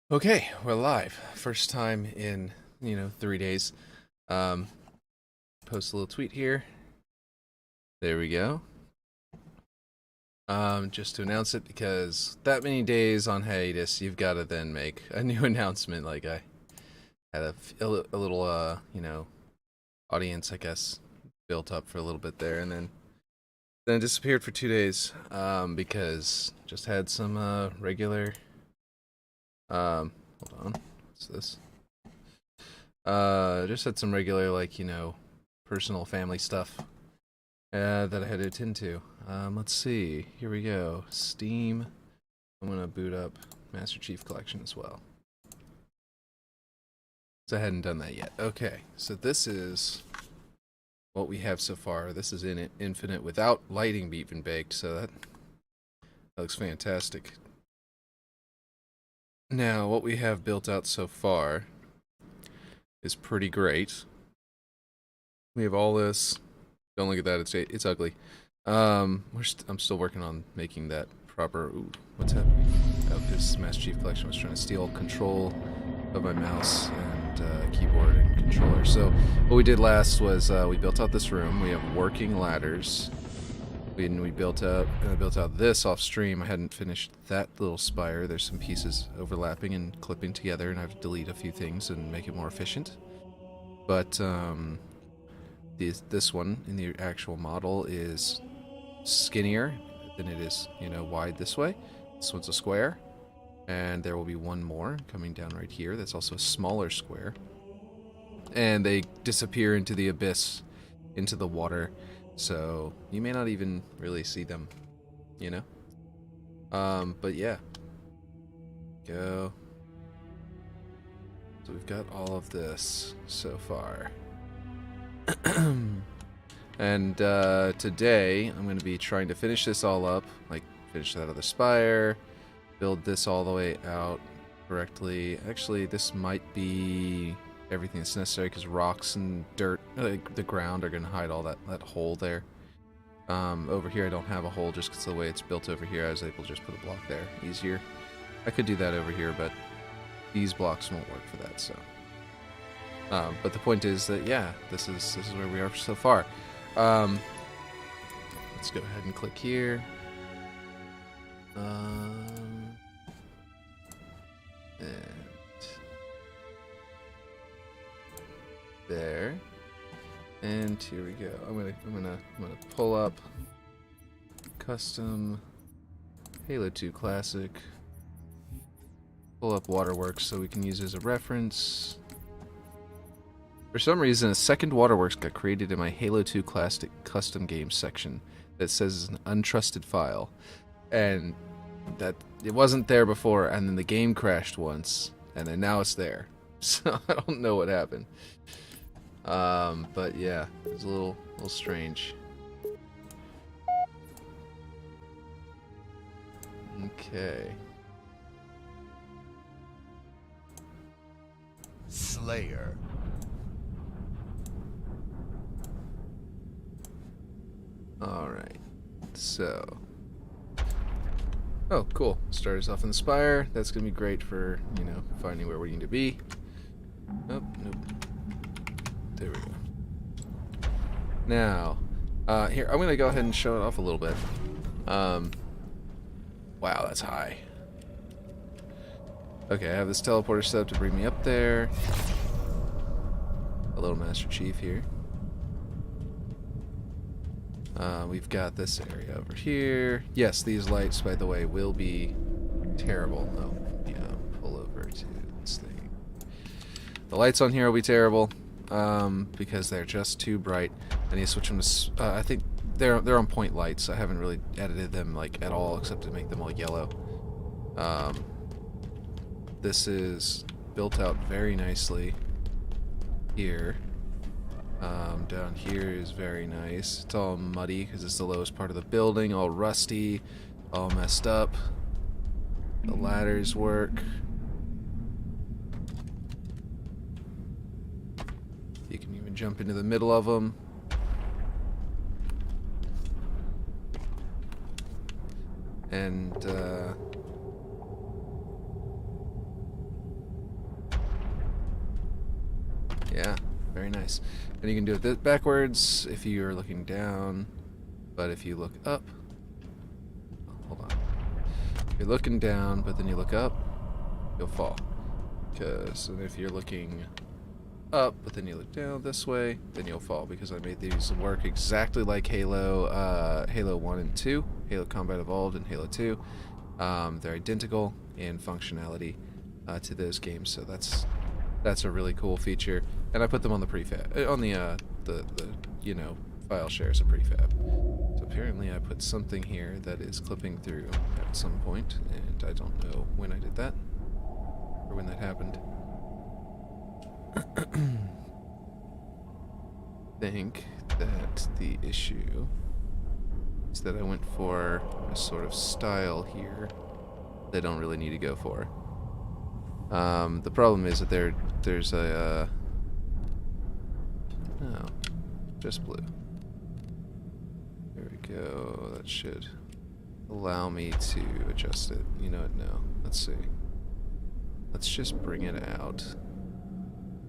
Okay, we're live. First time in, 3 days. Um, Post a little tweet here. There we go. Just to announce it because that many days on hiatus, you've got to then make a new announcement. Like I had a little, audience, I guess, built up for a little bit there, and then it disappeared for 2 days. Because just had some regular. Hold on. What's this? Just had some regular, personal family stuff that I had to attend to. Let's see. Here we go. Steam. I'm gonna boot up Master Chief Collection as well. So I hadn't done that yet. Okay, so this is what we have so far. This is in Infinite without lighting even baked, so that looks fantastic. Now, what we have built out so far is pretty great. We have all this. Don't look at that; it's ugly. I'm still working on making that proper. Ooh, what's happening? Oh, this Master Chief Collection was trying to steal control of my mouse and keyboard and controller. So what we did last was we built out this room. We have working ladders. We built out this off stream. I hadn't finished that little spire. There's some pieces overlapping and clipping together, and I have to delete a few things and make it more efficient. But this one in the actual model is skinnier than it is, wide this way. This one's a square, and there will be one more coming down right here. That's also a smaller square, and they disappear into the abyss, into the water. So you may not even really see them, But yeah. Go. So we've got all of this so far. And today I'm going to be trying to finish this all up, like finish that other spire, build this all the way out correctly. Actually, this might be everything that's necessary because rocks and dirt, the ground, are going to hide all that hole there. Over here I don't have a hole just because of the way it's built over here. I was able to just put a block there easier. I could do that over here, but these blocks won't work for that, so. But the point is that, yeah, this is where we are so far. Let's go ahead and click here. And there. And here we go. I'm gonna pull up custom Halo 2 Classic. Pull up Waterworks so we can use it as a reference. For some reason, a second Waterworks got created in my Halo 2 Classic custom games section that says it's an untrusted file, and that it wasn't there before, and then the game crashed once, and then now it's there. So I don't know what happened. But yeah, it was a little strange. Okay. Slayer. Alright, so. Oh, cool. Start us off in the Spire. That's gonna be great for, finding where we need to be. Oh, nope. There we go. Now, here, I'm gonna go ahead and show it off a little bit. Wow, that's high. Okay, I have this teleporter set up to bring me up there. A little Master Chief here. We've got this area over here. Yes, these lights, by the way, will be terrible. Oh, pull over to this thing. The lights on here will be terrible, because they're just too bright. I need to switch them to, I think they're on point lights. I haven't really edited them, at all, except to make them all yellow. This is built out very nicely here. Down here is very nice. It's all muddy because it's the lowest part of the building, all rusty, all messed up. The ladders work. You can even jump into the middle of them. And Yeah, very nice. And you can do it backwards if you're looking down, but if you look up, hold on. You're looking down, but then you look up, you'll fall. Because if you're looking up, but then you look down this way, then you'll fall, because I made these work exactly like Halo, Halo 1 and 2, Halo Combat Evolved and Halo 2. They're identical in functionality to those games, so that's a really cool feature. And I put them on the prefab, on the you know, file share as a prefab. So apparently I put something here that is clipping through at some point, and I don't know when I did that or when that happened. I think that the issue is that I went for a sort of style here that I don't really need to go for. The problem is that there's a no, just blue. There we go. That should allow me to adjust it. You know what? No. Let's see. Let's just bring it out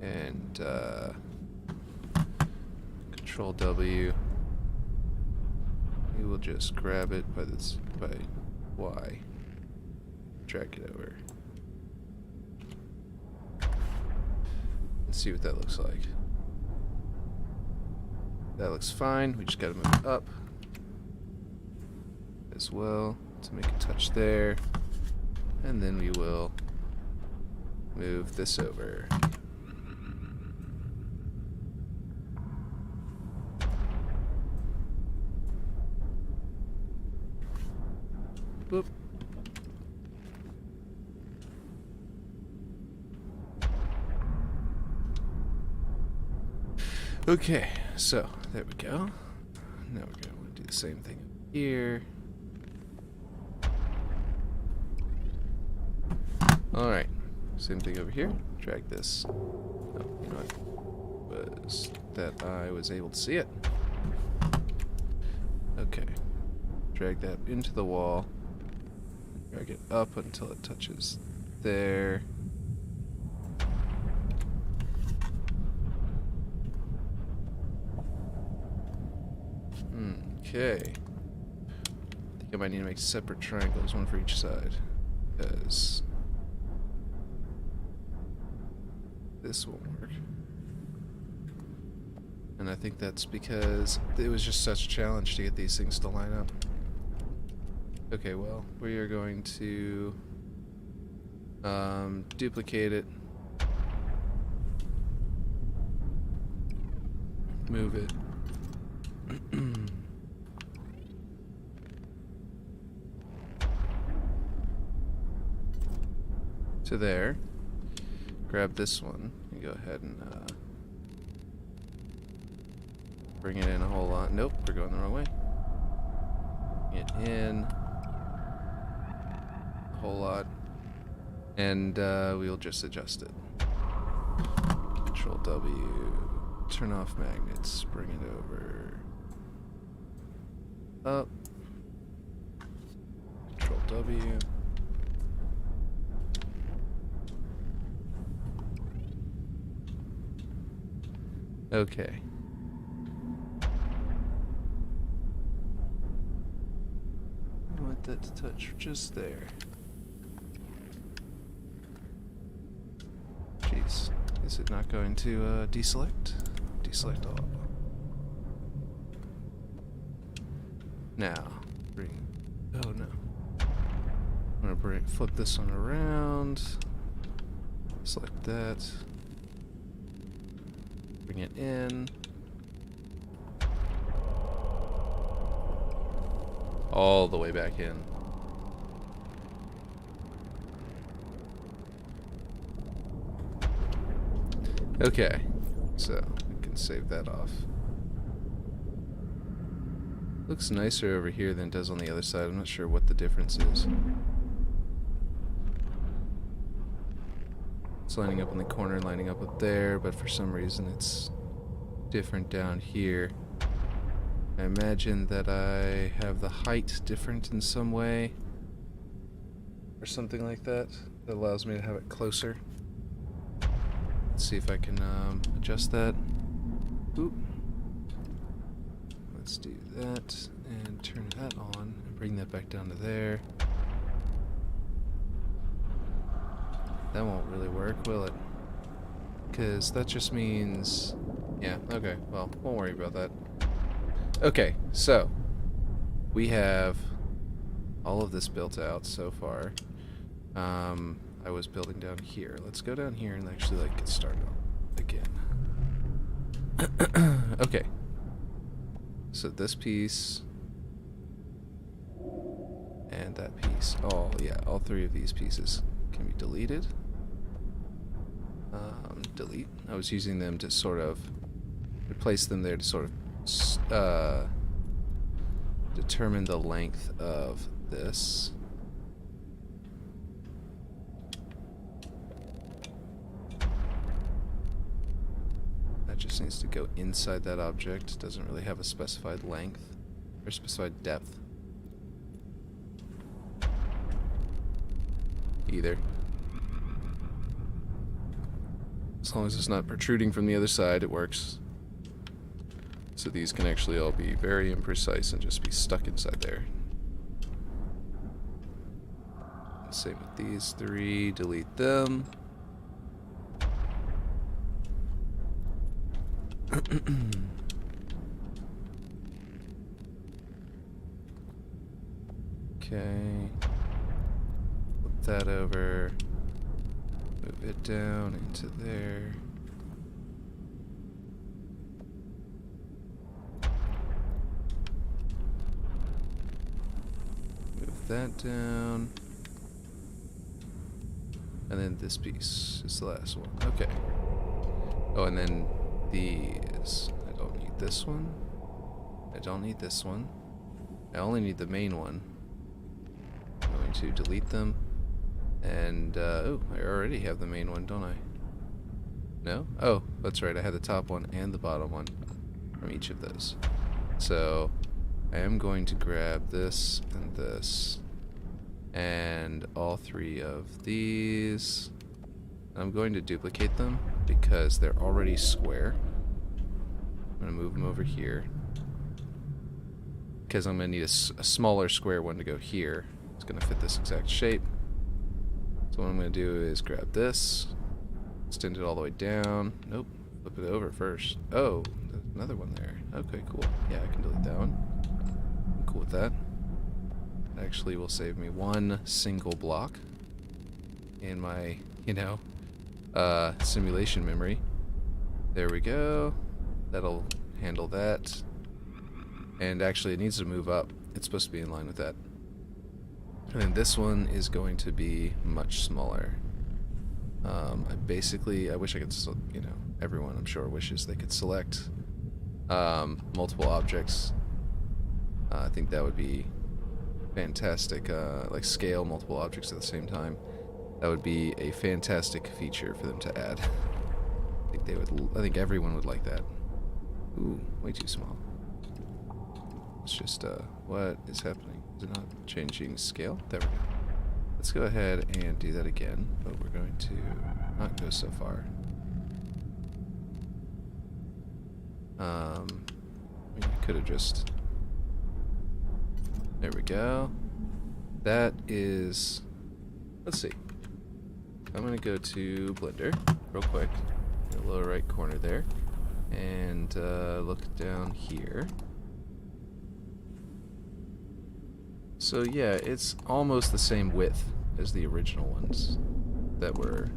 and Control W. We will just grab it by Y. Drag it over. Let's see what that looks like. That looks fine. We just gotta move it up as well to make a touch there. And then we will move this over. Boop. Okay, so there we go. Now we're going to do the same thing here. Alright, same thing over here. Drag this. Oh, you know what? Was that I was able to see it. Okay. Drag that into the wall. Drag it up until it touches there. Okay. I think I might need to make separate triangles, one for each side, because this won't work. And I think that's because it was just such a challenge to get these things to line up. Okay, well, we are going to duplicate it, move it. To there. Grab this one and go ahead and bring it in a whole lot. Nope, we're going the wrong way. Bring it in a whole lot, and we'll just adjust it. Control W, turn off magnets, bring it over, up. Control W. Okay. I want that to touch just there. Jeez. Is it not going to deselect? Deselect all. Now, bring. Oh no. I'm gonna flip this one around. Select that. Bring it in. All the way back in. Okay, so we can save that off. Looks nicer over here than it does on the other side. I'm not sure what the difference is. It's lining up in the corner, lining up there, but for some reason it's different down here. I imagine that I have the height different in some way, or something like that, that allows me to have it closer. Let's see if I can adjust that. Oop. Let's do that and turn that on and bring that back down to there. That won't really work, will it? Because that just means... Yeah, okay, well, won't worry about that. Okay, so we have all of this built out so far. I was building down here. Let's go down here and actually like get started again. Okay. So this piece and that piece. Oh yeah, all three of these pieces can be deleted. Delete. I was using them to sort of replace them there to sort of determine the length of this. That just needs to go inside that object. It doesn't really have a specified length or specified depth either. As long as it's not protruding from the other side, it works. So these can actually all be very imprecise and just be stuck inside there. Same with these three, delete them. Okay. Flip that over. Move it down into there. Move that down. And then this piece is the last one. Okay. Oh, and then these. I don't need this one. I don't need this one. I only need the main one. I'm going to delete them. And, oh, I already have the main one, don't I? No? Oh, that's right, I had the top one and the bottom one from each of those. So, I am going to grab this and this, and all three of these. I'm going to duplicate them because they're already square. I'm going to move them over here, because I'm going to need a smaller square one to go here. It's going to fit this exact shape. So what I'm going to do is grab this, extend it all the way down. Nope, flip it over first. Oh, there's another one there. Okay, cool. Yeah, I can delete that one. I'm cool with that. Actually will save me one single block in my, you know, simulation memory. There we go. That'll handle that. And actually it needs to move up. It's supposed to be in line with that. And then this one is going to be much smaller. I wish I could, you know, everyone I'm sure wishes they could select multiple objects. I think that would be fantastic. Like scale multiple objects at the same time. That would be a fantastic feature for them to add. I think they would. I think everyone would like that. Ooh, way too small. It's just what is happening? Is it not changing scale? There we go. Let's go ahead and do that again, but we're going to not go so far. We could have just... There we go. That is... Let's see. I'm going to go to Blender real quick. In the lower right corner there. And look down here. So yeah, it's almost the same width as the original ones that are,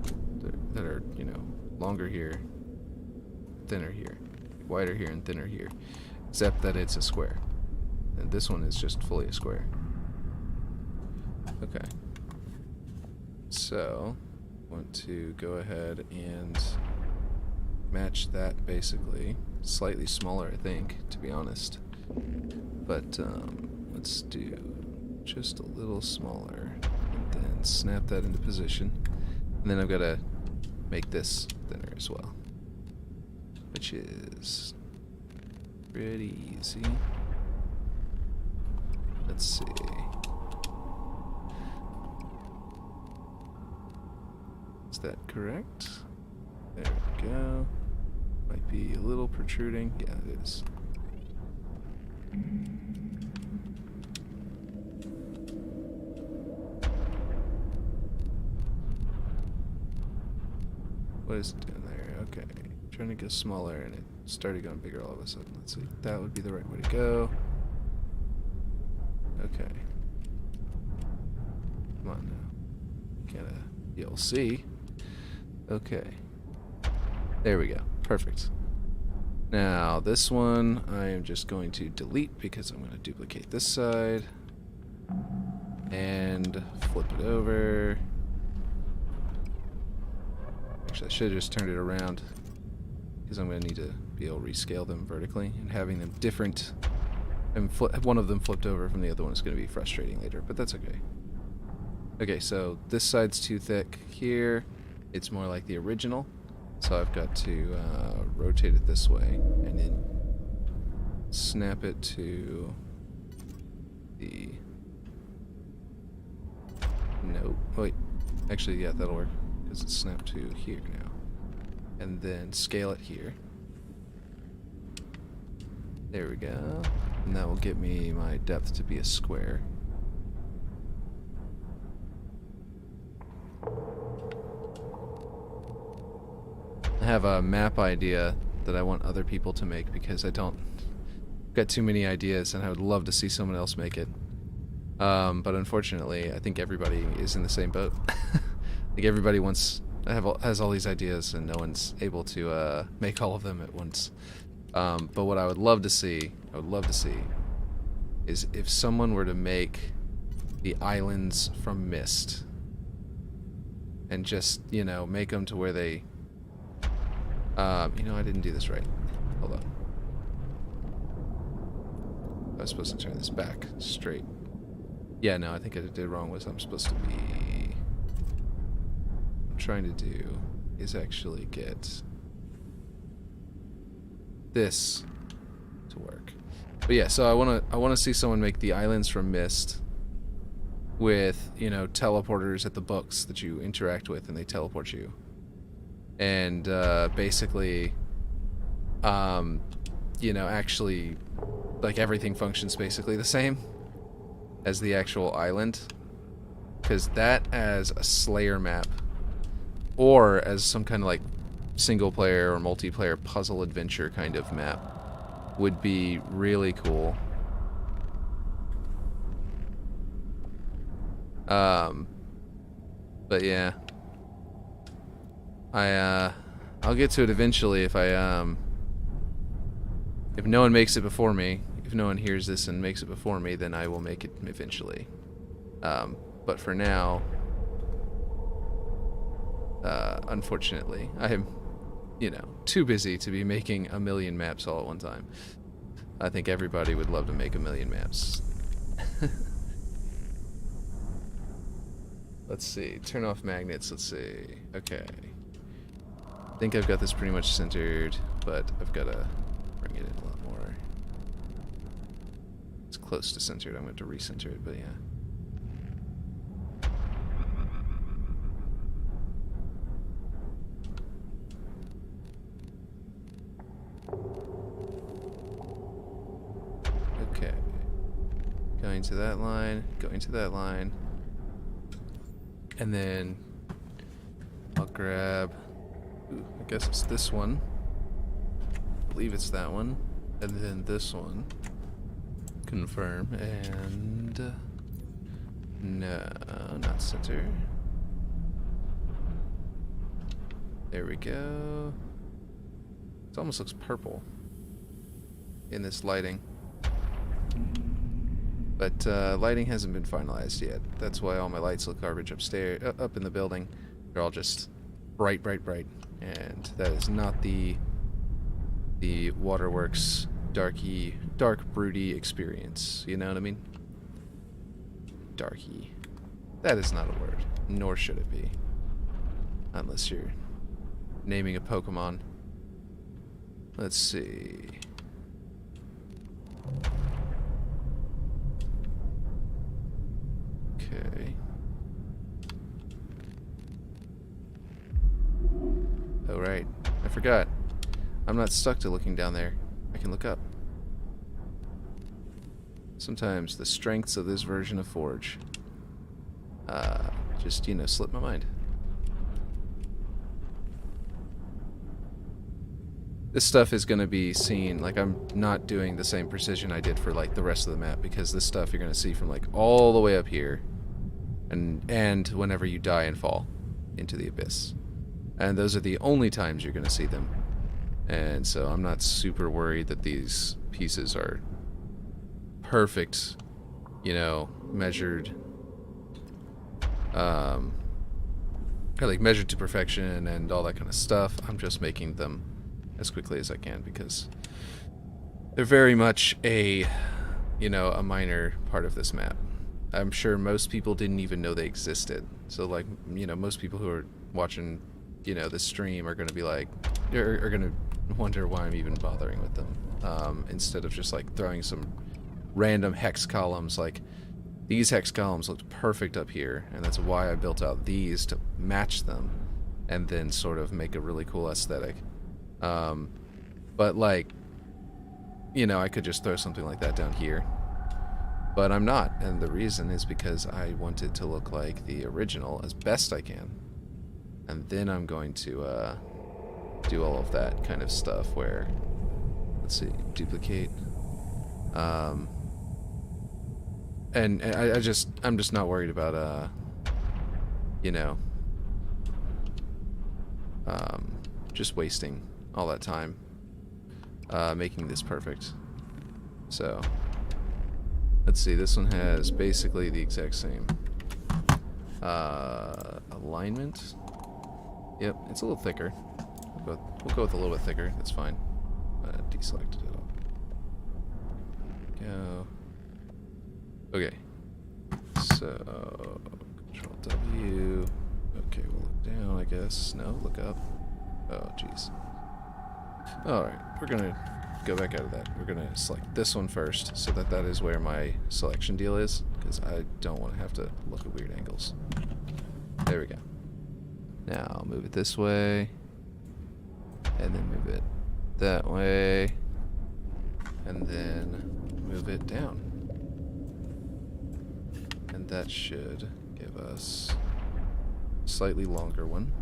you know, longer here, thinner here, wider here and thinner here, except that it's a square. And this one is just fully a square. Okay. So, I want to go ahead and match that basically. Slightly smaller, I think, to be honest. But let's do just a little smaller, and then snap that into position. And then I've got to make this thinner as well, which is pretty easy. Let's see. Is that correct? There we go. Might be a little protruding. Yeah, it is. What is it doing there? Okay. Trying to go smaller and it started going bigger all of a sudden. Let's see. That would be the right way to go. Okay. Come on now. Gotta, you'll see. Okay. There we go. Perfect. Now, this one I am just going to delete because I'm going to duplicate this side. And flip it over. Actually, I should have just turned it around because I'm going to need to be able to rescale them vertically, and having them different and one of them flipped over from the other one is going to be frustrating later, but that's okay. Okay, so this side's too thick here. It's more like the original, so I've got to rotate it this way and then snap it to the... Nope. Wait. Actually, yeah, that'll work. Because it's snapped to here now. And then scale it here. There we go. And that will get me my depth to be a square. I have a map idea that I want other people to make because I don't got too many ideas and I would love to see someone else make it. But unfortunately, I think everybody is in the same boat. Like everybody has all these ideas and no one's able to make all of them at once. But what I would love to see, is if someone were to make the islands from mist and just, you know, make them to where they, you know, I didn't do this right. Hold on. I was supposed to turn this back straight. Yeah, no, I think I did wrong. What I'm supposed to be trying to do is actually get this to work. But yeah, so I wanna see someone make the islands from mist with, you know, teleporters at the books that you interact with and they teleport you. And basically you know, actually like everything functions basically the same as the actual island. Because that as a Slayer map or as some kind of like single player or multiplayer puzzle adventure kind of map would be really cool. But yeah, I'll get to it eventually if if no one makes it before me. If no one hears this and makes it before me, then I will make it eventually. But for now, unfortunately, I am, you know, too busy to be making a million maps all at one time. I think everybody would love to make a million maps. Let's see. Turn off magnets. Let's see. Okay. I think I've got this pretty much centered, but I've got to bring it in a lot more. It's close to centered. I'm going to recenter it, but yeah. Okay. Going to that line, going to that line. And then I'll grab, ooh, I guess it's this one. I believe it's that one. And then this one. Confirm. And no, not center. There we go. It almost looks purple in this lighting. But lighting hasn't been finalized yet. That's why all my lights look garbage upstairs, up in the building. They're all just bright, bright, bright. And that is not the Waterworks dark broody experience. You know what I mean? Darky. That is not a word, nor should it be. Unless you're naming a Pokemon. Let's see. Okay. Oh, right. I forgot. I'm not stuck to looking down there. I can look up. Sometimes the strengths of this version of Forge just, you know, slip my mind. This stuff is going to be seen, like, I'm not doing the same precision I did for, like, the rest of the map, because this stuff you're going to see from, like, all the way up here, and whenever you die and fall into the abyss. And those are the only times you're going to see them. And so I'm not super worried that these pieces are perfect, you know, measured, like, measured to perfection and all that kind of stuff. I'm just making them as quickly as I can, because they're very much a, you know, a minor part of this map. I'm sure most people didn't even know they existed. So, like, you know, most people who are watching, you know, this stream are going to be like, are going to wonder why I'm even bothering with them, instead of just, like, throwing some random hex columns. Like, these hex columns looked perfect up here, and that's why I built out these to match them, and then sort of make a really cool aesthetic. But, like, you know, I could just throw something like that down here. But I'm not, and the reason is because I want it to look like the original as best I can. And then I'm going to do all of that kind of stuff where, let's see, duplicate. And I'm just not worried about, you know, just wasting all that time making this perfect. So let's see, this one has basically the exact same alignment. Yep, it's a little thicker. We'll go with a little bit thicker. That's fine. Deselected it all. Go. Okay. So Control W. Okay, we'll look down, I guess. No, look up. Oh, jeez. Alright, we're gonna go back out of that. We're gonna select this one first, so that that is where my selection deal is, because I don't want to have to look at weird angles. There we go. Now I'll move it this way, and then move it that way, and then move it down. And that should give us a slightly longer one.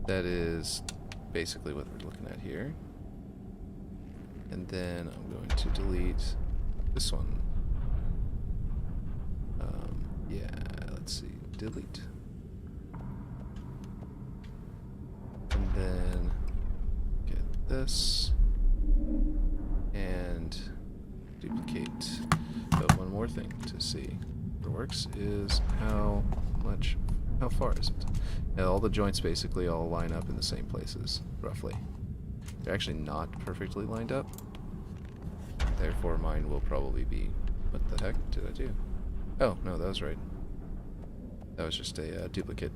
That is basically what we're looking at here. And then I'm going to delete this one. Yeah, let's see, delete. And then get this and duplicate. But one more thing to see Waterworks is how far is it? Yeah, all the joints basically all line up in the same places, roughly. They're actually not perfectly lined up. Therefore mine will probably be... What the heck did I do? Oh, no, that was right. That was just a duplicate.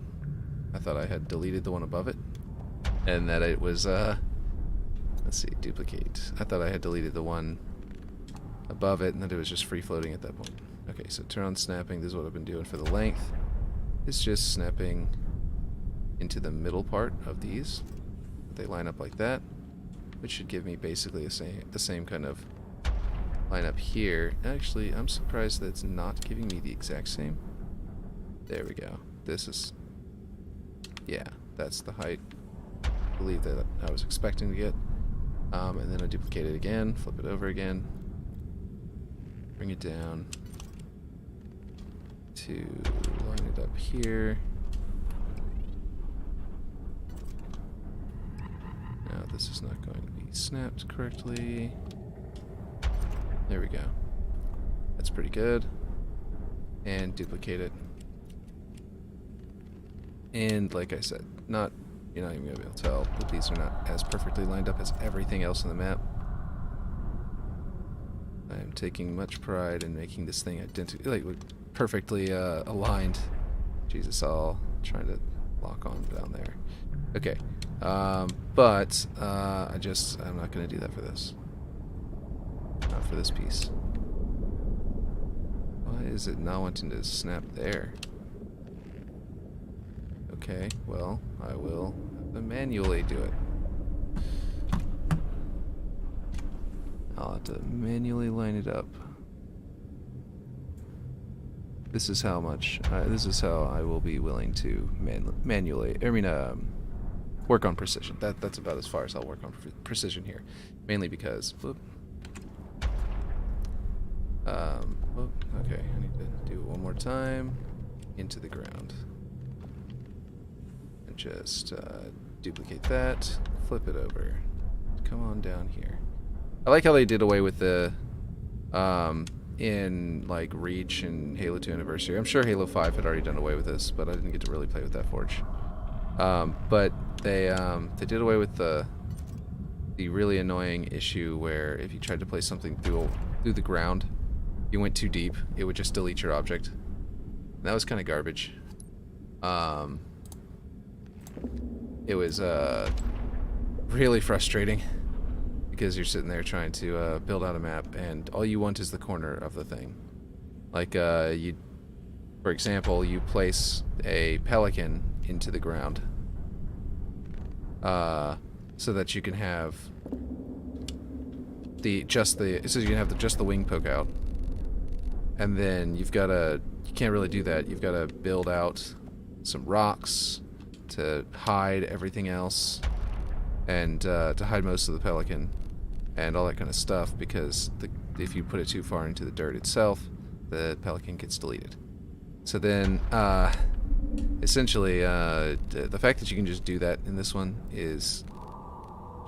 I thought I had deleted the one above it, and that it was, let's see, duplicate. I thought I had deleted the one above it, and that it was just free-floating at that point. Okay, so turn on snapping. This is what I've been doing for the length. It's just snapping into the middle part of these. They line up like that, which should give me basically the same kind of line up here. Actually, I'm surprised that it's not giving me the exact same. There we go. This is... yeah, that's the height I believe that I was expecting to get. And then I duplicate it again, flip it over again, bring it down to line it up here. Now this is not going to be snapped correctly. There we go. That's pretty good. And duplicate it. And like I said, you're not even going to be able to tell that these are not as perfectly lined up as everything else in the map. I am taking much pride in making this thing perfectly aligned. Jesus, all trying to lock on down there. Okay, but I'm not going to do that for this. Not for this piece. Why is it not wanting to snap there? Okay, well, I will have to manually do it. I'll have to manually line it up. This is how much, this is how I will be willing to manually, work on precision. That's about as far as I'll work on precision here. Mainly because, whoop. Okay, I need to do it one more time. Into the ground. And just duplicate that, flip it over. Come on down here. I like how they did away with the, in like Reach and Halo 2 Anniversary. I'm sure Halo 5 had already done away with this, but I didn't get to really play with that forge. But they did away with the really annoying issue where if you tried to place something through the ground, you went too deep, it would just delete your object. And that was kind of garbage. It was really frustrating because you're sitting there trying to build out a map, and all you want is the corner of the thing. Like for example, you place a pelican into the ground, so that you can have just the wing poke out, and then you can't really do that. You've got to build out some rocks to hide everything else, and to hide most of the pelican and all that kind of stuff, because if you put it too far into the dirt itself, the pelican gets deleted. So then, essentially, the fact that you can just do that in this one is,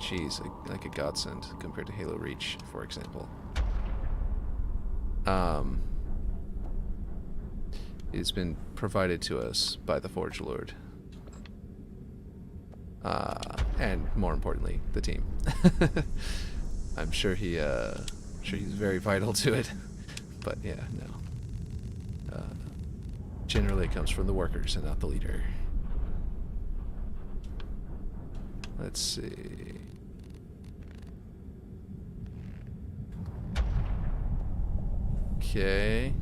geez, like a godsend compared to Halo Reach, for example. It's been provided to us by the Forge Lord. And more importantly, the team. I'm sure he's very vital to it. But yeah, no. Generally it comes from the workers and not the leader. Let's see. Okay.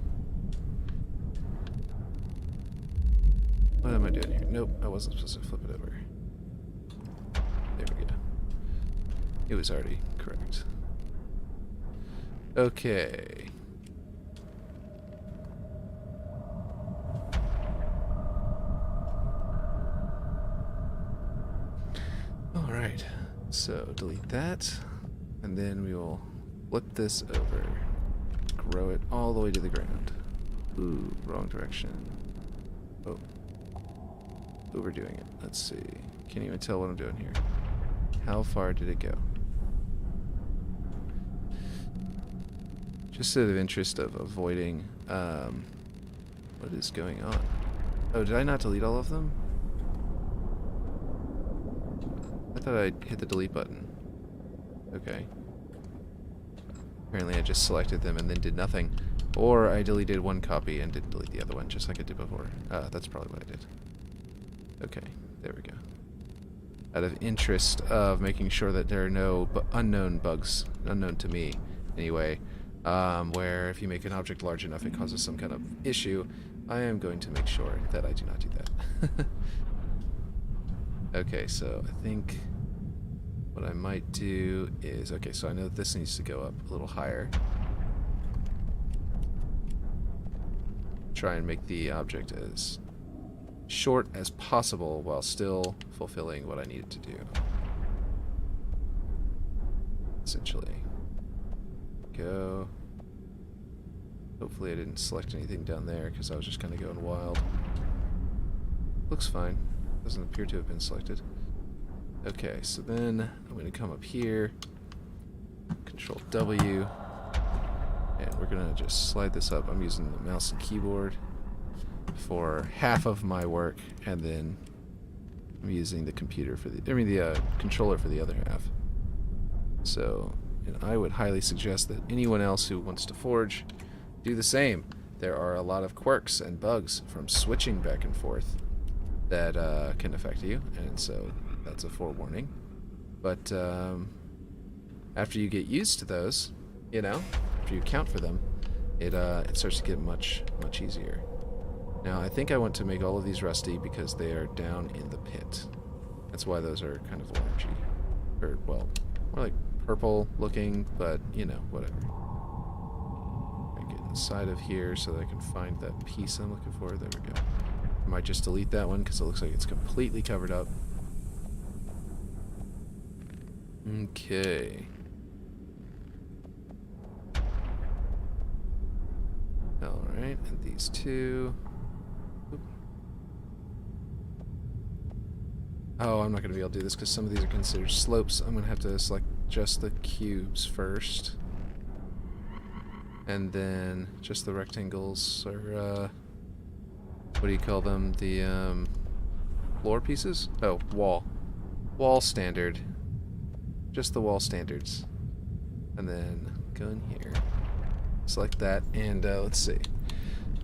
What am I doing here? Nope, I wasn't supposed to flip it over. There we go. It was already correct. Okay. Alright, so delete that, and then we will flip this over. Grow it all the way to the ground. Ooh, wrong direction. Oh. Overdoing it. Let's see. Can't even tell what I'm doing here. How far did it go? Just out of interest of avoiding, what is going on? Oh, did I not delete all of them? I thought I hit the delete button. Okay. Apparently I just selected them and then did nothing. Or I deleted one copy and didn't delete the other one, just like I did before. That's probably what I did. Okay, there we go. Out of interest of making sure that there are no unknown bugs, unknown to me anyway, where if you make an object large enough it causes some kind of issue, I am going to make sure that I do not do that. Okay, so I think what I might do is, okay, so I know that this needs to go up a little higher. Try and make the object as short as possible while still fulfilling what I need it to do. Essentially. Go. Hopefully I didn't select anything down there because I was just kind of going wild. Looks fine. Doesn't appear to have been selected. Okay, so then I'm going to come up here, Control W, and we're going to just slide this up. I'm using the mouse and keyboard for half of my work, and then I'm using the computer for the controller for the other half. So, and I would highly suggest that anyone else who wants to forge do the same. There are a lot of quirks and bugs from switching back and forth that can affect you, and so that's a forewarning. But after you get used to those, you know, after you account for them, it starts to get much easier. Now, I think I want to make all of these rusty because they are down in the pit. That's why those are kind of orangey. Or, well, more like purple looking, but, you know, whatever. I get inside of here so that I can find that piece I'm looking for. There we go. I might just delete that one because it looks like it's completely covered up. Okay. Alright, and these two. Oop. Oh, I'm not going to be able to do this because some of these are considered slopes. I'm going to have to select just the cubes first. And then just the rectangles, or, what do you call them? The, floor pieces? Oh, wall. Wall standard. Just the wall standards. And then go in here. Select that, and let's see.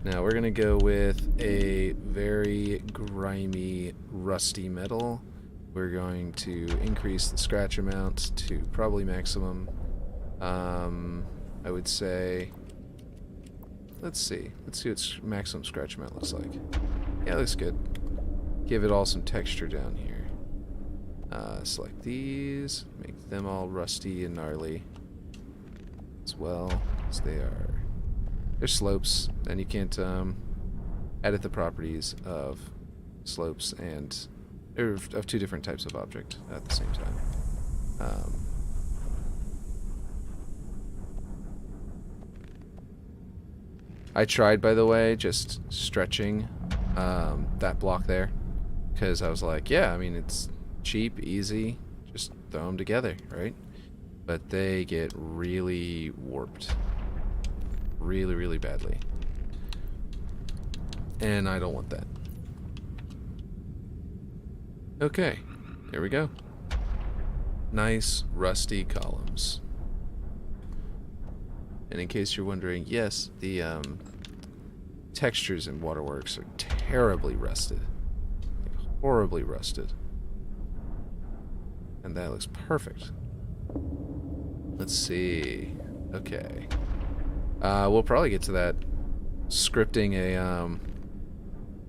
Now we're gonna go with a very grimy, rusty metal. We're going to increase the scratch amount to probably maximum. I would say, let's see what maximum scratch amount looks like. Yeah, looks good. Give it all some texture down here. Select these, make them all rusty and gnarly as well, as they're slopes, and you can't edit the properties of slopes and of two different types of object at the same time. I tried, by the way, just stretching that block there, because I was like, yeah, I mean, it's cheap, easy, just throw them together, right? But they get really warped. Really, really badly. And I don't want that. Okay, here we go. Nice, rusty columns. And in case you're wondering, yes, the textures in Waterworks are terribly rusted. Like, horribly rusted. And that looks perfect. Let's see. Okay. We'll probably get to that scripting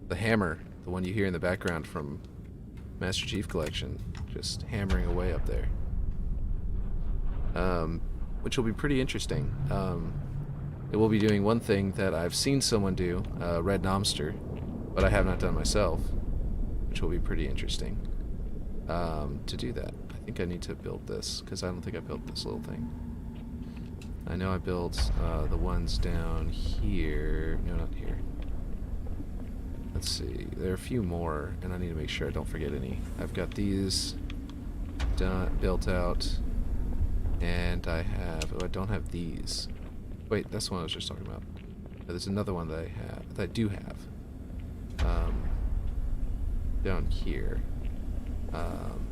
the hammer, the one you hear in the background from Master Chief Collection, just hammering away up there. Which will be pretty interesting. It will be doing one thing that I've seen someone do, Red Nomster, but I have not done myself, which will be pretty interesting to do that. I think I need to build this, because I don't think I built this little thing. I know I built the ones down here. No, not here. Let's see. There are a few more, and I need to make sure I don't forget any. I've got these done, built out, and I have... Oh, I don't have these. Wait, that's the one I was just talking about. There's another one that I have, that I do have. Down here.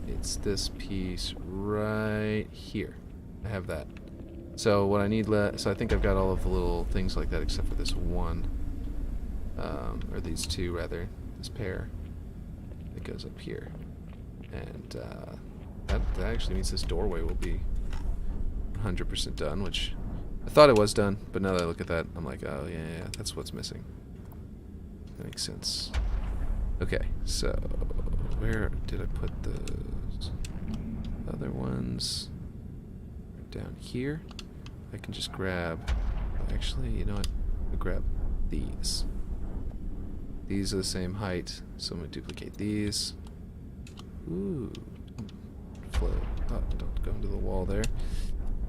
It's this piece right here. I have that. So what I need so I think I've got all of the little things like that except for this one. Or these two, rather. This pair. That goes up here. And that actually means this doorway will be 100% done, which I thought it was done, but now that I look at that, I'm like, oh yeah, that's what's missing. That makes sense. Okay, so where did I put the other ones? Down here. I can just grab... Actually, you know what? I'll grab these. These are the same height, so I'm going to duplicate these. Ooh. Flow. Oh, don't go into the wall there.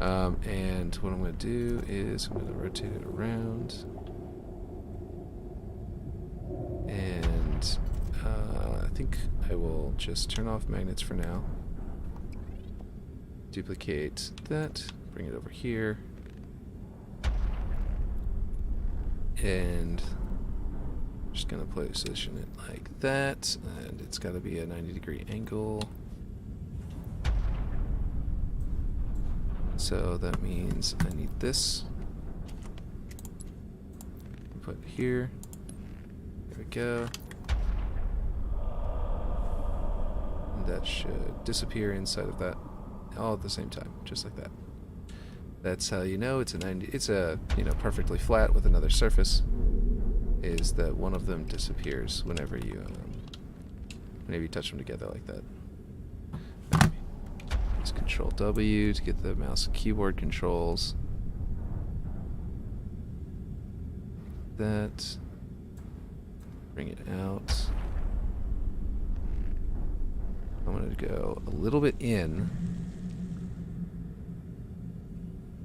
And what I'm going to do is I'm going to rotate it around. And I think I will just turn off magnets for now. Duplicate that, bring it over here. And I'm just going to position it like that. And it's got to be a 90-degree angle. So that means I need this. Put it here. There we go. And that should disappear inside of that all at the same time, just like that. That's how you know it's a 90. It's a, you know, perfectly flat with another surface. is that one of them disappears whenever you touch them together like that. Okay. Use Control W to get the mouse and keyboard controls. That. Bring it out. I'm going to go a little bit in.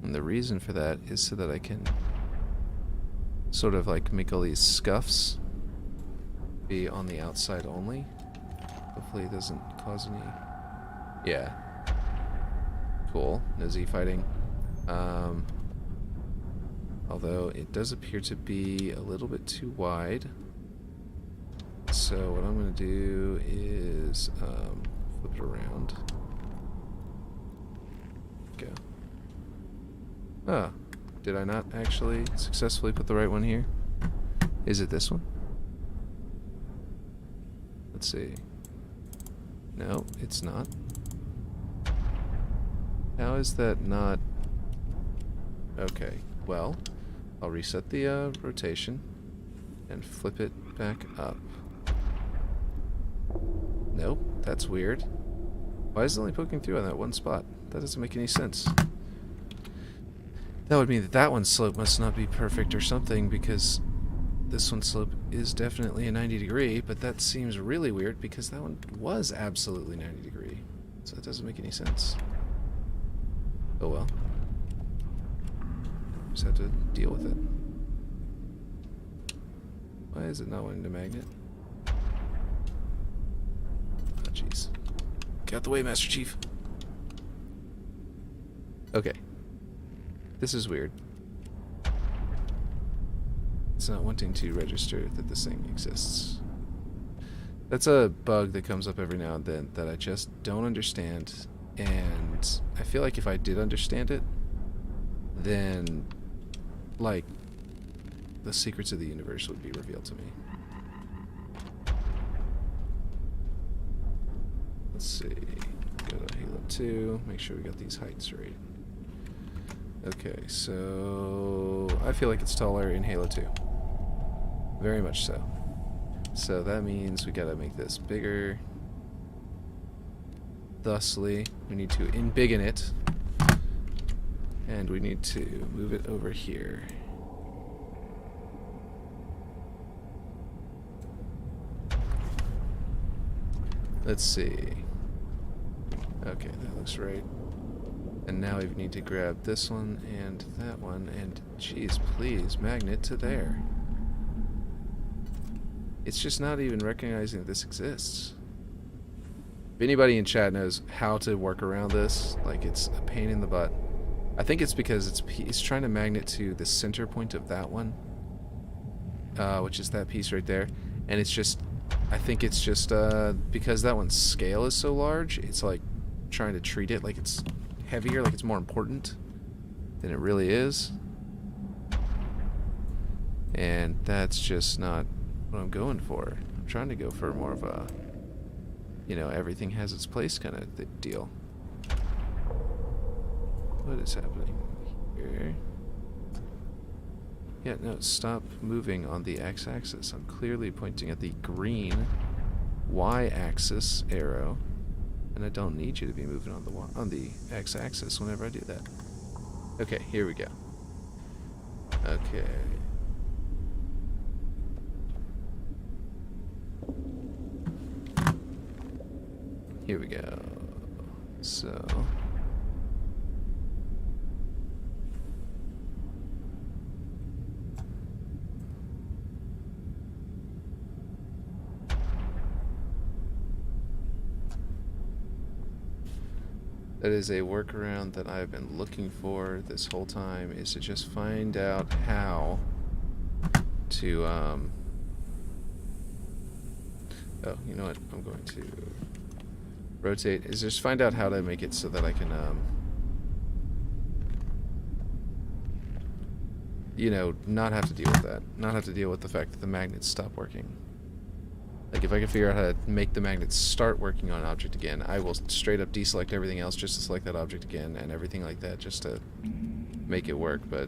And the reason for that is so that I can sort of like make all these scuffs be on the outside only. Hopefully it doesn't cause any... Yeah. Cool. No Z fighting. Although it does appear to be a little bit too wide. So what I'm going to do is flip it around. Go. Ah, did I not actually successfully put the right one here? Is it this one? Let's see. No, it's not. How is that not... Okay, well, I'll reset the rotation and flip it back up. Nope, that's weird. Why is it only poking through on that one spot? That doesn't make any sense. That would mean that that one's slope must not be perfect or something, because this one's slope is definitely a 90 degree, but that seems really weird because that one was absolutely 90 degree. So that doesn't make any sense. Oh well. Just have to deal with it. Why is it not wanting to magnet? Oh jeez. Get out the way, Master Chief. Okay. This is weird. It's not wanting to register that this thing exists. That's a bug that comes up every now and then that I just don't understand, and I feel like if I did understand it, then, like, the secrets of the universe would be revealed to me. Let's see. Go to Halo 2, make sure we got these heights right. Okay, so I feel like it's taller in Halo 2. Very much so. So that means we gotta make this bigger. Thusly, we need to embiggen it. And we need to move it over here. Let's see. Okay, that looks right. And now we need to grab this one and that one, and geez, please, magnet to there. It's just not even recognizing that this exists. If anybody in chat knows how to work around this, like, it's a pain in the butt. I think it's because it's trying to magnet to the center point of that one, which is that piece right there, and it's just, I think it's just because that one's scale is so large, it's like trying to treat it like it's heavier, like it's more important than it really is. And that's just not what I'm going for. I'm trying to go for more of a, you know, everything has its place kind of deal. What is happening here? Yeah, no, stop moving on the x-axis. I'm clearly pointing at the green y-axis arrow. And I don't need you to be moving on the x-axis whenever I do that. Okay, here we go. Okay. Here we go. So... that is a workaround that I've been looking for this whole time, is to just find out how to, oh, you know what, I'm going to rotate, is just find out how to make it so that I can, you know, not have to deal with that. Not have to deal with the fact that the magnets stop working. Like, if I can figure out how to make the magnets start working on an object again, I will straight up deselect everything else just to select that object again, and everything like that, just to make it work, but...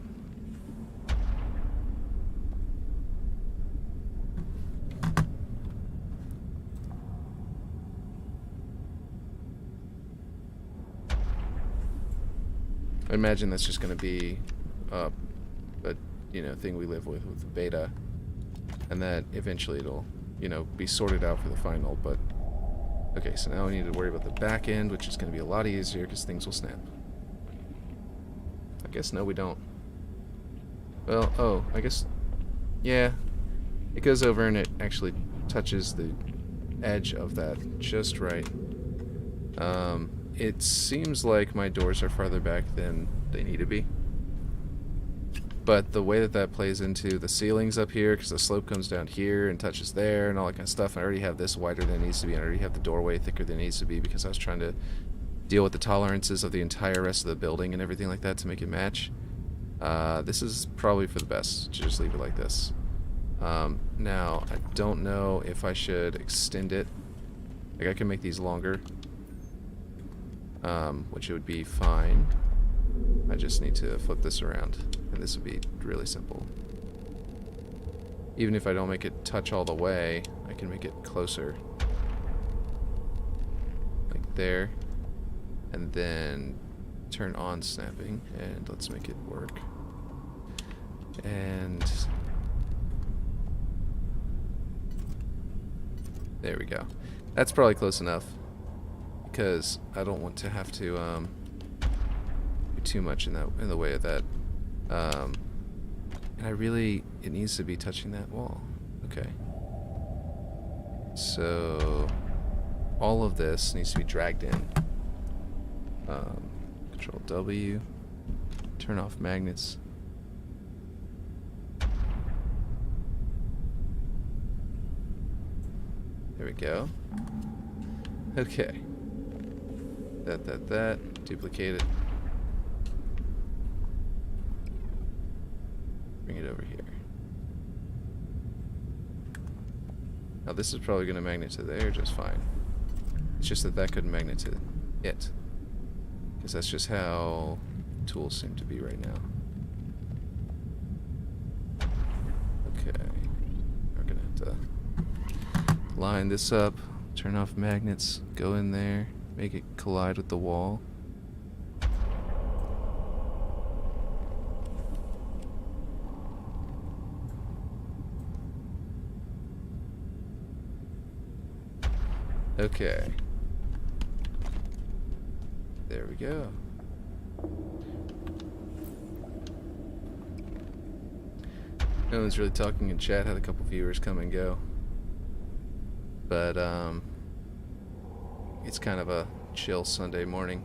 I imagine that's just going to be a thing we live with the beta, and that eventually it'll be sorted out for the final. But okay, so now we need to worry about the back end, which is going to be a lot easier because things will snap. I guess no, we don't. Well, oh, I guess, yeah, it goes over and it actually touches the edge of that just right. It seems like my doors are farther back than they need to be. But the way that that plays into the ceilings up here, because the slope comes down here and touches there and all that kind of stuff, I already have this wider than it needs to be, and I already have the doorway thicker than it needs to be because I was trying to deal with the tolerances of the entire rest of the building and everything like that to make it match. This is probably for the best to just leave it like this. Now, I don't know if I should extend it. Like, I can make these longer, which would be fine. I just need to flip this around, and this would be really simple. Even if I don't make it touch all the way, I can make it closer. Like there. And then turn on snapping, and let's make it work. And there we go. That's probably close enough, because I don't want to have to do too much in the way of that. And it needs to be touching that wall. Okay. So all of this needs to be dragged in. Control W, turn off magnets. There we go. Okay. That, duplicate it. Bring it over here. Now this is probably going to magnet to there just fine. It's just that couldn't magnet to it. Because that's just how tools seem to be right now. Okay. We're going to have to line this up, turn off magnets, go in there, make it collide with the wall. Okay. There we go. No one's really talking in chat. Had a couple viewers come and go. But, it's kind of a chill Sunday morning.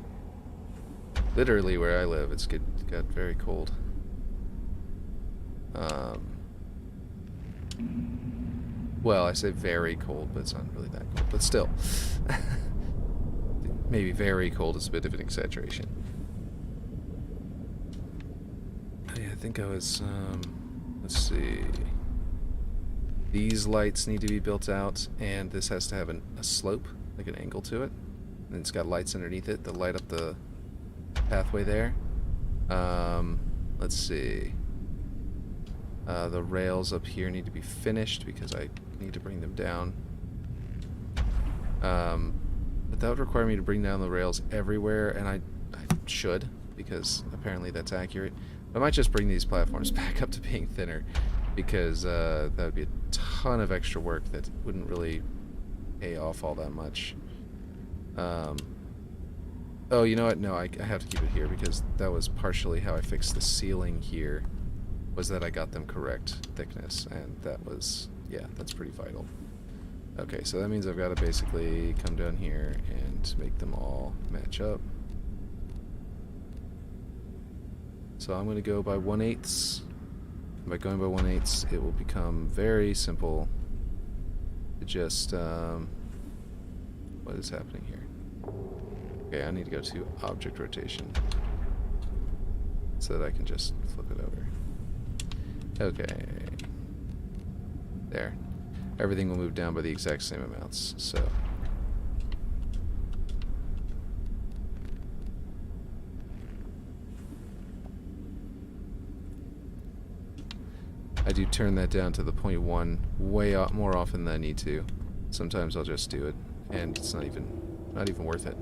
Literally where I live, it's got very cold. Well, I say very cold, but it's not really that cold. But still. Maybe very cold is a bit of an exaggeration. Oh, yeah, I think I was, let's see. These lights need to be built out, and this has to have a slope, like an angle to it. And it's got lights underneath it that light up the pathway there. Let's see. The rails up here need to be finished because I need to bring them down. But that would require me to bring down the rails everywhere, and I should, because apparently that's accurate. I might just bring these platforms back up to being thinner, because that would be a ton of extra work that wouldn't really pay off all that much. Oh, you know what? No, I have to keep it here, because that was partially how I fixed the ceiling here, was that I got them correct thickness, and that was, yeah, that's pretty vital. Okay, so that means I've got to basically come down here and make them all match up. So I'm going to go by 1/8. By going by 1/8, it will become very simple to just, what is happening here? Okay, I need to go to object rotation so that I can just flip it over. Okay. There. Everything will move down by the exact same amounts, so. I do turn that down to the 0.1 way more often than I need to. Sometimes I'll just do it, and it's not even worth it.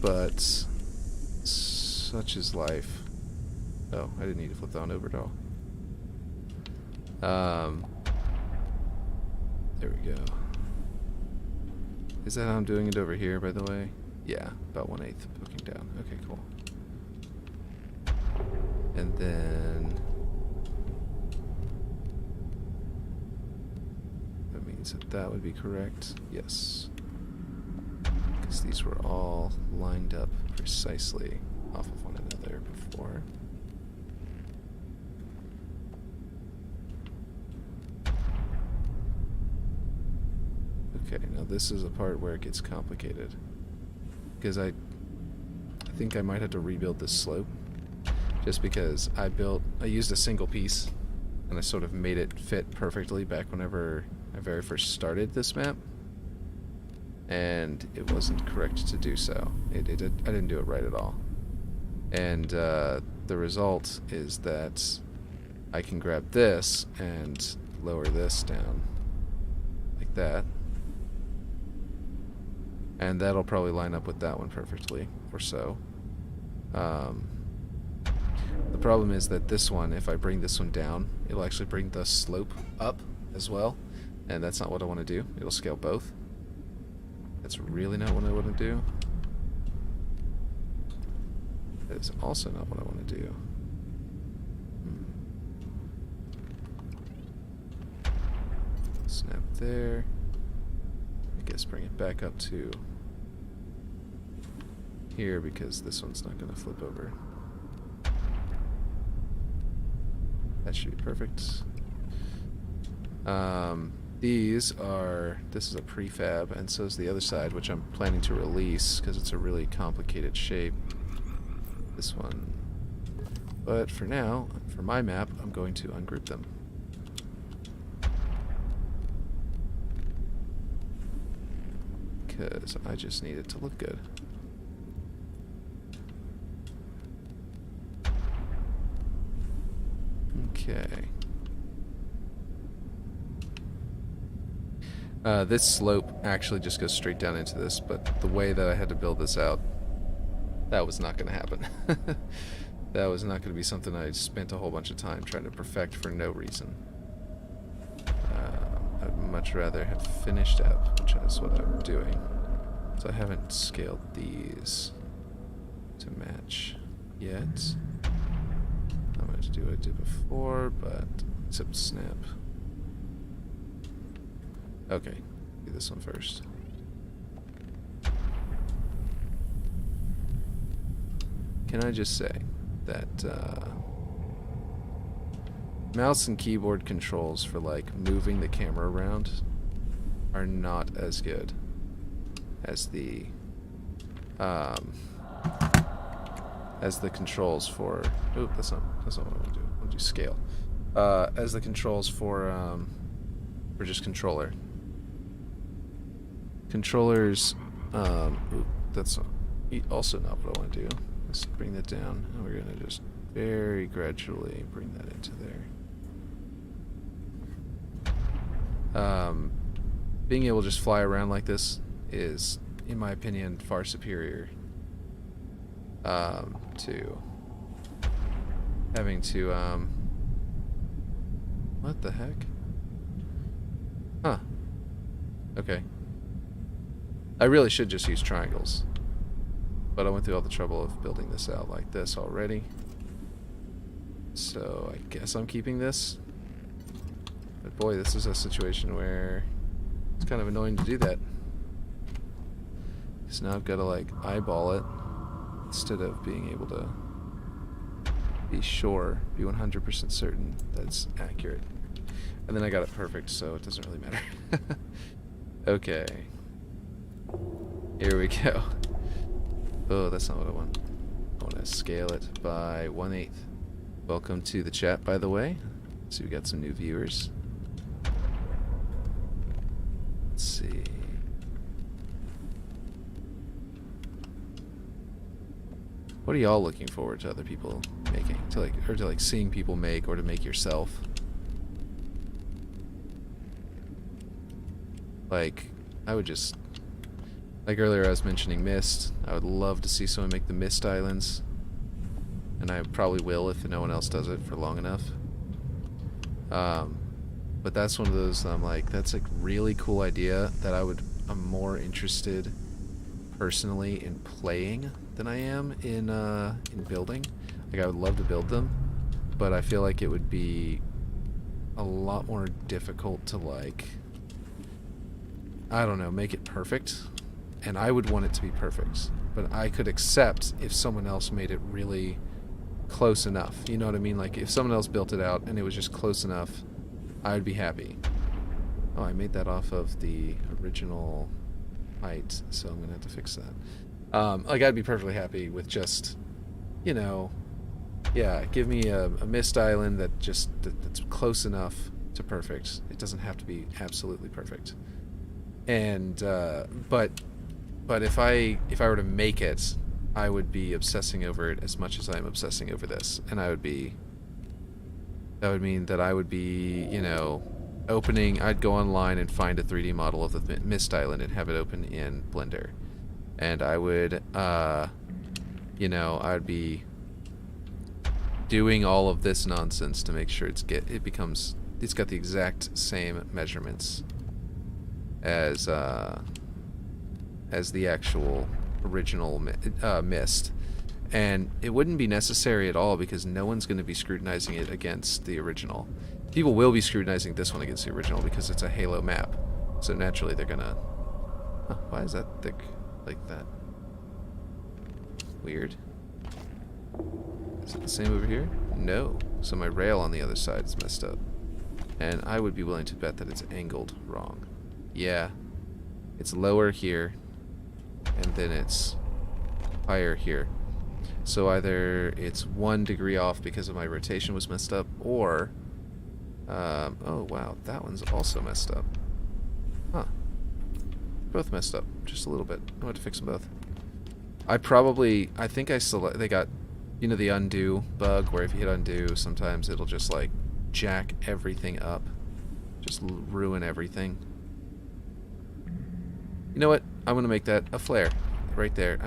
but such is life. Oh, I didn't need to flip that one over at all. There we go. Is that how I'm doing it over here, by the way? Yeah, about 1/8 poking down. Okay, cool. And then that means that that would be correct. Yes. Because these were all lined up precisely off of one another before. Okay, now this is a part where it gets complicated. Because I think I might have to rebuild this slope. Just because I used a single piece and I sort of made it fit perfectly back whenever I very first started this map. And it wasn't correct to do so. I didn't do it right at all. And the result is that I can grab this and lower this down like that. And that'll probably line up with that one perfectly, or so. The problem is that this one, if I bring this one down, it'll actually bring the slope up as well. And that's not what I want to do. It'll scale both. That's really not what I want to do. That is also not what I want to do. Snap there. I guess bring it back up to here because this one's not going to flip over. That should be perfect. This is a prefab, and so is the other side, which I'm planning to release because it's a really complicated shape. This one. But for now, for my map, I'm going to ungroup them. Because I just need it to look good. Okay. This slope actually just goes straight down into this, but the way that I had to build this out, that was not going to happen. That was not going to be something I spent a whole bunch of time trying to perfect for no reason. I'd much rather have finished up, which is what I'm doing. So I haven't scaled these to match yet. I'm going to do what I did before, but except snap. Okay, do this one first. Can I just say that mouse and keyboard controls for like moving the camera around are not as good as the controls for that's not what I want to do. I want to do scale. As the controls for just controller. Controllers that's also not what I want to do. Let's bring that down, and we're going to just very gradually bring that into there. Being able to just fly around like this is, in my opinion, far superior to having to, what the heck? Huh. Okay. I really should just use triangles. But I went through all the trouble of building this out like this already. So I guess I'm keeping this. But boy, this is a situation where it's kind of annoying to do that. Because now I've got to like eyeball it instead of being able to be sure, be 100% certain that it's accurate. And then I got it perfect, so it doesn't really matter. Okay. Here we go. Oh, that's not what I want. I want to scale it by 1/8. Welcome to the chat, by the way. So we got some new viewers. Let's see. What are y'all looking forward to other people making? To seeing people make, or to make yourself? Like, I would just Like earlier I was mentioning mist. I would love to see someone make the mist islands. And I probably will if no one else does it for long enough. But that's one of those that I'm like, that's a really cool idea that I'm more interested personally in playing than I am in building. Like, I would love to build them, but I feel like it would be a lot more difficult to, like, I don't know, make it perfect. And I would want it to be perfect, but I could accept if someone else made it really close enough. You know what I mean? Like, if someone else built it out and it was just close enough, I would be happy. Oh, I made that off of the original height, so I'm gonna have to fix that. Like, I'd be perfectly happy with just, you know, yeah, give me a mist island that's close enough to perfect. It doesn't have to be absolutely perfect. And but if I were to make it, I would be obsessing over it as much as I'm obsessing over this, and that would mean that I would be, you know, I'd go online and find a 3D model of the mist island and have it open in Blender, and I would, you know, I'd be doing all of this nonsense to make sure it's got the exact same measurements as the actual original mist. And it wouldn't be necessary at all because no one's going to be scrutinizing it against the original. People will be scrutinizing this one against the original because it's a Halo map. So naturally they're going to... Huh, why is that thick like that? Weird. Is it the same over here? No. So my rail on the other side is messed up. And I would be willing to bet that it's angled wrong. Yeah. It's lower here, and then it's higher here. So either it's 1 degree off because of my rotation was messed up, or... oh wow, that one's also messed up. Huh. Both messed up, just a little bit. I want to fix them both. I think they got, you know, the undo bug, where if you hit undo, sometimes it'll just, like, jack everything up. Just ruin everything. You know what? I'm going to make that a flare. Right there.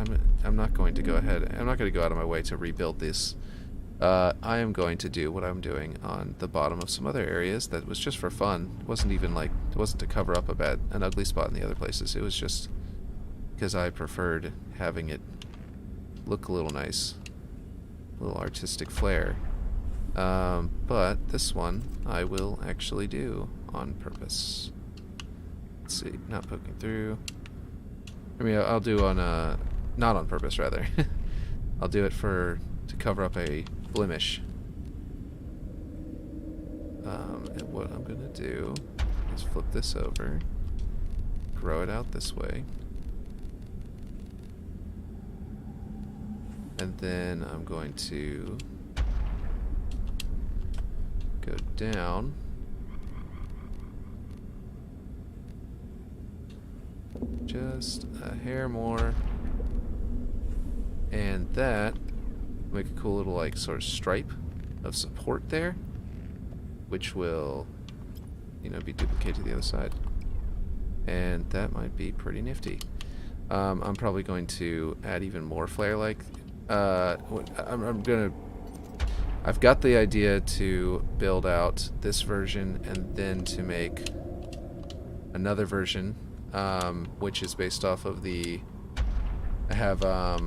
I'm not going to go ahead. I'm not going to go out of my way to rebuild this. I am going to do what I'm doing on the bottom of some other areas that was just for fun. It wasn't even like, it wasn't to cover up an ugly spot in the other places. It was just because I preferred having it look a little nice. A little artistic flair. But this one I will actually do on purpose. Let's see, not poking through. I mean, I'll do on, not on purpose, rather. I'll do it to cover up a blemish. And what I'm gonna do is flip this over, grow it out this way, and then I'm going to go down. Just a hair more, and that make a cool little, like, sort of stripe of support there, which will, you know, be duplicated to the other side, and that might be pretty nifty. I'm probably going to add even more flare-like. I've got the idea to build out this version and then to make another version. Which is based off of I got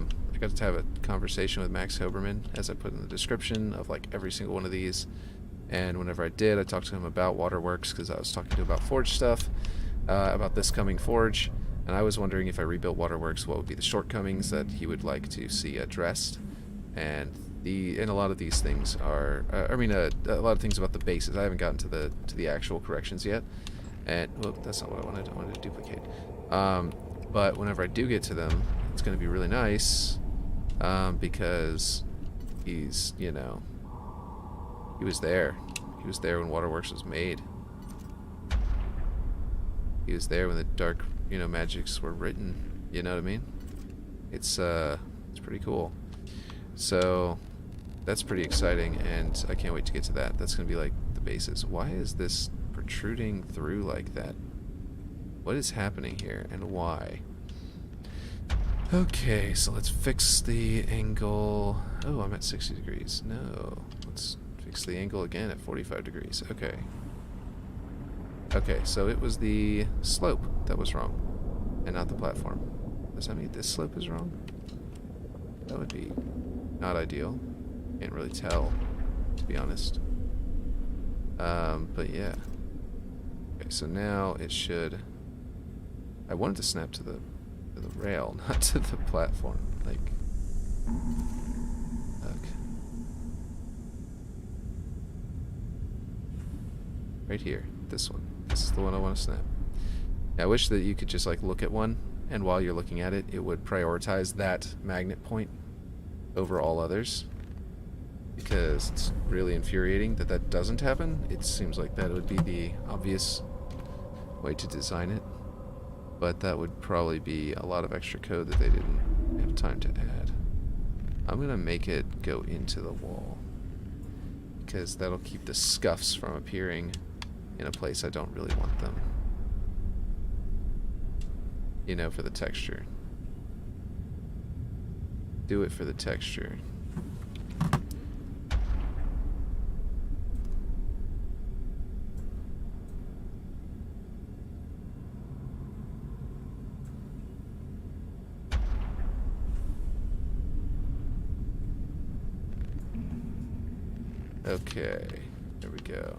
to have a conversation with Max Hoberman, as I put in the description, of like every single one of these. And whenever I did, I talked to him about Waterworks, because I was talking to him about Forge stuff, about this coming Forge. And I was wondering if I rebuilt Waterworks, what would be the shortcomings that he would like to see addressed. And a lot of these things are, a lot of things about the bases. I haven't gotten to the actual corrections yet. And, well, that's not what I wanted. I wanted to duplicate. But whenever I do get to them, it's going to be really nice, because he's, you know, he was there. He was there when Waterworks was made. He was there when the dark, you know, magics were written. You know what I mean? It's pretty cool. So, that's pretty exciting, and I can't wait to get to that. That's going to be, like, the basis. Why is this protruding through like that? What is happening here, and why? Okay, so let's fix the angle. Oh, I'm at 60 degrees. No. Let's fix the angle again at 45 degrees. Okay. Okay, so it was the slope that was wrong, and not the platform. Does that mean this slope is wrong? That would be not ideal. Can't really tell, to be honest. But yeah. Okay, so now it should... I wanted to snap to the rail, not to the platform. Like... Okay. Right here. This one. This is the one I want to snap. I wish that you could just like look at one, and while you're looking at it, it would prioritize that magnet point over all others. Because it's really infuriating that that doesn't happen. It seems like that would be the obvious way to design it. But that would probably be a lot of extra code that they didn't have time to add. I'm going to make it go into the wall, because that'll keep the scuffs from appearing in a place I don't really want them. You know, for the texture. Do it for the texture. Okay, there we go.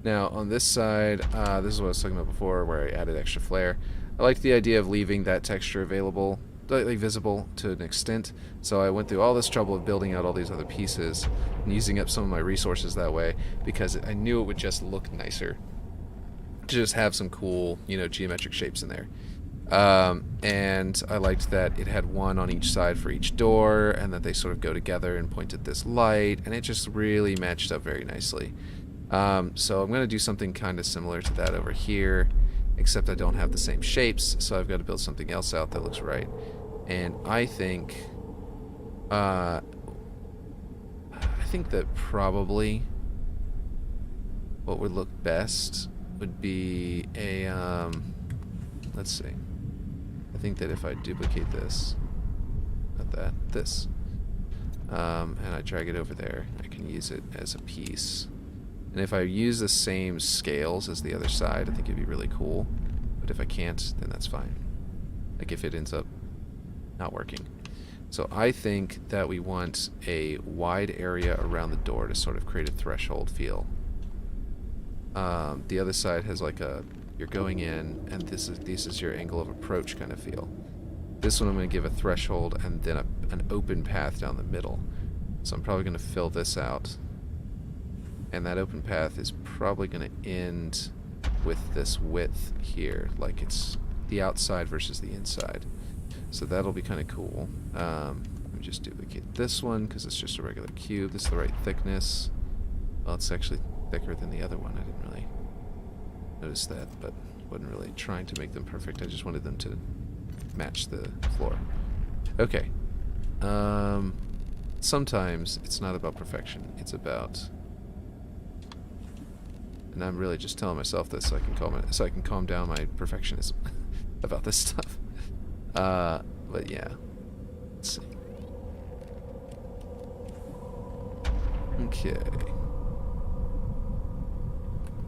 Now, on this side, this is what I was talking about before, where I added extra flare. I liked the idea of leaving that texture available, like visible to an extent, so I went through all this trouble of building out all these other pieces and using up some of my resources that way, because I knew it would just look nicer to just have some cool, you know, geometric shapes in there. And I liked that it had one on each side for each door, and that they sort of go together and point at this light, and it just really matched up very nicely. So I'm going to do something kind of similar to that over here, except I don't have the same shapes, so I've got to build something else out that looks right. And I think that probably what would look best would be a, let's see. I think that if I duplicate this, not that, this, and I drag it over there, I can use it as a piece. And if I use the same scales as the other side, I think it'd be really cool. But if I can't, then that's fine. Like if it ends up not working. So I think that we want a wide area around the door to sort of create a threshold feel. The other side has like a, you're going in, and this is your angle of approach kind of feel. This one I'm going to give a threshold and then an open path down the middle. So I'm probably going to fill this out. And that open path is probably going to end with this width here, like it's the outside versus the inside. So that'll be kind of cool. Let me just duplicate this one, because it's just a regular cube. This is the right thickness. Well, it's actually thicker than the other one. I didn't really notice that, but wasn't really trying to make them perfect. I just wanted them to match the floor. Okay. Sometimes it's not about perfection. It's about... And I'm really just telling myself this so I can calm down my perfectionism about this stuff. But yeah. Let's see. Okay.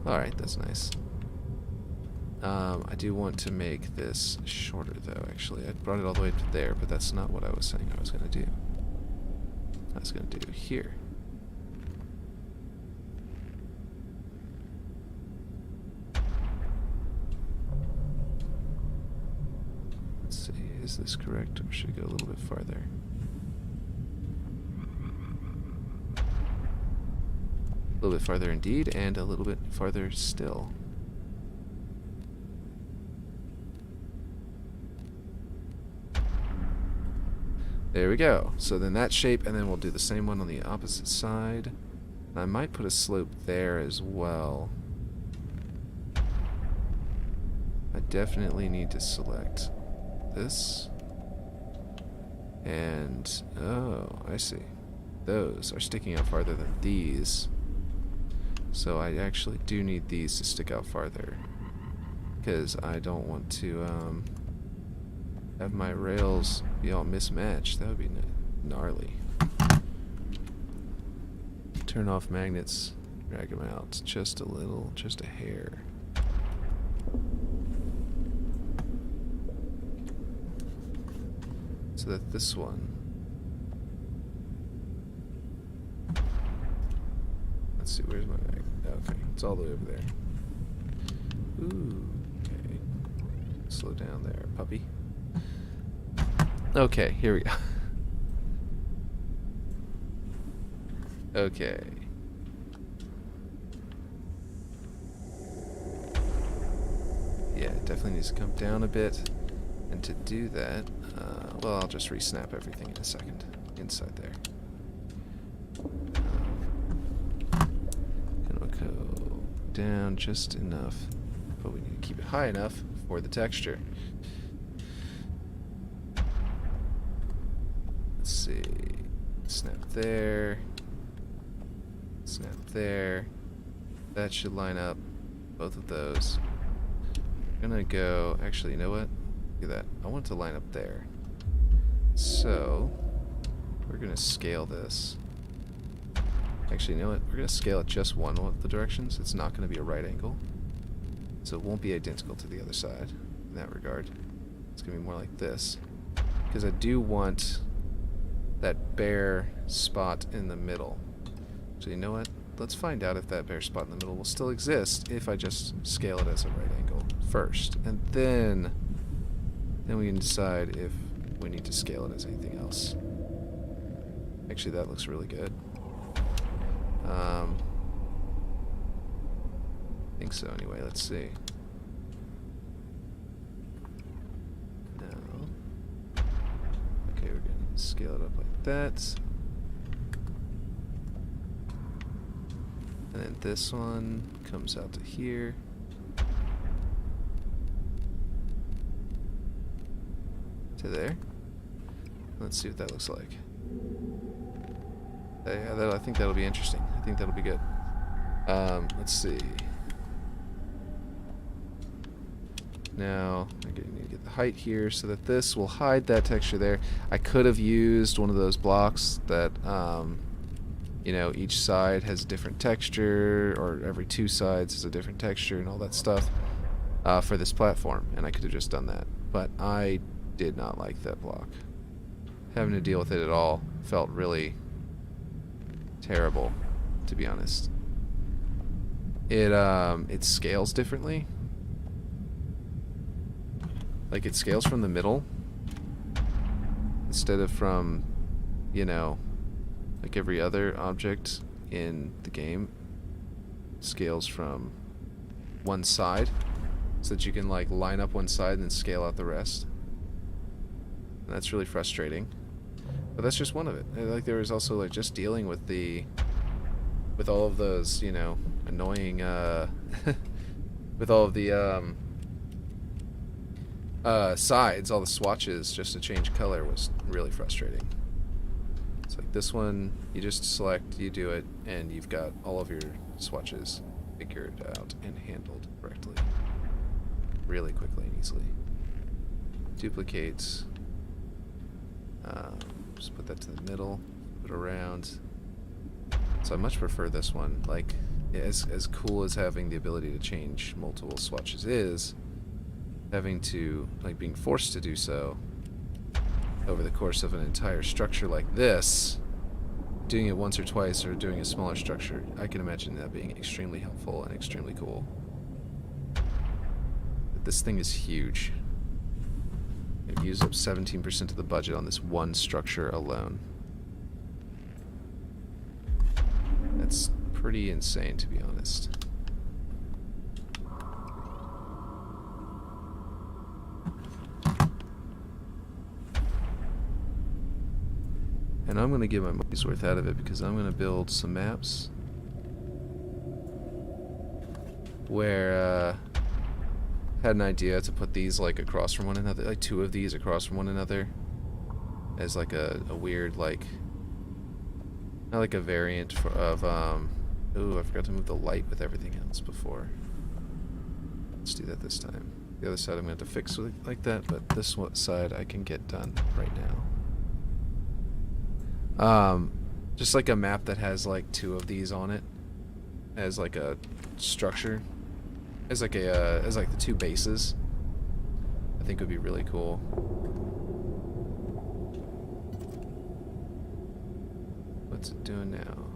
Alright, that's nice. I do want to make this shorter though, actually. I brought it all the way to there, but that's not what I was saying I was going to do. I was going to do here. Let's see, is this correct, or should I go a little bit farther? A little bit farther indeed, and a little bit farther still. There we go. So then that shape, and then we'll do the same one on the opposite side. And I might put a slope there as well. I definitely need to select this. And, oh, I see. Those are sticking out farther than these. So I actually do need these to stick out farther. Because I don't want to, have my rails be all mismatched. That would be gnarly. Turn off magnets, drag them out just a little, just a hair. So that this one, let's see, where's my magnet? Okay, it's all the way over there. Ooh, okay. Slow down there, puppy. Okay, here we go. Okay. Yeah, it definitely needs to come down a bit. And to do that, well, I'll just re-snap everything in a second. Inside there. And we'll go down just enough. But we need to keep it high enough for the texture. Let's see. Snap there. Snap there. That should line up. Both of those. I'm gonna go... Actually, you know what? Look at that. I want it to line up there. So, we're gonna scale this. Actually, you know what? We're gonna scale it just one of the directions. It's not gonna be a right angle. So it won't be identical to the other side in that regard. It's gonna be more like this. Because I do want that bare spot in the middle. So you know what? Let's find out if that bare spot in the middle will still exist if I just scale it as a right angle first. And then we can decide if we need to scale it as anything else. Actually, that looks really good. I think so anyway. Let's see. No. Okay, we're going to scale it up like that. And then this one comes out to here. To there. Let's see what that looks like. Yeah, I think that'll be interesting. I think that'll be good. Let's see. Now, I need to get the height here so that this will hide that texture there. I could have used one of those blocks that, you know, each side has a different texture, or every two sides has a different texture and all that stuff for this platform, and I could have just done that. But I did not like that block. Having to deal with it at all felt really terrible, to be honest. It scales differently. Like, it scales from the middle instead of from, you know, like every other object in the game scales from one side, so that you can like line up one side and then scale out the rest. And that's really frustrating. But that's just one of it. Like, there was also like just dealing with with all of those, you know, annoying with all of the sides, all the swatches just to change color was really frustrating. It's like this one, you just select, you do it, and you've got all of your swatches figured out and handled correctly. Really quickly and easily. Duplicates. Just put that to the middle, put it around. So I much prefer this one. Like, as cool as having the ability to change multiple swatches is, having to, like, being forced to do so over the course of an entire structure like this, doing it once or twice or doing a smaller structure, I can imagine that being extremely helpful and extremely cool. But this thing is huge. It used up 17% of the budget on this one structure alone. That's pretty insane, to be honest. And I'm going to get my money's worth out of it, because I'm going to build some maps where had an idea to put these like across from one another, like two of these across from one another, as like a weird, like, not like a variant of ooh, I forgot to move the light with everything else before. Let's do that this time. The other side I'm going to have to fix with like that, but this side I can get done right now. Just like a map that has like 2 of these on it, as like a structure, as like a as like the 2 bases, I think would be really cool. What's it doing now?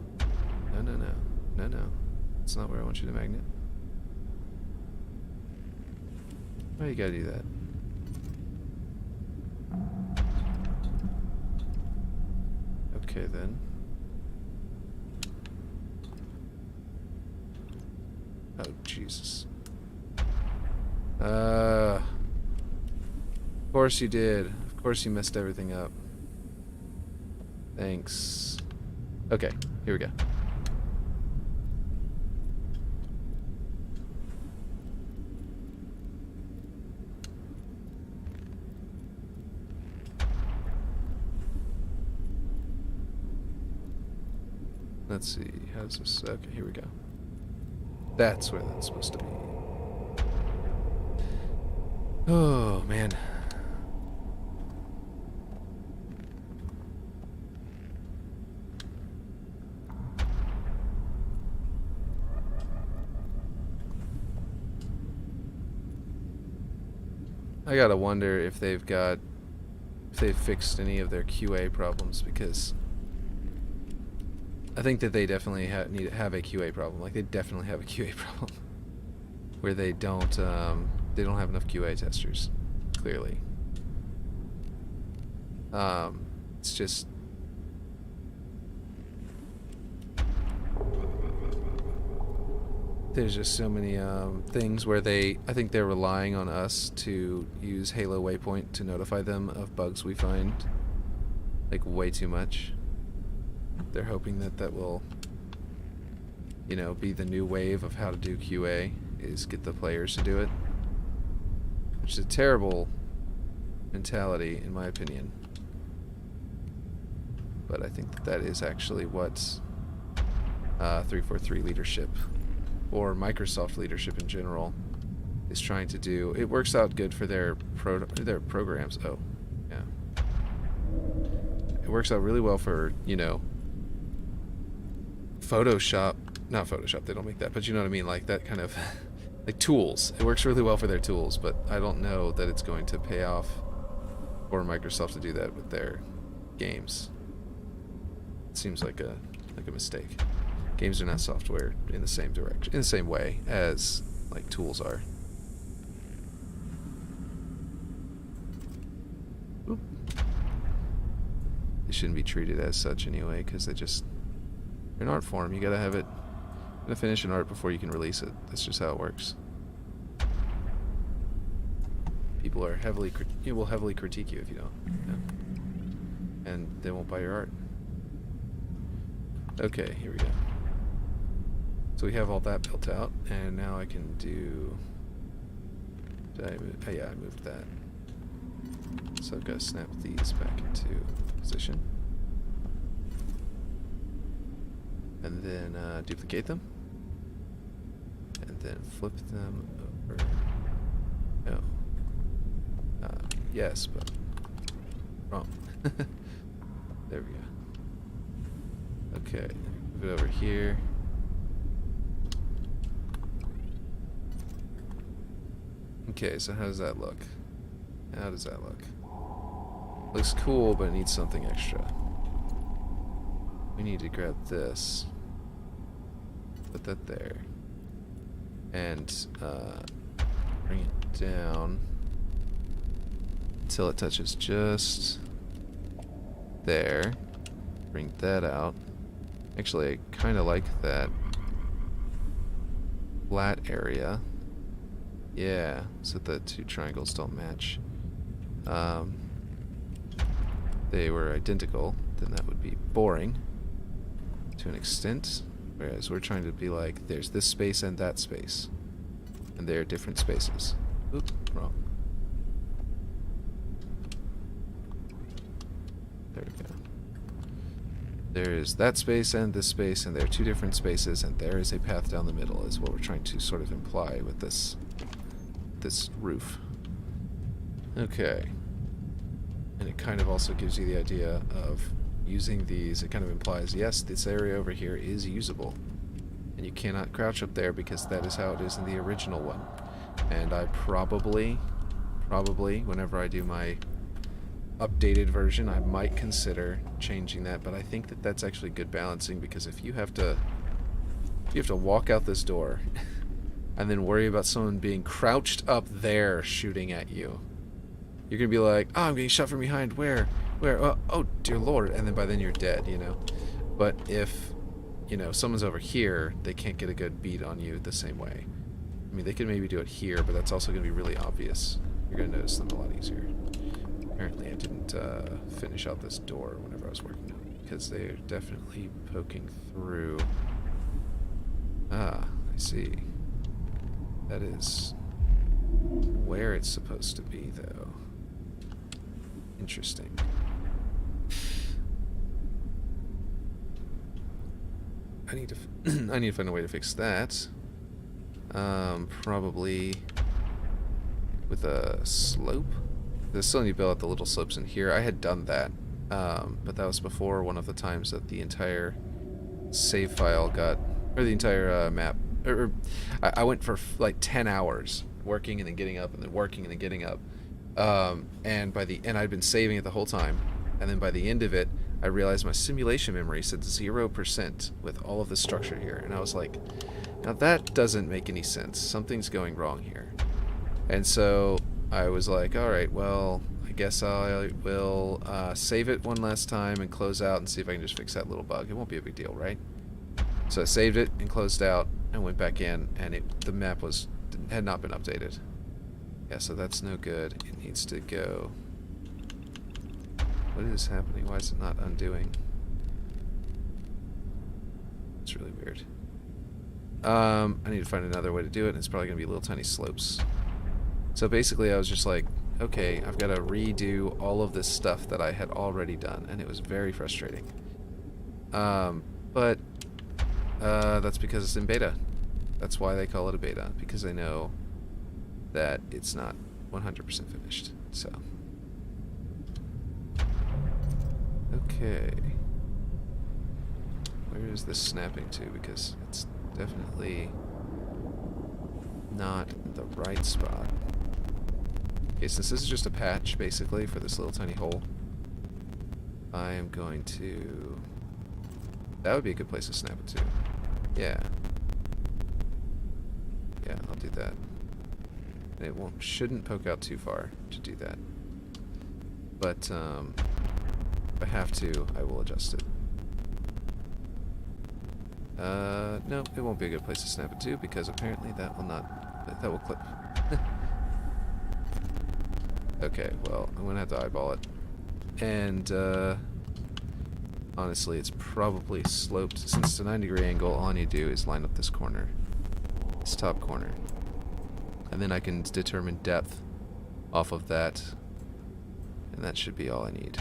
No. That's not where I want you to magnet. Why you gotta do that? Okay then. Oh Jesus. Of course you did. Of course you messed everything up. Thanks. Okay, here we go. Let's see, how's this? Okay, here we go. That's where that's supposed to be. Oh, man. I gotta wonder if they've fixed any of their QA problems, because I think that they definitely have a QA problem. Like, they definitely have a QA problem where they don't have enough QA testers, clearly. It's just there's just so many things where I think they're relying on us to use Halo Waypoint to notify them of bugs we find, like, way too much. They're hoping that that will, you know, be the new wave of how to do QA, is get the players to do it. Which is a terrible mentality, in my opinion. But I think that that is actually what 343 leadership, or Microsoft leadership in general, is trying to do. It works out good for their programs. Oh, yeah. It works out really well for, you know, Photoshop, not Photoshop, they don't make that, but you know what I mean, like that kind of, like tools. It works really well for their tools, but I don't know that it's going to pay off for Microsoft to do that with their games. It seems like a mistake. Games are not software in the same direction, in the same way as like tools are. Oop. They shouldn't be treated as such anyway, because they just, an art form, you gotta have it, you gotta finish an art before you can release it. That's just how it works. People are will heavily critique you if you don't, yeah. And they won't buy your art. Okay, here we go. So we have all that built out, and now I can do. Did I move? Oh yeah, I moved that. So I've got to snap these back into position. And then duplicate them, and then flip them over. No. Yes, but wrong. There we go. Okay, move it over here. Okay, so how does that look? How does that look? Looks cool, but it needs something extra. We need to grab this, put that there, and bring it down until it touches just there. Bring that out. Actually, I kind of like that flat area. Yeah, so the 2 triangles don't match. They were identical, then that would be boring to an extent, whereas we're trying to be like, there's this space and that space, and they're different spaces. Oop, wrong. There we go. There is that space and this space, and they're 2 different spaces, and there is a path down the middle, is what we're trying to sort of imply with this this roof. Okay. And it kind of also gives you the idea of using these. It kind of implies, yes, this area over here is usable. And you cannot crouch up there because that is how it is in the original one. And I probably, whenever I do my updated version, I might consider changing that. But I think that that's actually good balancing, because if you have to walk out this door and then worry about someone being crouched up there shooting at you, you're going to be like, oh, I'm getting shot from behind. Where? Oh, dear Lord. And then by then you're dead, you know. But if, you know, someone's over here, they can't get a good beat on you the same way. I mean, they could maybe do it here, but that's also going to be really obvious. You're going to notice them a lot easier. Apparently I didn't finish out this door whenever I was working on it, because they're definitely poking through. Ah, I see. That is where it's supposed to be, though. Interesting. I need to find a way to fix that. Probably with a slope. I still need to build out the little slopes in here. I had done that, but that was before one of the times that the entire save file got, or the entire map. I went for like 10 hours working and then getting up and then working and then getting up. And I'd been saving it the whole time, and then by the end of it, I realized my simulation memory said 0% with all of this structure here, and I was like, now that doesn't make any sense. Something's going wrong here. And so I was like, all right, well, I guess I will save it one last time and close out and see if I can just fix that little bug. It won't be a big deal, right? So I saved it and closed out and went back in, and the map had not been updated. Yeah, so that's no good. It needs to go. What is happening? Why is it not undoing? It's really weird. I need to find another way to do it, and it's probably going to be little tiny slopes. So basically I was just like, okay, I've got to redo all of this stuff that I had already done, and it was very frustrating. But that's because it's in beta. That's why they call it a beta, because they know that it's not 100% finished. So, okay, where is this snapping to? Because it's definitely not the right spot. Okay, since this is just a patch basically for this little tiny hole, I am going to. That would be a good place to snap it to. Yeah. Yeah, I'll do that. And it shouldn't poke out too far to do that. But if I have to, I will adjust it. No, it won't be a good place to snap it to, because apparently that will clip. Okay, well, I'm gonna have to eyeball it. And honestly, it's probably sloped. Since it's a 90-degree angle, all I need to do is line up this corner. This top corner. And then I can determine depth off of that. And that should be all I need.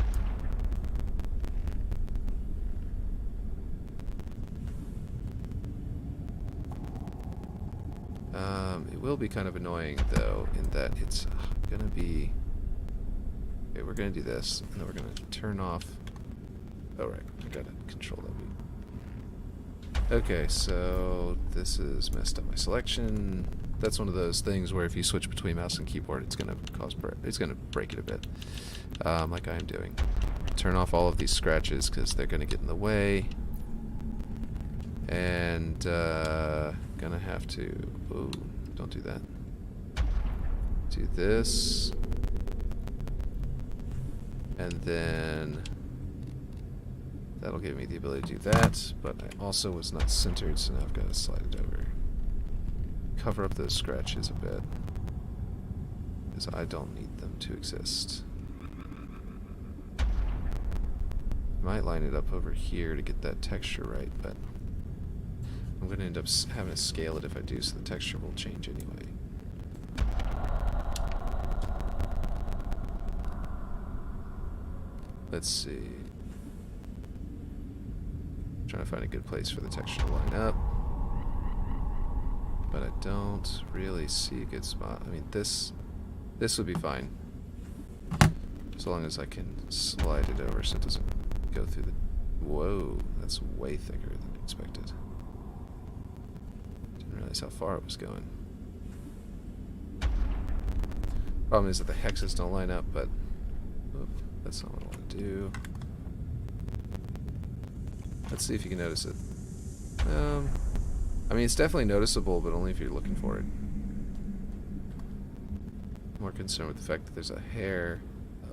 It will be kind of annoying, though, in that it's gonna be... Okay, we're gonna do this, and then we're gonna turn off... Oh, right, I gotta control that. Okay, so this is messed up my selection. That's one of those things where if you switch between mouse and keyboard, it's gonna break it a bit, like I am doing. Turn off all of these scratches because they're gonna get in the way, and gonna have to. Ooh, don't do that. Do this, and then that'll give me the ability to do that. But I also was not centered, so now I've got to slide it over. Cover up those scratches a bit, because I don't need them to exist. Might line it up over here to get that texture right, but I'm going to end up having to scale it if I do, so the texture will change anyway. Let's see. I'm trying to find a good place for the texture to line up. but I don't really see a good spot. I mean, this would be fine. So long as I can slide it over so it doesn't go through the... Whoa, that's way thicker than expected. Didn't realize how far it was going. Problem is that the hexes don't line up, but... Oop, that's not what I want to do. Let's see if you can notice it. I mean, it's definitely noticeable, but only if you're looking for it. I'm more concerned with the fact that there's a hair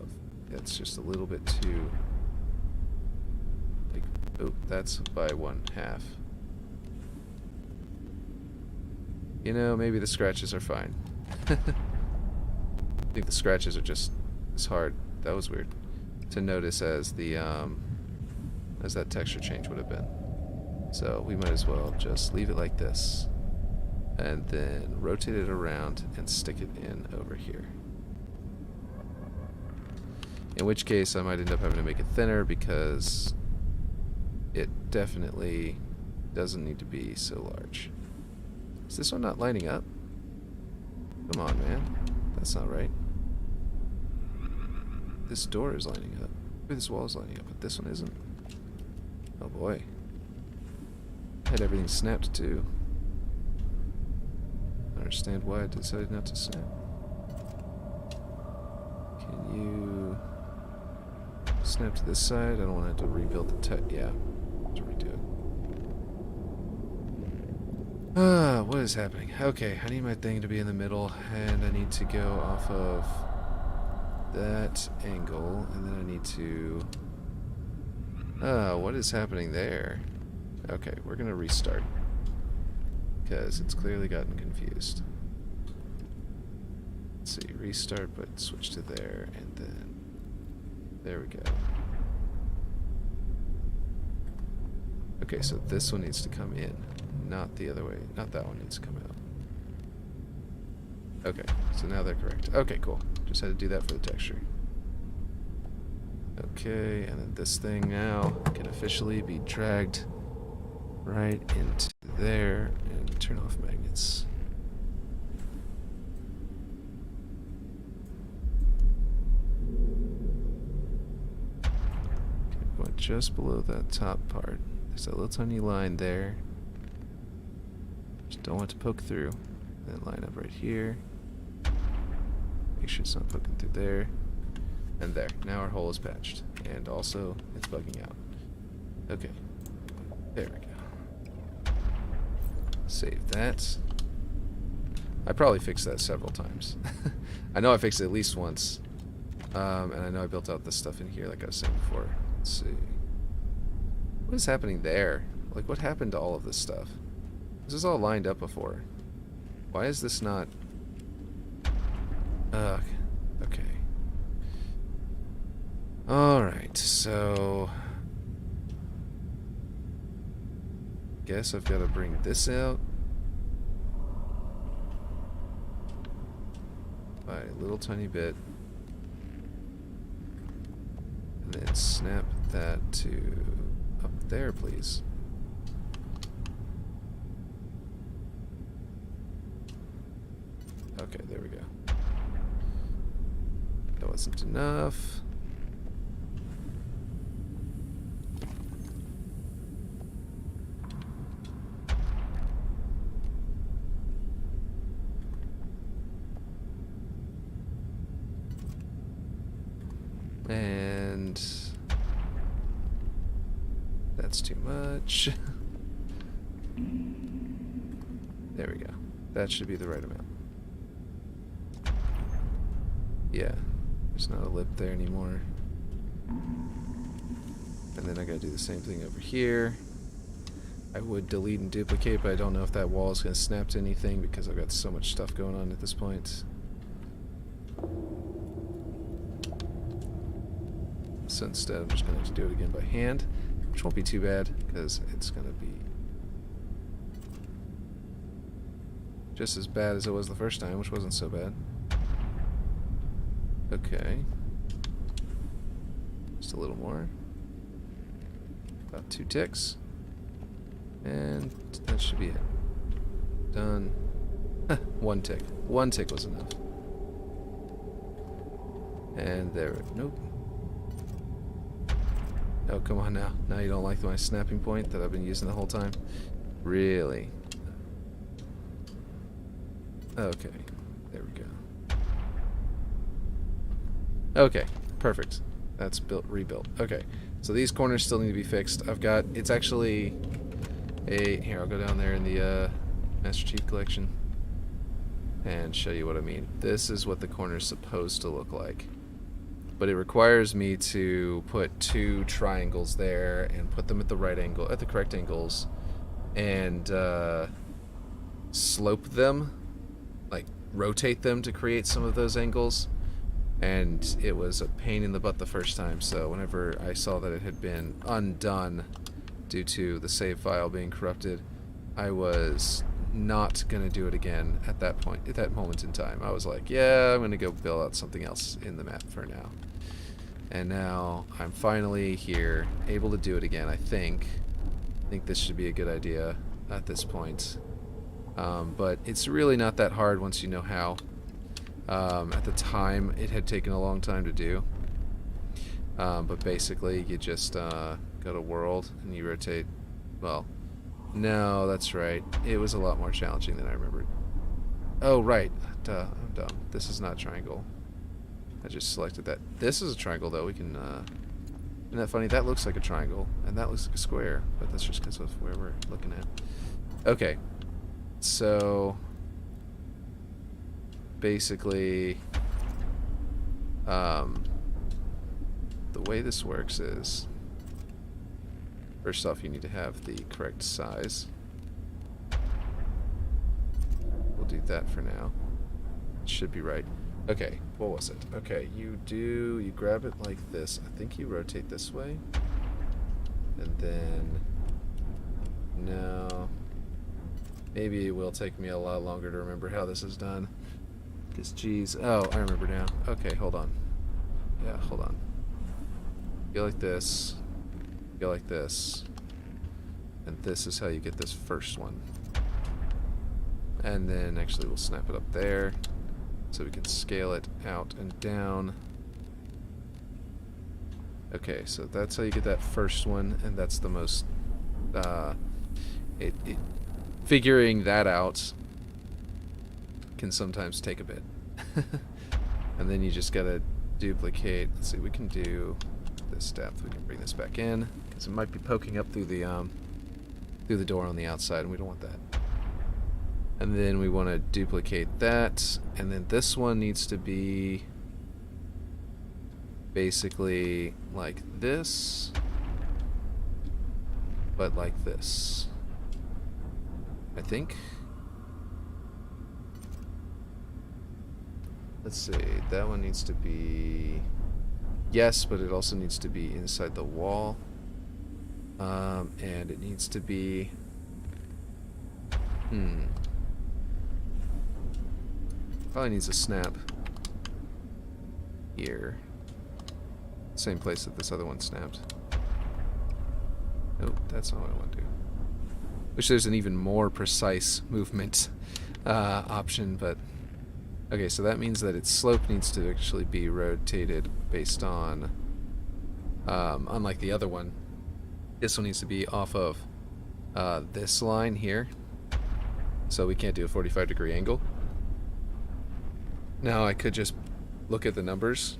of... It's just a little bit too... Like, oh, that's by 1/2. You know, maybe the scratches are fine. I think the scratches are just as hard. That was weird to notice as the as that texture change would have been. So we might as well just leave it like this, and then rotate it around and stick it in over here. In which case I might end up having to make it thinner because it definitely doesn't need to be so large. Is this one not lining up? Come on, man. That's not right. This door is lining up. Maybe this wall is lining up, but this one isn't. Oh boy. I had everything snapped too. I understand why I decided not to snap. Can you snap to this side? I don't want to have to rebuild the yeah. Let's redo it. Ah, what is happening? Okay, I need my thing to be in the middle, and I need to go off of that angle, and then I need to... what is happening there? Okay, we're gonna restart, because it's clearly gotten confused. Let's see, restart, but switch to there, and then... There we go. Okay, so this one needs to come in, not the other way. Not that one needs to come out. Okay, so now they're correct. Okay, cool. Just had to do that for the texture. Okay, and then this thing now can officially be dragged right into there and turn off magnets. Okay, going just below that top part. There's that little tiny line there. Just don't want it to poke through. Then line up right here. Make sure it's not poking through there. And there. Now our hole is patched. And also, it's bugging out. Okay. There we go. Save that. I probably fixed that several times. I know I fixed it at least once. And I know I built out this stuff in here like I was saying before. Let's see. What is happening there? Like, what happened to all of this stuff? This is all lined up before. Why is this not... okay. Alright, so... Guess I've got to bring this out. By a little tiny bit. And then snap that to up there, please. Okay, there we go. That wasn't enough. And that's too much. There we go. That should be the right amount. Yeah, there's not a lip there anymore. And then I gotta do the same thing over here. I would delete and duplicate, but I don't know if that wall is gonna snap to anything because I've got so much stuff going on at this point. So instead I'm just gonna have to do it again by hand, which won't be too bad because it's gonna be just as bad as it was the first time, which wasn't so bad. Okay. Just a little more. About 2 ticks. And that should be it. Done. One tick. One tick was enough. And there. Nope. Oh, come on now. Now you don't like my snapping point that I've been using the whole time? Really? Okay. There we go. Okay. Perfect. That's rebuilt. Okay. So these corners still need to be fixed. I've got... It's actually a... Here, I'll go down there in the Master Chief Collection and show you what I mean. This is what the corner's supposed to look like. But it requires me to put 2 triangles there and put them at the right angle, at the correct angles, and slope them, like rotate them to create some of those angles. And it was a pain in the butt the first time, so whenever I saw that it had been undone due to the save file being corrupted, I was not going to do it again at that point, at that moment in time. I was like, yeah, I'm going to go build out something else in the map for now. And now I'm finally here, able to do it again, I think. I think this should be a good idea at this point. But it's really not that hard once you know how. At the time, it had taken a long time to do. But basically, you just go to world and you rotate. Well, no, that's right. It was a lot more challenging than I remembered. Oh, right. Duh, I'm dumb. This is not a triangle. I just selected that. This is a triangle, though. We can... Isn't that funny? That looks like a triangle, and that looks like a square. But that's just because of where we're looking at. Okay. So... basically... the way this works is... First off, you need to have the correct size. We'll do that for now. It should be right. Okay, what was it? Okay, you grab it like this. I think you rotate this way. And then... No. Maybe it will take me a lot longer to remember how this is done. Because, geez... Oh, I remember now. Okay, hold on. Yeah, hold on. Go like this. Go like this. And this is how you get this first one. And then actually we'll snap it up there so we can scale it out and down. Okay, so that's how you get that first one, and that's the most figuring that out can sometimes take a bit. And then you just gotta duplicate. Let's see, we can do this depth. We can bring this back in because it might be poking up through the door on the outside, and we don't want that. And then we want to duplicate that, and then this one needs to be basically like this, but like this, I think. Let's see, that one needs to be... Yes, but it also needs to be inside the wall. And it needs to be... Probably needs a snap here. Same place that this other one snapped. Nope, that's not what I want to do. Wish there's an even more precise movement option, but... Okay, so that means that its slope needs to actually be rotated based on... unlike the other one, this one needs to be off of this line here. So we can't do a 45-degree angle. Now I could just look at the numbers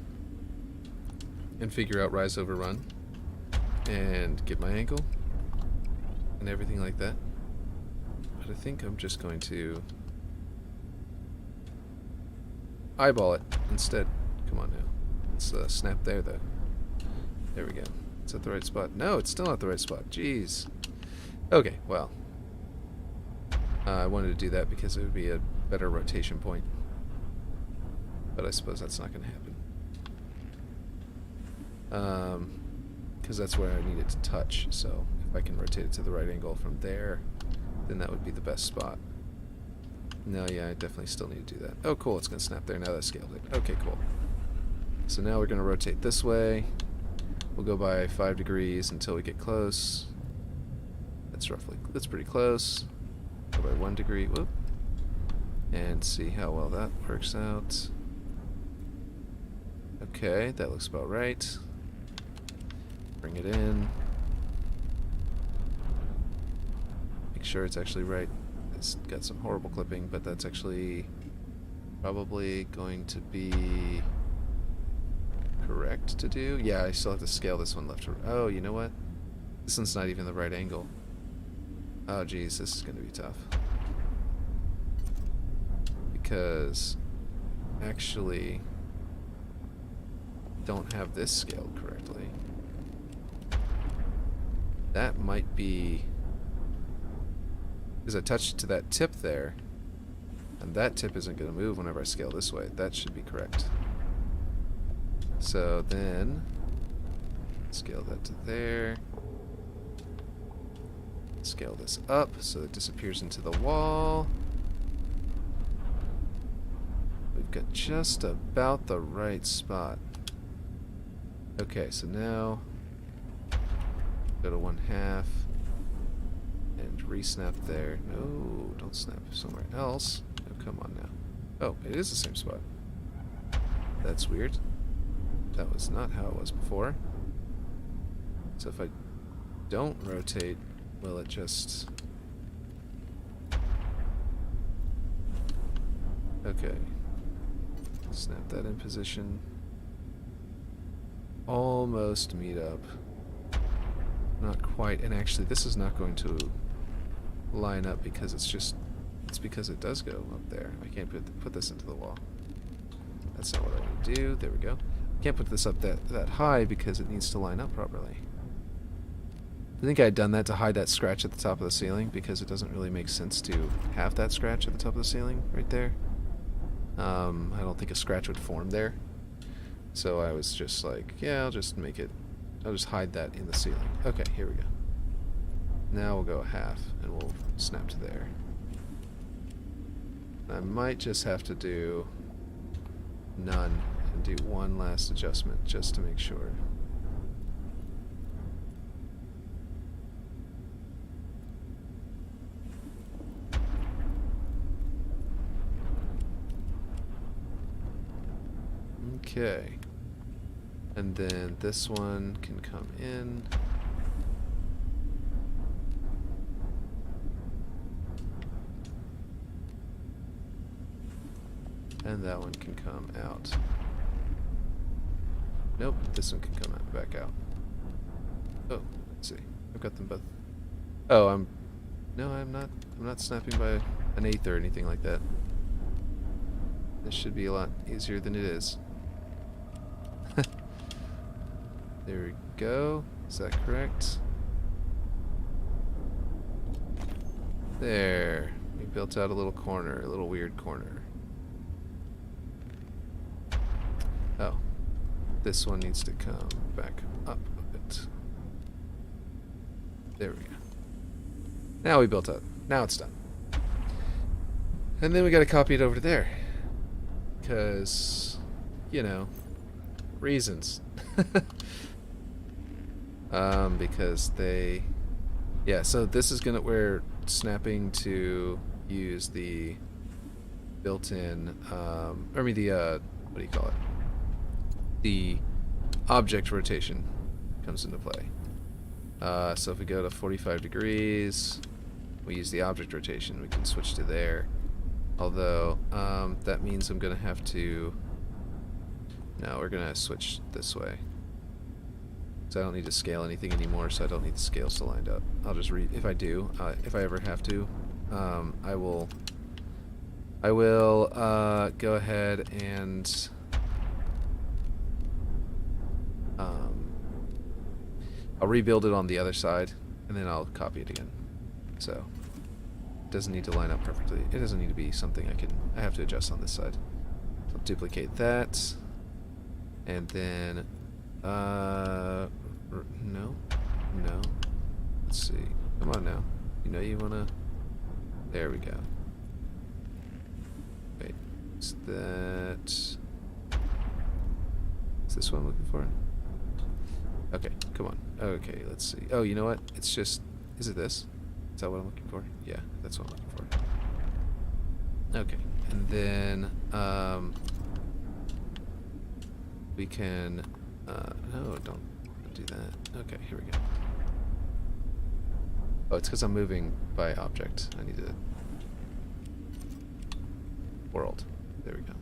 and figure out rise over run and get my angle and everything like that. But I think I'm just going to eyeball it instead. Come on now. Let's snap there though. There we go. It's at the right spot. No, it's still not the right spot. Jeez. Okay, well. I wanted to do that because it would be a better rotation point. But I suppose that's not going to happen. Because that's where I need it to touch. So if I can rotate it to the right angle from there, then that would be the best spot. No, yeah, I definitely still need to do that. Oh, cool, it's going to snap there. Now that scaled it. Okay, cool. So now we're going to rotate this way. We'll go by 5 degrees until we get close. That's pretty close. Go by 1 degree. Whoop. and see how well that works out. Okay, that looks about right. Bring it in. Make sure it's actually right. It's got some horrible clipping, but that's actually probably going to be correct to do. Yeah, I still have to scale this one left to right. Oh, you know what? This one's not even the right angle. Oh, geez, this is going to be tough. Because actually don't have this scaled correctly. That might be because I touched it to that tip there, and that tip isn't going to move whenever I scale this way. That should be correct. So then scale that to there. Scale this up so it disappears into the wall. We've got just about the right spot. Okay, so now go to 1/2 and re-snap there. No, don't snap somewhere else. Oh, come on now. Oh, it is the same spot. That's weird. That was not how it was before. So if I don't rotate, will it just... Okay. Snap that in position. Almost meet up. Not quite. And actually, this is not going to line up because it's because it does go up there. I can't put this into the wall. That's not what I want to do. There we go. I can't put this up that high because it needs to line up properly. I think I had done that to hide that scratch at the top of the ceiling because it doesn't really make sense to have that scratch at the top of the ceiling right there. I don't think a scratch would form there. So I was just like, yeah, I'll just hide that in the ceiling. Okay, here we go. Now we'll go 1/2 and we'll snap to there. I might just have to do none and do one last adjustment just to make sure. Okay. And then this one can come in. And that one can come out. Nope, this one can come out, back out. Oh, let's see. I've got them both. Oh, no, I'm not snapping by an 1/8 or anything like that. This should be a lot easier than it is. There we go. Is that correct? There. We built out a little corner, a little weird corner. Oh. This one needs to come back up a bit. There we go. Now we built up. Now it's done. And then we gotta copy it over to there. Because, you know, reasons. Because they... Yeah, so this is gonna... We're snapping to use the built-in... what do you call it? The object rotation comes into play. So if we go to 45 degrees, we use the object rotation, we can switch to there. Although, that means I'm going to have to... No, we're going to switch this way. So I don't need to scale anything anymore, so I don't need the scales to line up. I'll just if I do, if I ever have to, I will go ahead and... I'll rebuild it on the other side, and then I'll copy it again. So, it doesn't need to line up perfectly. It doesn't need to be something I have to adjust on this side. So I'll duplicate that, and then, no. Let's see. Come on now. You know you wanna... There we go. Wait, is that... Is this what I'm looking for? Okay, come on. Okay, let's see. Oh, you know what? It's just... Is it this? Is that what I'm looking for? Yeah, that's what I'm looking for. Okay. and then we can no, don't do that. Okay, here we go. Oh, it's because I'm moving by object. I need to world. There we go.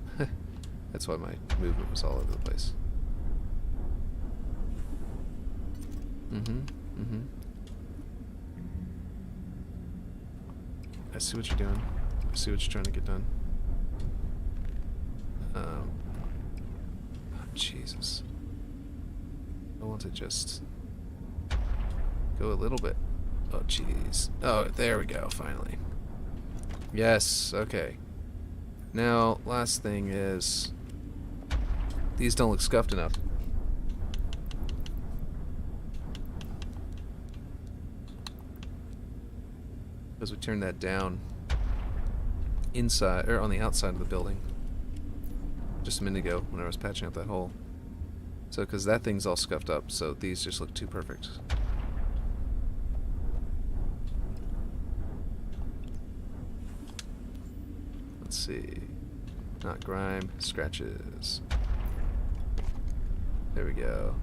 That's why my movement was all over the place. I see what you're doing. I see what you're trying to get done. Oh, Jesus. I want to just go a little bit. Oh, jeez. Oh, there we go, finally. Yes, okay. Now, last thing is, these don't look scuffed enough. Because we turned that down inside, or on the outside of the building just a minute ago when I was patching up that hole. So, because that thing's all scuffed up, so these just look too perfect. Let's see. Not grime, scratches. There we go.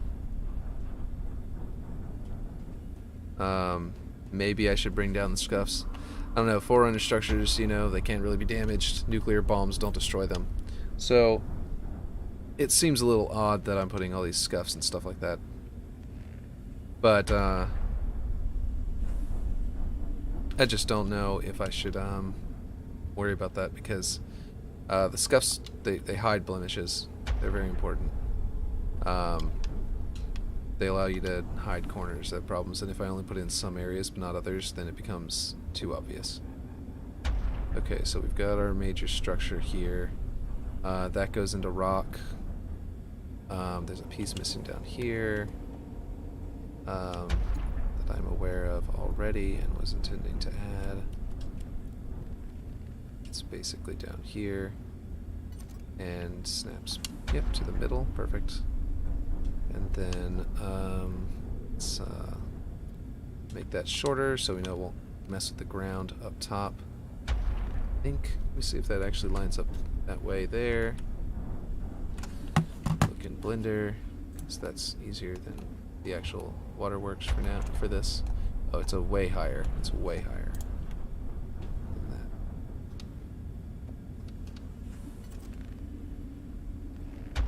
Maybe I should bring down the scuffs. I don't know, Forerunner structures, you know, they can't really be damaged. Nuclear bombs don't destroy them. So, it seems a little odd that I'm putting all these scuffs and stuff like that. But, I just don't know if I should, worry about that, because the scuffs, they hide blemishes. They're very important. They allow you to hide corners that have problems, and if I only put in some areas but not others, then it becomes too obvious. Okay, so we've got our major structure here. That goes into rock. There's a piece missing down here that I'm aware of already and was intending to add. It's basically down here and snaps, yep, to the middle. Perfect. And then let's make that shorter so we know it won't mess with the ground up top. I think, let me see if that actually lines up that way there. Look in Blender, so that's easier than the actual Waterworks for now, for this. Oh, it's a way higher. It's way higher than that.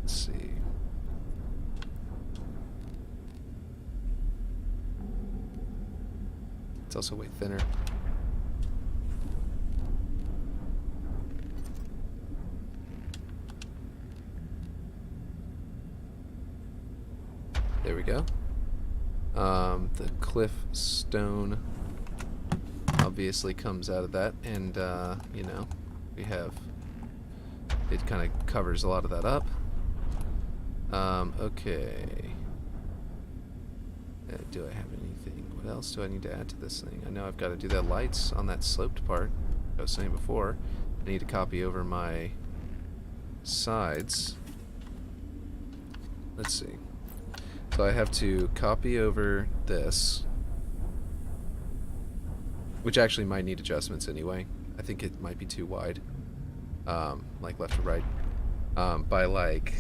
Let's see. It's also way thinner. There we go. The cliff stone obviously comes out of that, and you know, we have, it kind of covers a lot of that up. Okay. Do I have anything? What else do I need to add to this thing? I know I've got to do that lights on that sloped part I was saying before. I need to copy over my sides. Let's see. So I have to copy over this, which actually might need adjustments anyway. I think it might be too wide, like left to right, by like,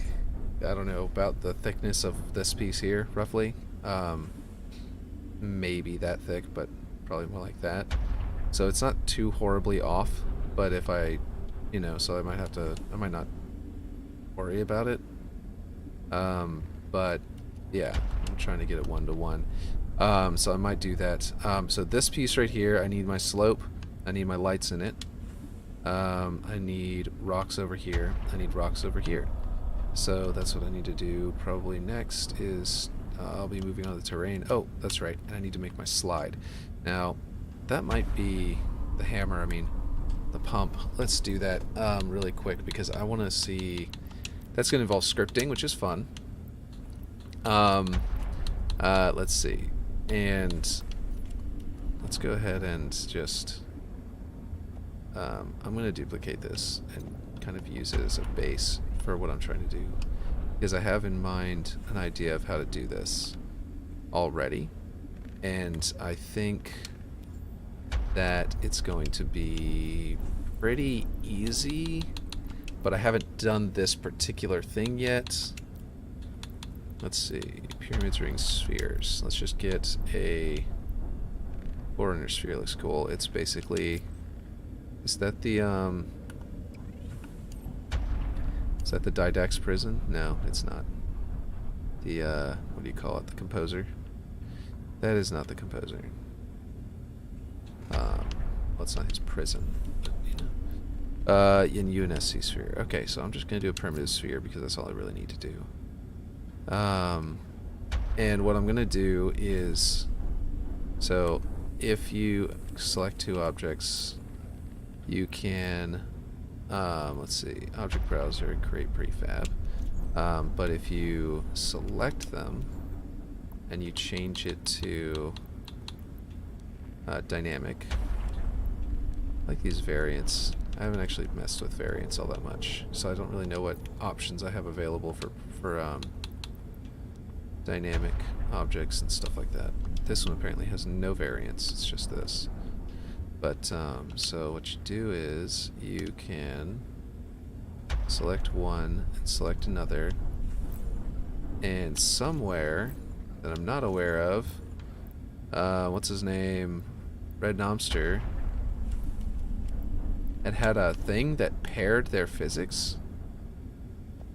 I don't know, about the thickness of this piece here, roughly. Maybe that thick, but probably more like that. So it's not too horribly off, but if I, you know, so I might not worry about it. But yeah, I'm trying to get it 1-to-1. So I might do that. So this piece right here, I need my slope, I need my lights in it. I need rocks over here, I need rocks over here. So that's what I need to do probably next is I'll be moving on the terrain. Oh, that's right, and I need to make my slide. Now, that might be the hammer, I mean, the pump. Let's do that really quick because I want to see, that's going to involve scripting, which is fun. Let's see, and let's go ahead and just, I'm going to duplicate this and kind of use it as a base for what I'm trying to do, because I have in mind an idea of how to do this already, and I think that it's going to be pretty easy, but I haven't done this particular thing yet. Let's see, pyramids, rings, spheres. Let's just get a Forerunner sphere. Looks cool. It's basically, is that the Didax prison? No, it's not. The what do you call it? The composer. That is not the composer. Well, it's not his prison. In UNSC sphere. Okay, so I'm just gonna do a primitive sphere because that's all I really need to do. And what I'm gonna do is, so if you select two objects, you can, let's see, object browser, create prefab. But if you select them and you change it to dynamic, like these variants, I haven't actually messed with variants all that much, so I don't really know what options I have available for dynamic objects and stuff like that. This one apparently has no variants, it's just this. But, so what you do is you can select one and select another, and somewhere that I'm not aware of, what's his name? Red Nomster had a thing that paired their physics.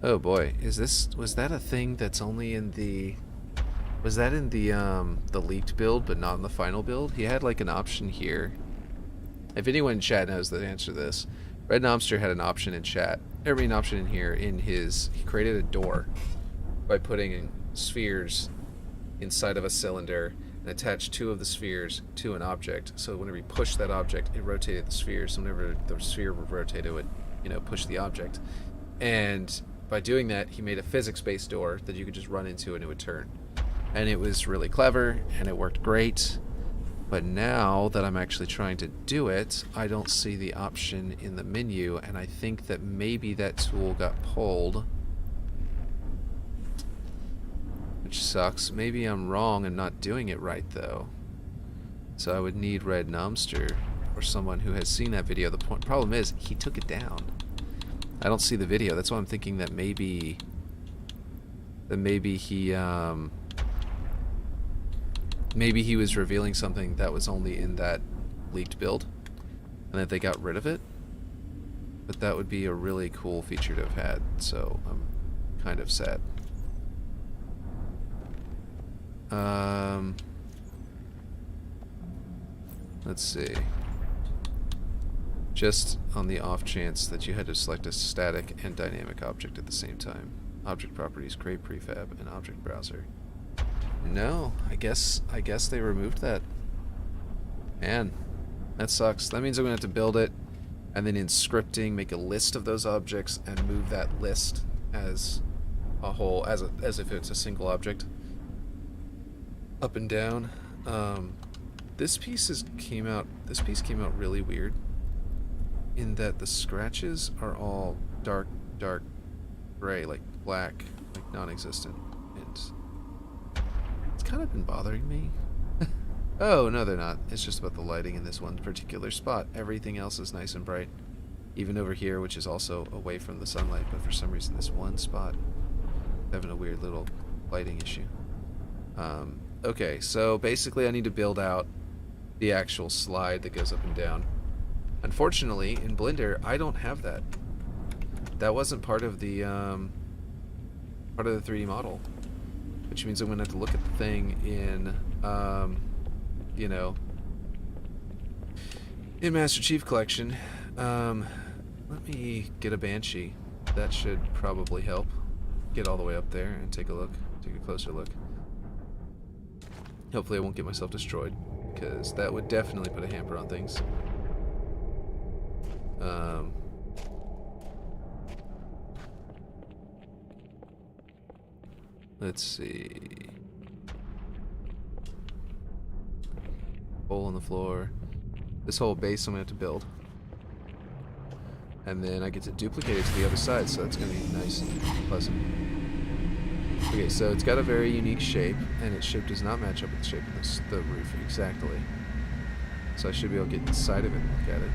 Oh boy, was that a thing that's only in the, was that in the leaked build but not in the final build? He had like an option here. If anyone in chat knows the answer to this, Red Nomster had an option in chat. There would be an option in here in his, he created a door by putting in spheres inside of a cylinder and attached two of the spheres to an object. So whenever you push that object, it rotated the sphere. So whenever the sphere would rotate, it would, you know, push the object. And by doing that, he made a physics-based door that you could just run into and it would turn. And it was really clever and it worked great. But now that I'm actually trying to do it, I don't see the option in the menu, and I think that maybe that tool got pulled, which sucks. Maybe I'm wrong and not doing it right though. So I would need Red Nomster or someone who has seen that video. The problem is he took it down. I don't see the video. That's why I'm thinking that maybe maybe he was revealing something that was only in that leaked build and that they got rid of it. But that would be a really cool feature to have had, so I'm kind of sad. Let's see. Just on the off chance that you had to select a static and dynamic object at the same time. Object properties, create prefab, and object browser. No, I guess they removed that. Man, that sucks. That means I'm gonna have to build it, and then in scripting make a list of those objects and move that list as a whole, as if it's a single object, up and down. This piece came out really weird, in that the scratches are all dark gray, like black, like non-existent, and it's kind of been bothering me. Oh, no, they're not. It's just about the lighting in this one particular spot. Everything else is nice and bright. Even over here, which is also away from the sunlight, but for some reason this one spot having a weird little lighting issue. Okay, so basically I need to build out the actual slide that goes up and down. Unfortunately, in Blender, I don't have that. That wasn't part of the 3D model, which means I'm gonna have to look at the thing in, you know, in Master Chief Collection. Let me get a Banshee. That should probably help. Get all the way up there and take a look, take a closer look. Hopefully I won't get myself destroyed, because that would definitely put a hamper on things. Let's see. Hole in the floor. This whole base I'm going to have to build. And then I get to duplicate it to the other side, so that's going to be nice and pleasant. Okay, so it's got a very unique shape, and its shape does not match up with the shape of the roof exactly. So I should be able to get inside of it and look at it.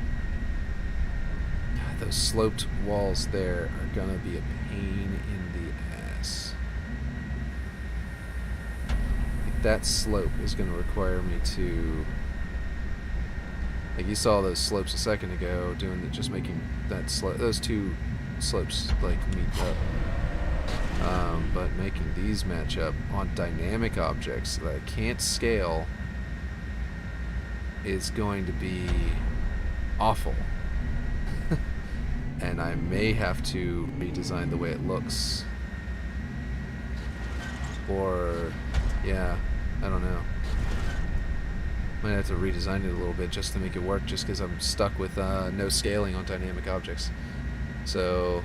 God, those sloped walls there are gonna be a pain in the ass. Like, that slope is gonna require me to... Like, you saw those slopes a second ago, just making that those two slopes, like, meet up. But making these match up on dynamic objects that I can't scale is going to be awful. And I may have to redesign the way it looks. Or, yeah, I don't know. Might have to redesign it a little bit just to make it work, just because I'm stuck with no scaling on dynamic objects. So,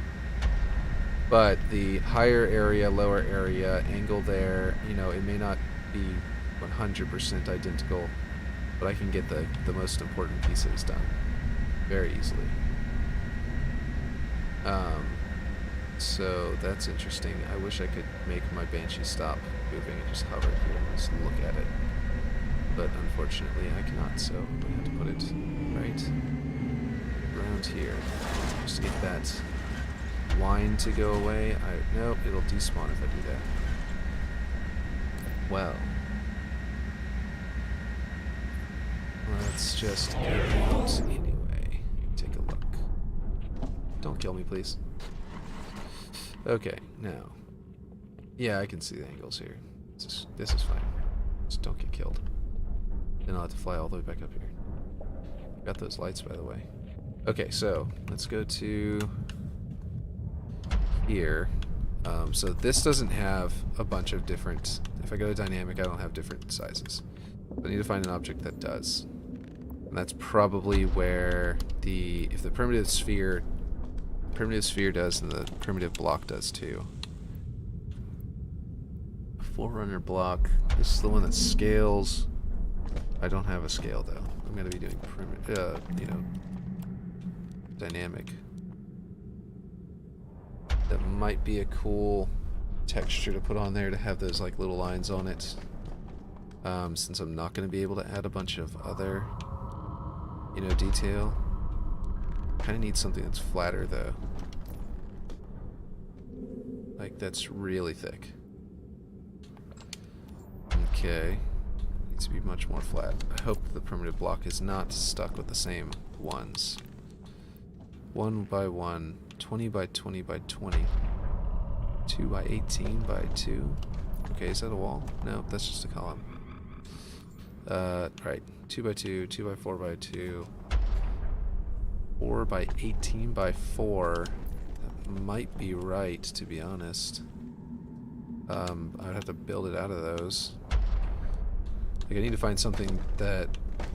but the higher area, lower area, angle there, you know, it may not be 100% identical, but I can get the most important pieces done very easily. So that's interesting. I wish I could make my Banshee stop moving and just hover here and just look at it. But unfortunately I cannot, so I'm going to have to put it right around here. Just get that line to go away. Nope, it'll despawn if I do that. Well. Let's just get out anyway. Take a look. Don't kill me, please. Okay, now. Yeah, I can see the angles here. This is fine. Just don't get killed. Then I'll have to fly all the way back up here. Got those lights, by the way. Okay, so let's go to here. So this doesn't have a bunch of different... If I go to dynamic, I don't have different sizes. I need to find an object that does. And that's probably where if the primitive sphere does, and the primitive block does too. Forerunner block. This is the one that scales. I don't have a scale though. I'm gonna be doing dynamic. That might be a cool texture to put on there to have those like little lines on it. Since I'm not gonna be able to add a bunch of other, detail. Kind of need something that's flatter though. Like that's really thick. Okay. Needs to be much more flat. I hope the primitive block is not stuck with the same ones. 1 by 1, 20 by 20 by 20. 2 by 18 by 2. Okay, is that a wall? No, that's just a column. Right. 2 by 2, 2 by 4 by 2. 4 by 18 by 4. That might be right, to be honest. I'd have to build it out of those. Like, I need to find something that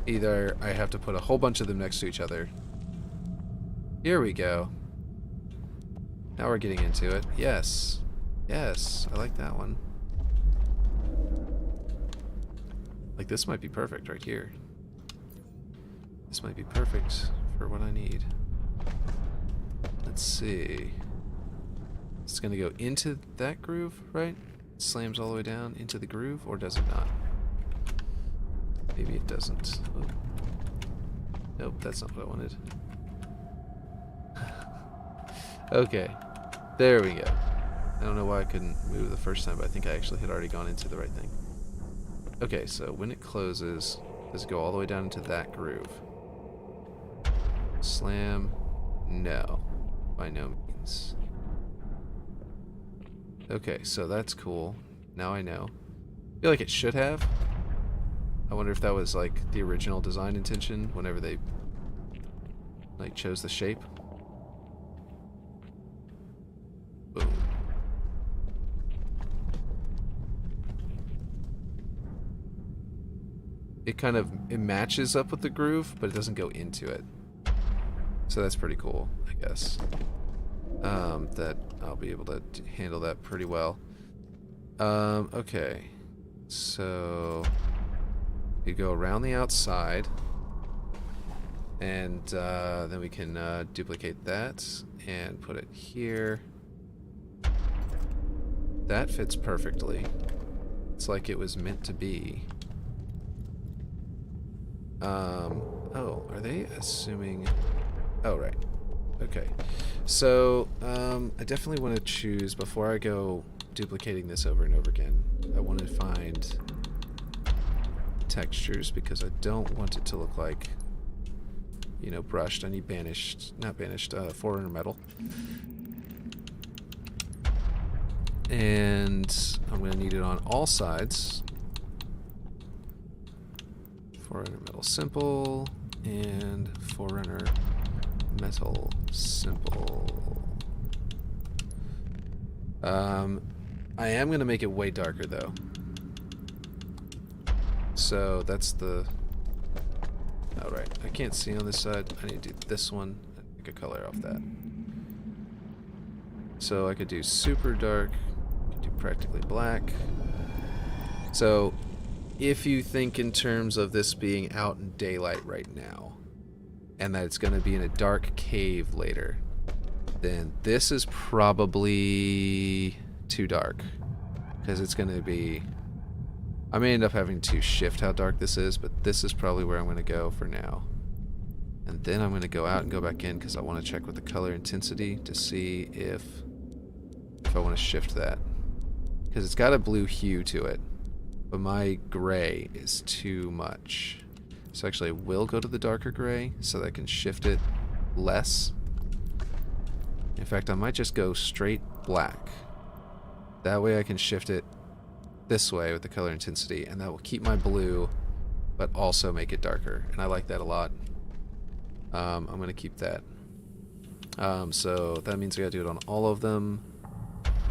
either I have to put a whole bunch of them next to each other. Here we go. Now we're getting into it. Yes. Yes, I like that one. Like, this might be perfect right here. This might be perfect for what I need. Let's see. It's gonna go into that groove, right? It slams all the way down into the groove, or does it not? Maybe it doesn't. Oh. Nope, that's not what I wanted. Okay. There we go. I don't know why I couldn't move the first time, but I think I actually had already gone into the right thing. Okay, so when it closes, does it go all the way down into that groove? Slam? No. By no means. Okay, so that's cool. Now I know. I feel like it should have. I wonder if that was like the original design intention whenever they like chose the shape. Boom. It matches up with the groove, but it doesn't go into it. So that's pretty cool, I guess. That I'll be able to handle that pretty well. Okay. So you go around the outside, and then we can duplicate that and put it here. That fits perfectly. It's like it was meant to be. Oh, are they assuming... Oh, right. Okay. So, I definitely want to choose, before I go duplicating this over and over again, I want to find textures because I don't want it to look like, you know, brushed. I need banished, not banished, Forerunner metal. And I'm going to need it on all sides. Forerunner metal simple and Forerunner metal simple. I am going to make it way darker though. So that's the... Oh, right. I can't see on this side. I need to do this one and pick a color off that. So I could do super dark. I could do practically black. So if you think in terms of this being out in daylight right now, and that it's going to be in a dark cave later, then this is probably too dark. Because it's going to be... I may end up having to shift how dark this is, but this is probably where I'm going to go for now. And then I'm going to go out and go back in because I want to check with the color intensity to see if I want to shift that. Because it's got a blue hue to it, but my gray is too much. So actually I will go to the darker gray so that I can shift it less. In fact, I might just go straight black. That way I can shift it this way with the color intensity, and that will keep my blue but also make it darker, and I like that a lot. I'm going to keep that. So that means I got to do it on all of them,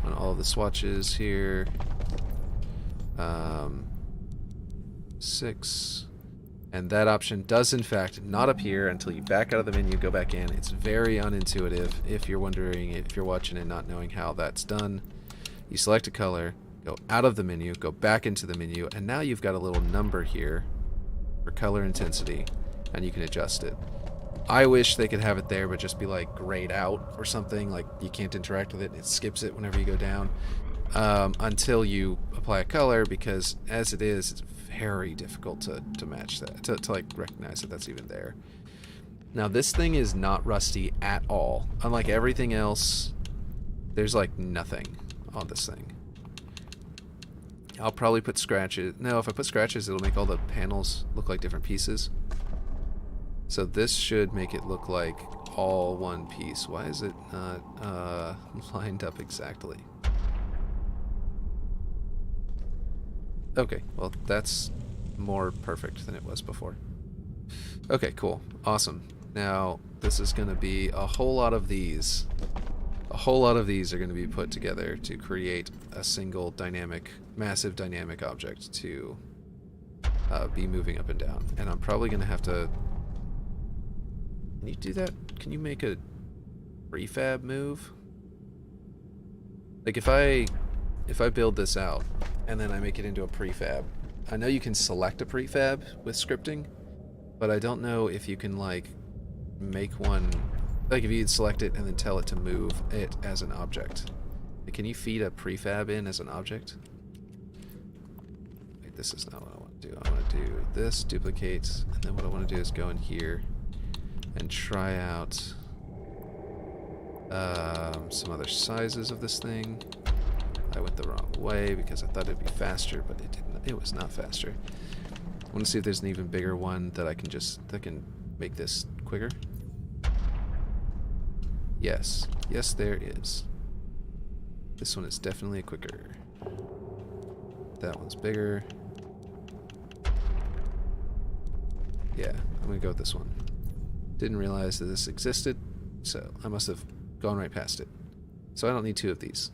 on all of the swatches here. 6, and that option does in fact not appear until you back out of the menu, go back in. It's very unintuitive if you're wondering, if you're watching and not knowing how that's done. You select a color, go out of the menu, go back into the menu, and now you've got a little number here for color intensity, and you can adjust it. I wish they could have it there, but just be like grayed out or something, like you can't interact with it, it skips it whenever you go down, until you apply a color, because as it is, it's very difficult to match that, to like recognize that that's even there. Now this thing is not rusty at all. Unlike everything else, there's like nothing on this thing. I'll probably put scratches. No, if I put scratches, it'll make all the panels look like different pieces. So this should make it look like all one piece. Why is it not lined up exactly? Okay, well that's more perfect than it was before. Okay, cool. Awesome. Now, this is going to be a whole lot of these. A whole lot of these are going to be put together to create a single dynamic, massive dynamic object to be moving up and down. And I'm probably going to have to... Can you do that? Can you make a prefab move? Like if I build this out and then I make it into a prefab, I know you can select a prefab with scripting, but I don't know if you can like make one, like if you select it and then tell it to move it as an object. Like, can you feed a prefab in as an object? Wait, this is not what I want to do. I want to do this, duplicate, and then what I want to do is go in here and try out some other sizes of this thing. I went the wrong way because I thought it'd be faster, but it didn't. It was not faster. I want to see if there's an even bigger one that I can that can make this quicker. Yes. Yes, there is. This one is definitely quicker. That one's bigger. Yeah, I'm gonna go with this one. Didn't realize that this existed, so I must have gone right past it. So I don't need 2 of these.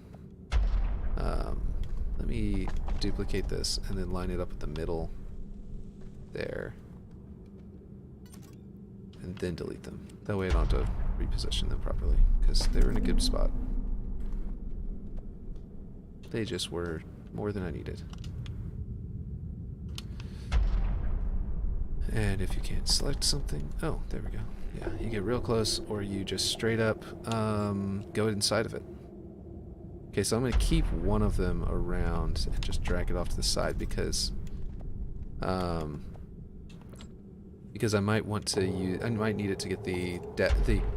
Let me duplicate this and then line it up at the middle there. And then delete them. That way I don't have to reposition them properly, because they were in a good spot. They just were more than I needed. And if you can't select something... Oh, there we go. Yeah, you get real close, or you just straight up go inside of it. Okay, so I'm going to keep one of them around and just drag it off to the side, because you because I might want to use, I might need it to get the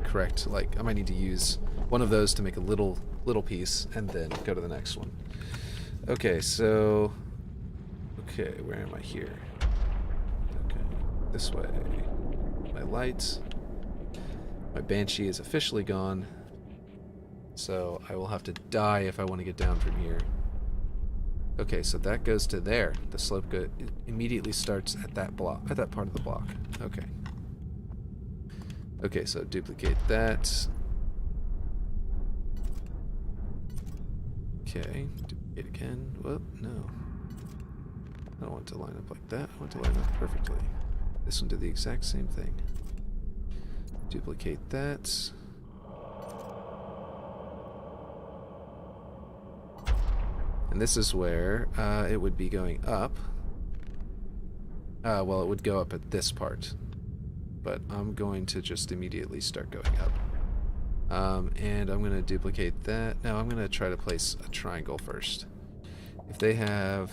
correct, like, I might need to use one of those to make a little piece and then go to the next one. Okay, so, okay, where am I here? Okay, this way. My lights. My Banshee is officially gone, so I will have to die if I want to get down from here. Okay, so that goes to there. The slope immediately starts at that block, at that part of the block. Okay. Okay, so duplicate that. Okay, duplicate again. Whoop, no. I don't want it to line up like that. I want it to line up perfectly. This one did the exact same thing. Duplicate that. And this is where it would be going up. Well, it would go up at this part. But I'm going to just immediately start going up. And I'm going to duplicate that. Now I'm going to try to place a triangle first. If they have...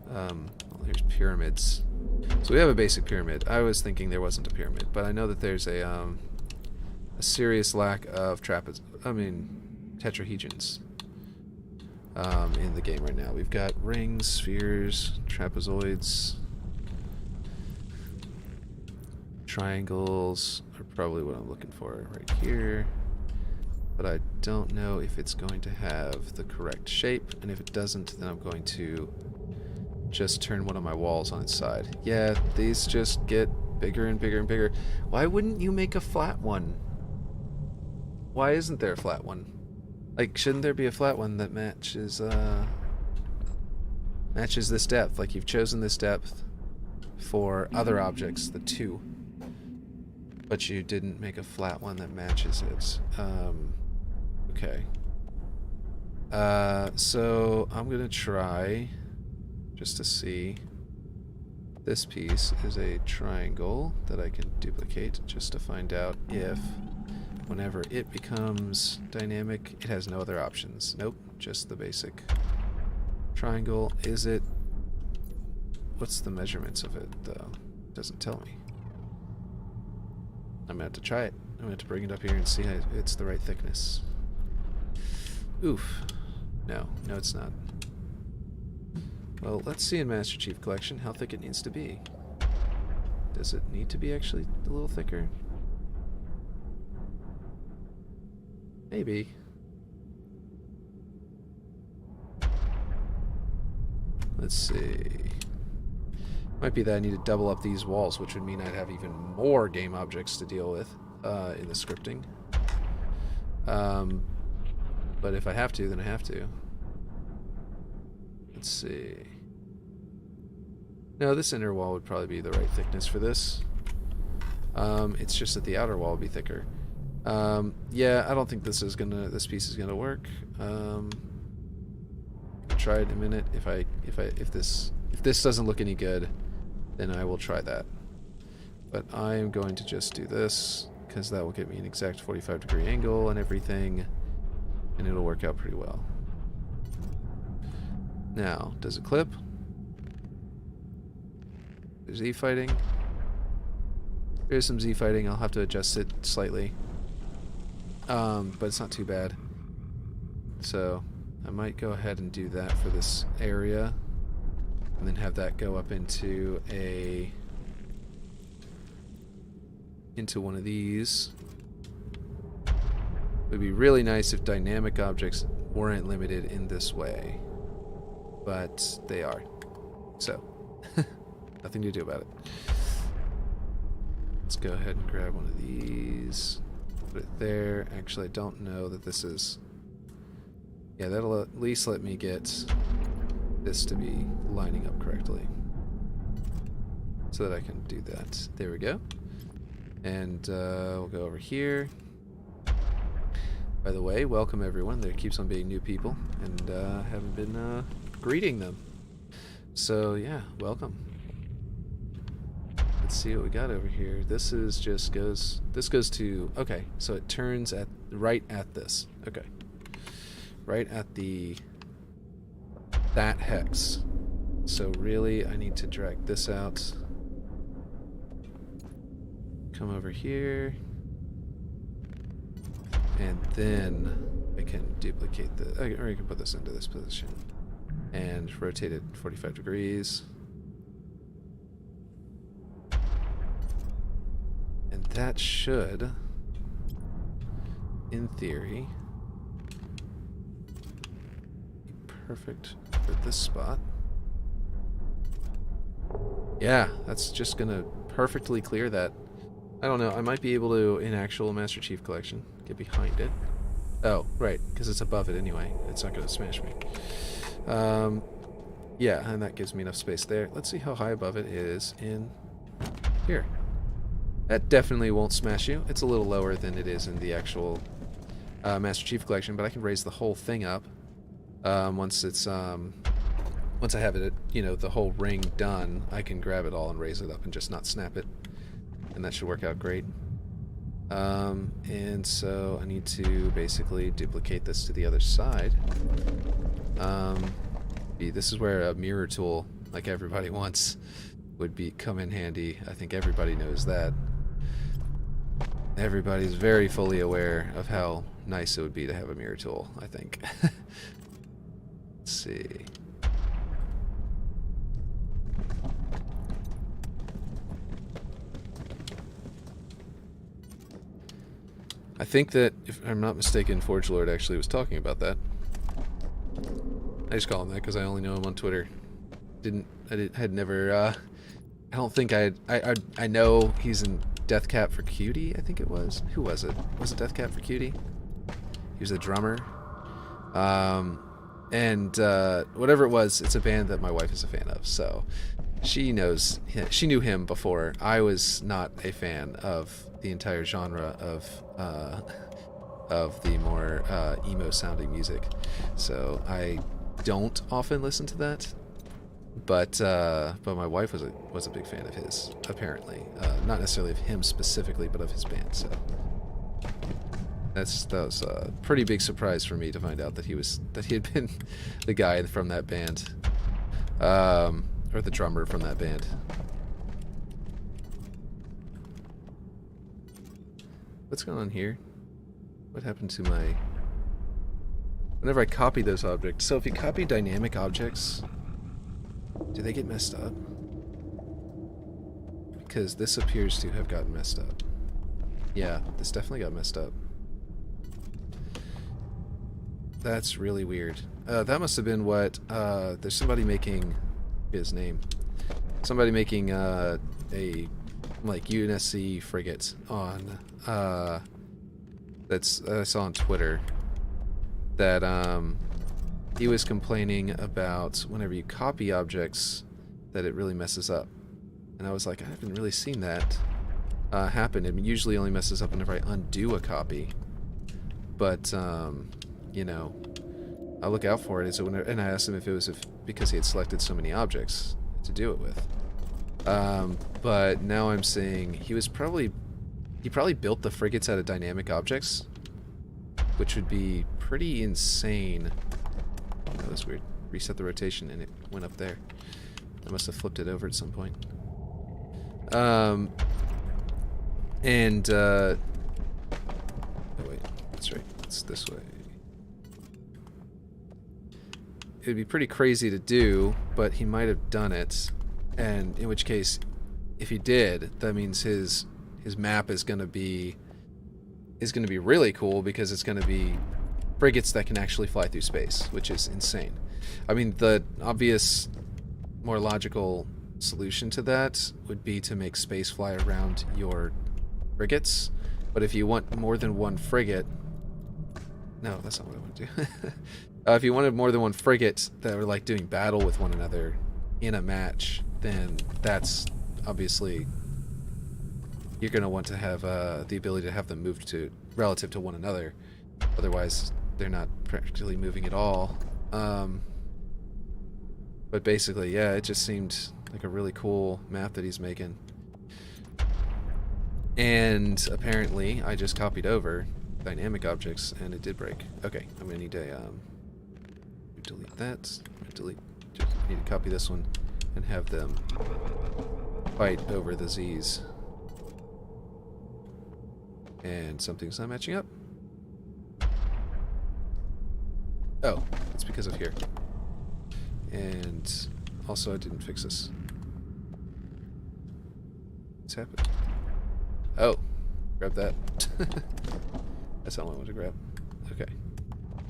well, here's pyramids. So we have a basic pyramid. I was thinking there wasn't a pyramid, but I know that there's a serious lack of tetrahedrons in the game right now. We've got rings, spheres, trapezoids, triangles are probably what I'm looking for right here, but I don't know if it's going to have the correct shape, and if it doesn't, then I'm going to just turn one of my walls on its side. Yeah, these just get bigger and bigger and bigger. Why wouldn't you make a flat one? Why isn't there a flat one? Like, shouldn't there be a flat one that matches this depth? Like, you've chosen this depth for other objects, the 2. But you didn't make a flat one that matches it. Okay. So I'm gonna try, just to see, this piece is a triangle that I can duplicate just to find out if whenever it becomes dynamic, it has no other options. Nope, just the basic triangle. Is it... What's the measurements of it, though? It doesn't tell me. I'm gonna have to try it. I'm gonna have to bring it up here and see how it's the right thickness. Oof. No, it's not. Well, let's see in Master Chief Collection how thick it needs to be. Does it need to be actually a little thicker? Maybe. Let's see. Might be that I need to double up these walls, which would mean I'd have even more game objects to deal with in the scripting. But if I have to, then I have to. Let's see. No, this inner wall would probably be the right thickness for this. It's just that the outer wall would be thicker. Yeah, I don't think this piece is gonna work. I'll try it in a minute. If this doesn't look any good, then I will try that. But I am going to just do this, because that will give me an exact 45-degree angle and everything, and it'll work out pretty well. Now, does it clip? There's Z-fighting. There's some Z-fighting. I'll have to adjust it slightly. But it's not too bad. So I might go ahead and do that for this area, and then have that go up into one of these. It would be really nice if dynamic objects weren't limited in this way, but they are. So nothing to do about it. Let's go ahead and grab one of these. Put it there. Actually, I don't know that this is... Yeah, that'll at least let me get this to be lining up correctly, so that I can do that. There we go. And we'll go over here. By the way, welcome everyone. There keeps on being new people, and haven't been greeting them. So yeah, welcome. Let's see what we got over here. This is just goes to, okay, so it turns at right at this. Okay. Right at that hex. So really I need to drag this out. come over here. And then I can duplicate the, or I can put this into this position and rotate it 45 degrees. And that should, in theory, be perfect for this spot. Yeah, that's just gonna perfectly clear that. I don't know, I might be able to, in actual Master Chief Collection, get behind it. Oh, right, because it's above it anyway. It's not gonna smash me. Yeah, and that gives me enough space there. Let's see how high above it is in here. That definitely won't smash you. It's a little lower than it is in the actual Master Chief Collection, but I can raise the whole thing up once it's once I have it, you know, the whole ring done. I can grab it all and raise it up and just not snap it, and that should work out great. And so I need to basically duplicate this to the other side. This is where a mirror tool, like everybody wants, would come in handy. I think everybody knows that. Everybody's very fully aware of how nice it would be to have a mirror tool, I think. Let's see. I think that, if I'm not mistaken, Forge Lord actually was talking about that. I just call him that because I only know him on Twitter. Had never, I don't think I know he's in Deathcap for Cutie, I think it was. Who was it? Was it Deathcap for Cutie? He was a drummer. Whatever it was, it's a band that my wife is a fan of, so she knew him before. I was not a fan of the entire genre of the more emo sounding music, so I don't often listen to that. But my wife was a big fan of his, apparently. Not necessarily of him specifically, but of his band. So that was a pretty big surprise for me to find out that he had been the guy from that band, or the drummer from that band. What's going on here? What happened to my... Whenever I copy those objects... So if you copy dynamic objects, do they get messed up? Because this appears to have gotten messed up. Yeah, this definitely got messed up. That's really weird. That must have been what... there's somebody making... his name. Somebody making a... like UNSC frigate on that I saw on Twitter, that he was complaining about whenever you copy objects that it really messes up, and I was like, I haven't really seen that happen. It usually only messes up whenever I undo a copy, but you know, I'll look out for it. And I asked him if it was because he had selected so many objects to do it with. But now I'm seeing he probably built the frigates out of dynamic objects, which would be pretty insane. That was weird. Reset the rotation and it went up there. I must have flipped it over at some point. Oh wait, that's right. It's this way. It would be pretty crazy to do, but he might have done it. And in which case, if he did, that means his map is going to be really cool, because it's going to be frigates that can actually fly through space, which is insane. I mean, the obvious, more logical solution to that would be to make space fly around your frigates. But if you want more than one frigate, no, that's not what I want to do. If you wanted more than one frigate that were like doing battle with one another in a match, then that's obviously, you're going to want to have the ability to have them move to relative to one another. Otherwise, they're not practically moving at all. But basically, yeah, it just seemed like a really cool map that he's making. And apparently, I just copied over dynamic objects, and it did break. Okay, I'm going to need to delete that. Just need to copy this one and have them fight over the Z's. And something's not matching up. Oh, it's because of here. And also I didn't fix this. What's happened? Oh, grab that. That's not what I want to grab. Okay.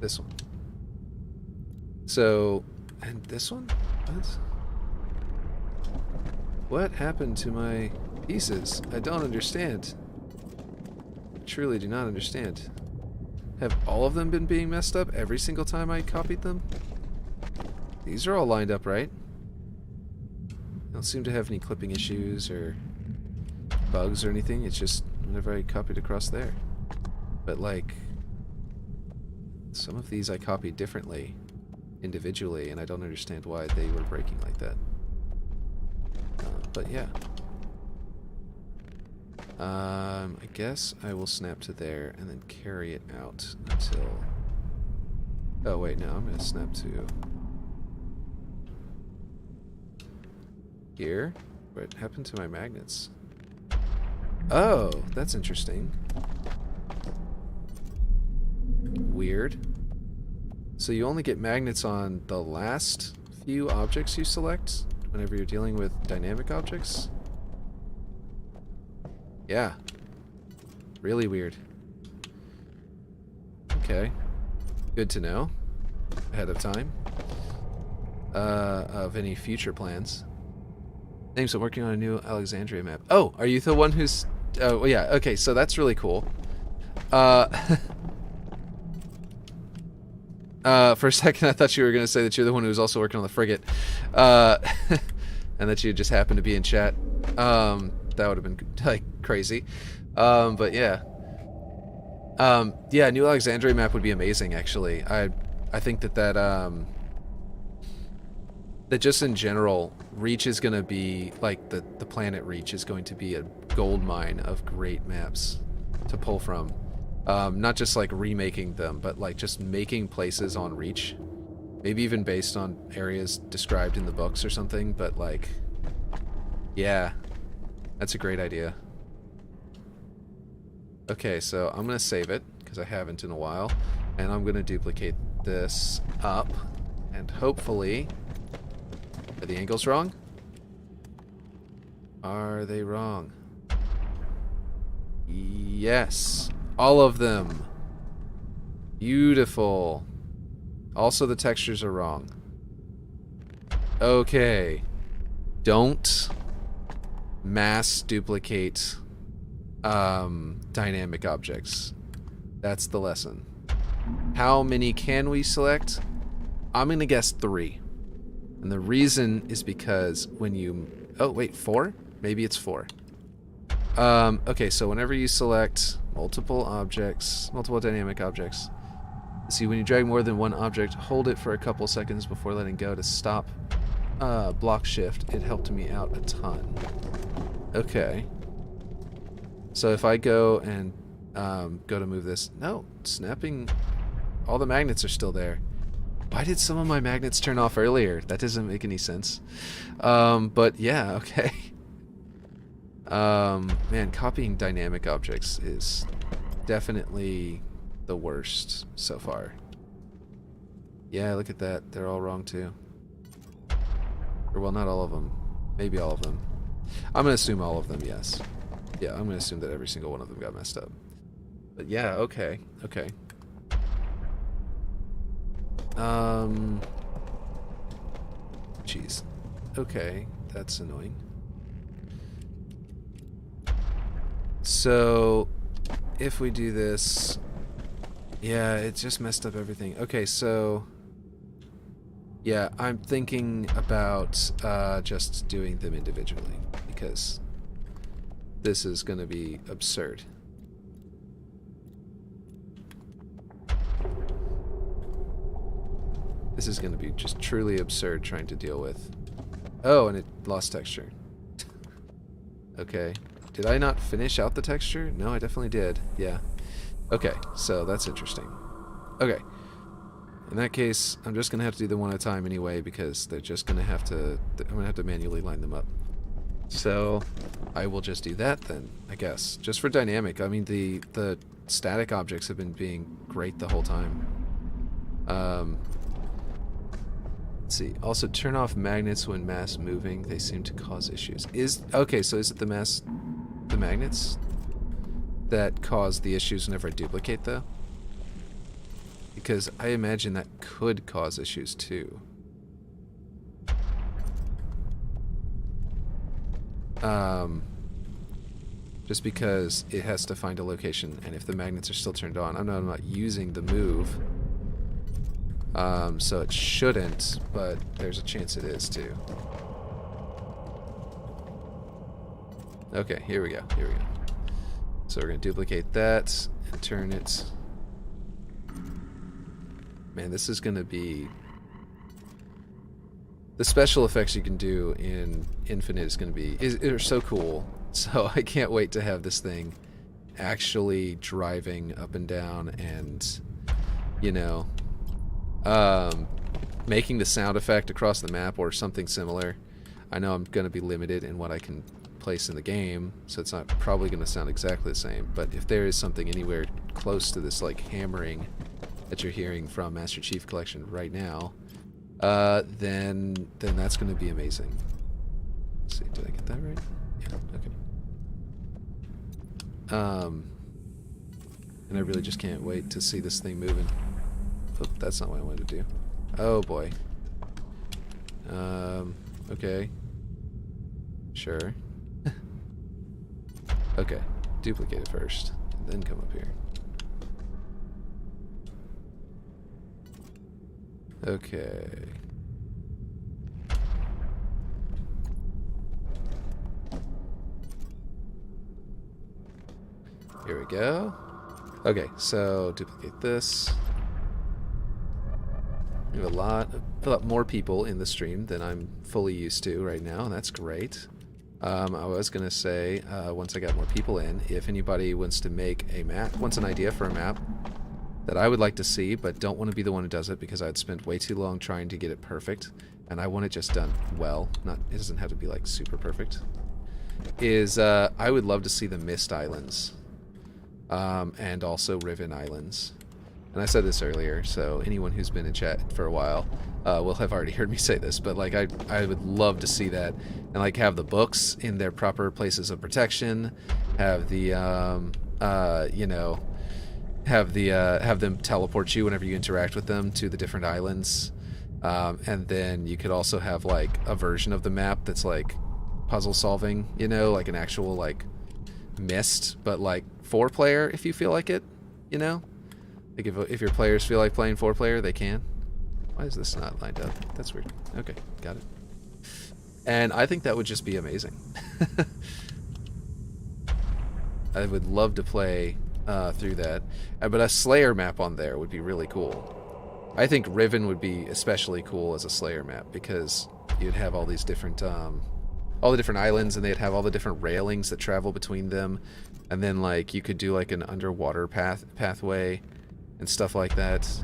This one. So, and this one? What? What happened to my pieces? I don't understand. I truly do not understand. Have all of them been being messed up every single time I copied them? These are all lined up, right? I don't seem to have any clipping issues or bugs or anything. It's just whenever I copied across there. But like, some of these I copied differently, individually, and I don't understand why they were breaking like that. But yeah. I guess I will snap to there and then carry it out until... Oh wait, no, I'm going to snap to... Here? What happened to my magnets? Oh, that's interesting. Weird. So you only get magnets on the last few objects you select whenever you're dealing with dynamic objects? Yeah. Really weird. Okay. Good to know. Ahead of time. Of any future plans. Thanks, I'm working on a new Alexandria map. Oh, are you the one who's... Oh, well, yeah, okay, so that's really cool. For a second I thought you were going to say that you're the one who was also working on the frigate. And that you just happened to be in chat. That would have been, like, crazy. But yeah. Yeah, new Alexandria map would be amazing, actually. I think that just in general, Reach is going to be, like, the planet Reach is going to be a gold mine of great maps to pull from. Not just, like, remaking them, but, like, just making places on Reach. Maybe even based on areas described in the books or something, but, like, yeah, that's a great idea. Okay, so I'm going to save it, because I haven't in a while, and I'm going to duplicate this up, and hopefully... Are the angles wrong? Are they wrong? Yes. All of them. Beautiful. Also, the textures are wrong. Okay. Don't mass duplicate dynamic objects. That's the lesson. How many can we select? I'm going to guess 3. And the reason is because when you... Oh, wait, 4? Maybe it's 4. Okay, so whenever you select multiple objects, multiple dynamic objects, see, when you drag more than one object, hold it for a couple seconds before letting go to stop block shift. It helped me out a ton. Okay. So if I go and go to move this... No, snapping... All the magnets are still there. Why did some of my magnets turn off earlier? That doesn't make any sense. But yeah, okay. Man, copying dynamic objects is definitely the worst so far. Yeah, look at that. They're all wrong too. Or, well, not all of them. Maybe all of them. I'm going to assume all of them, yes. Yeah, I'm going to assume that every single one of them got messed up. But yeah, okay. Okay. Jeez. Okay, that's annoying. So, if we do this... Yeah, it just messed up everything. Okay, so... Yeah, I'm thinking about just doing them individually, because this is going to be absurd. This is going to be just truly absurd trying to deal with. Oh, and it lost texture. Okay. Did I not finish out the texture? No, I definitely did. Yeah. Okay, so that's interesting. Okay. In that case, I'm just going to have to do them one at a time anyway, because they're just going to have to... I'm going to have to manually line them up. So I will just do that then, I guess. Just for dynamic. I mean, the static objects have been being great the whole time. Let's see. Also, turn off magnets when mass moving. They seem to cause issues. Okay, so is it the magnets that cause the issues whenever I duplicate, though? Because I imagine that could cause issues, too. Just because it has to find a location, and if the magnets are still turned on, I'm not using the move, so it shouldn't, but there's a chance it is too. Okay, here we go. So we're gonna duplicate that and turn it. Man, this is gonna be... The special effects you can do in Infinite is going to be are so cool. So I can't wait to have this thing actually driving up and down and, you know, making the sound effect across the map or something similar. I know I'm going to be limited in what I can place in the game, so it's not probably going to sound exactly the same. But if there is something anywhere close to this like hammering that you're hearing from Master Chief Collection right now, then that's going to be amazing. Let's see, did I get that right? Yeah, okay. And I really just can't wait to see this thing moving. Oh, that's not what I wanted to do. Oh boy. Okay. Sure. Okay, duplicate it first, and then come up here. Okay. Here we go. Okay, so duplicate this. We have a lot more people in the stream than I'm fully used to right now, and that's great. I was gonna say, once I got more people in, if anybody wants to make a map, wants an idea for a map that I would like to see, but don't want to be the one who does it because I'd spent way too long trying to get it perfect, and I want it just done well. It doesn't have to be like super perfect. I would love to see the Mist Islands, and also Riven Islands. And I said this earlier, so anyone who's been in chat for a while will have already heard me say this, but like I would love to see that, and like have the books in their proper places of protection, have the you know, have them teleport you whenever you interact with them to the different islands, and then you could also have like a version of the map that's like puzzle solving, you know, like an actual like Myst, but like 4-player if you feel like it, you know, like if your players feel like playing 4-player, they can. Why is this not lined up? That's weird. Okay, got it. And I think that would just be amazing. I would love to play through that, but a Slayer map on there would be really cool. I think Riven would be especially cool as a Slayer map because you'd have all these different, all the different islands, and they'd have all the different railings that travel between them, and then like you could do like an underwater pathway and stuff like that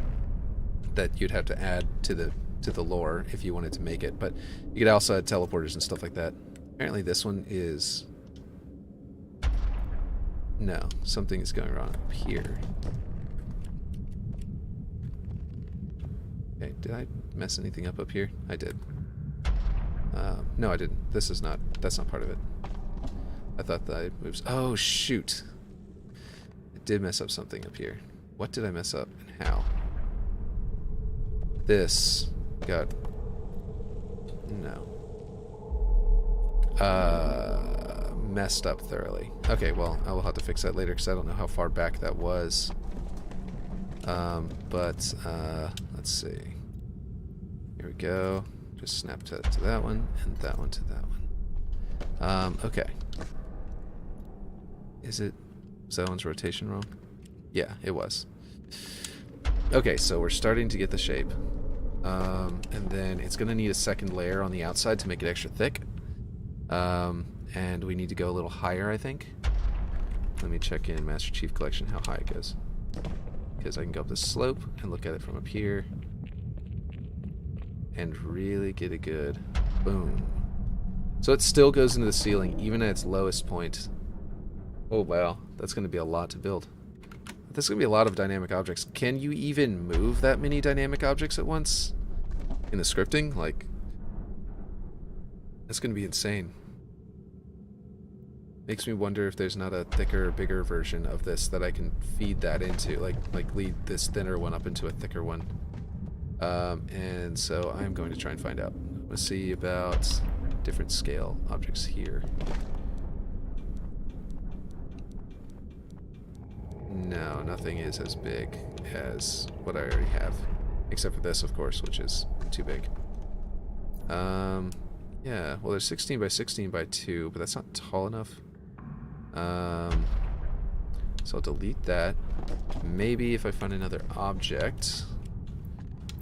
you'd have to add to the lore if you wanted to make it. But you could also add teleporters and stuff like that. Apparently this one is... No, something is going wrong up here. Okay, did I mess anything up here? I did. No, I didn't. That's not part of it. I thought that I moved... Oh, shoot. I did mess up something up here. What did I mess up and how? This got... No. Messed up thoroughly. Okay, well, I will have to fix that later because I don't know how far back that was. Let's see. Here we go. Just snap to that one, and that one to that one. Okay. Was that one's rotation wrong? Yeah, it was. Okay, so we're starting to get the shape. And then it's going to need a second layer on the outside to make it extra thick. And we need to go a little higher, I think. Let me check in Master Chief Collection how high it goes. Because I can go up this slope and look at it from up here. And really get a good boom. So it still goes into the ceiling, even at its lowest point. Oh, wow. That's going to be a lot to build. There's going to be a lot of dynamic objects. Can you even move that many dynamic objects at once? In the scripting? Like, that's going to be insane. Makes me wonder if there's not a thicker, bigger version of this that I can feed that into. Like lead this thinner one up into a thicker one. And so I'm going to try and find out. Let's see about different scale objects here. No, nothing is as big as what I already have. Except for this, of course, which is too big. Yeah, well there's 16 by 16 by 2, but that's not tall enough. So I'll delete that. Maybe if I find another object.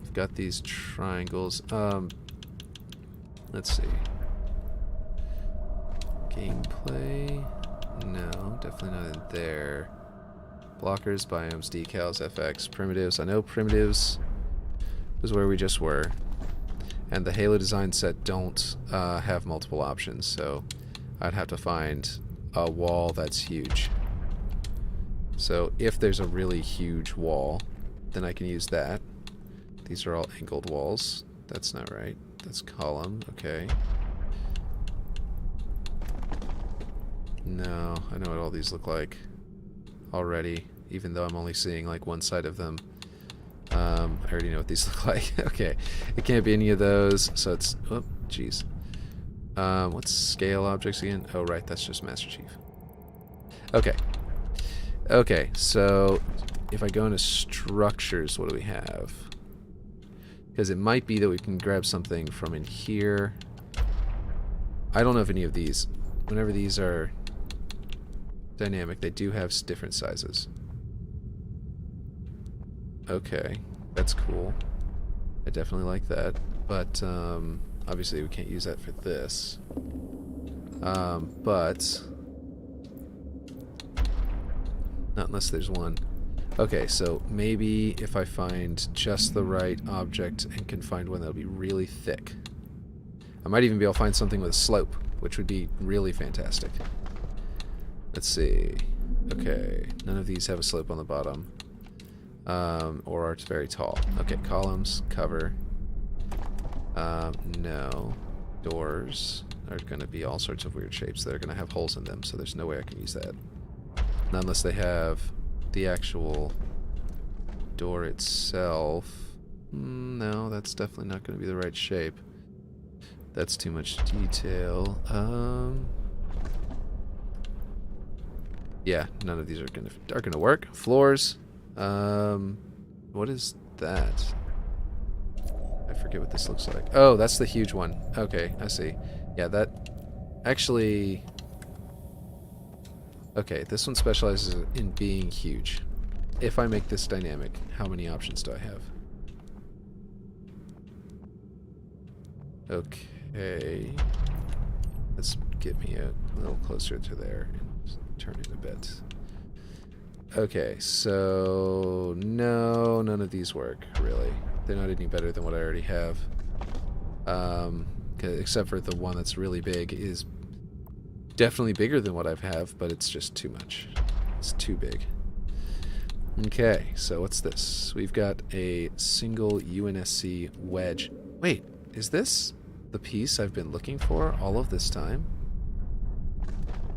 I've got these triangles. Let's see. Gameplay. No, definitely not in there. Blockers, biomes, decals, FX, primitives. I know primitives is where we just were. And the Halo design set don't have multiple options, so I'd have to find a wall that's huge. So if there's a really huge wall, then I can use that. These are all angled walls. That's not right. That's column. Okay. No, I know what all these look like already, even though I'm only seeing like one side of them. I already know what these look like. Okay. It can't be any of those, so it's... Oh, jeez. What's scale objects again? Oh, right, that's just Master Chief. Okay. Okay, so if I go into structures, what do we have? Because it might be that we can grab something from in here. I don't know if any of these, whenever these are dynamic, they do have different sizes. Okay, that's cool. I definitely like that. But, obviously we can't use that for this. But... not unless there's one. Okay, so maybe if I find just the right object and can find one that'll be really thick. I might even be able to find something with a slope, which would be really fantastic. Let's see. Okay, none of these have a slope on the bottom. Or are very tall. Okay, columns, cover. No. Doors are going to be all sorts of weird shapes that are going to have holes in them, so there's no way I can use that. Not unless they have the actual door itself. No, that's definitely not going to be the right shape. That's too much detail. Yeah, none of these are gonna work. Floors. What is that? I forget what this looks like. Oh, that's the huge one. Okay, I see. Yeah, that actually... Okay, this one specializes in being huge. If I make this dynamic, how many options do I have? Okay. Let's get me a little closer to there and turn it a bit. Okay, so no, none of these work, really. They're not any better than what I already have. Except for the one that's really big is definitely bigger than what I have, but it's just too much. It's too big. Okay, so what's this? We've got a single UNSC wedge. Wait, is this the piece I've been looking for all of this time?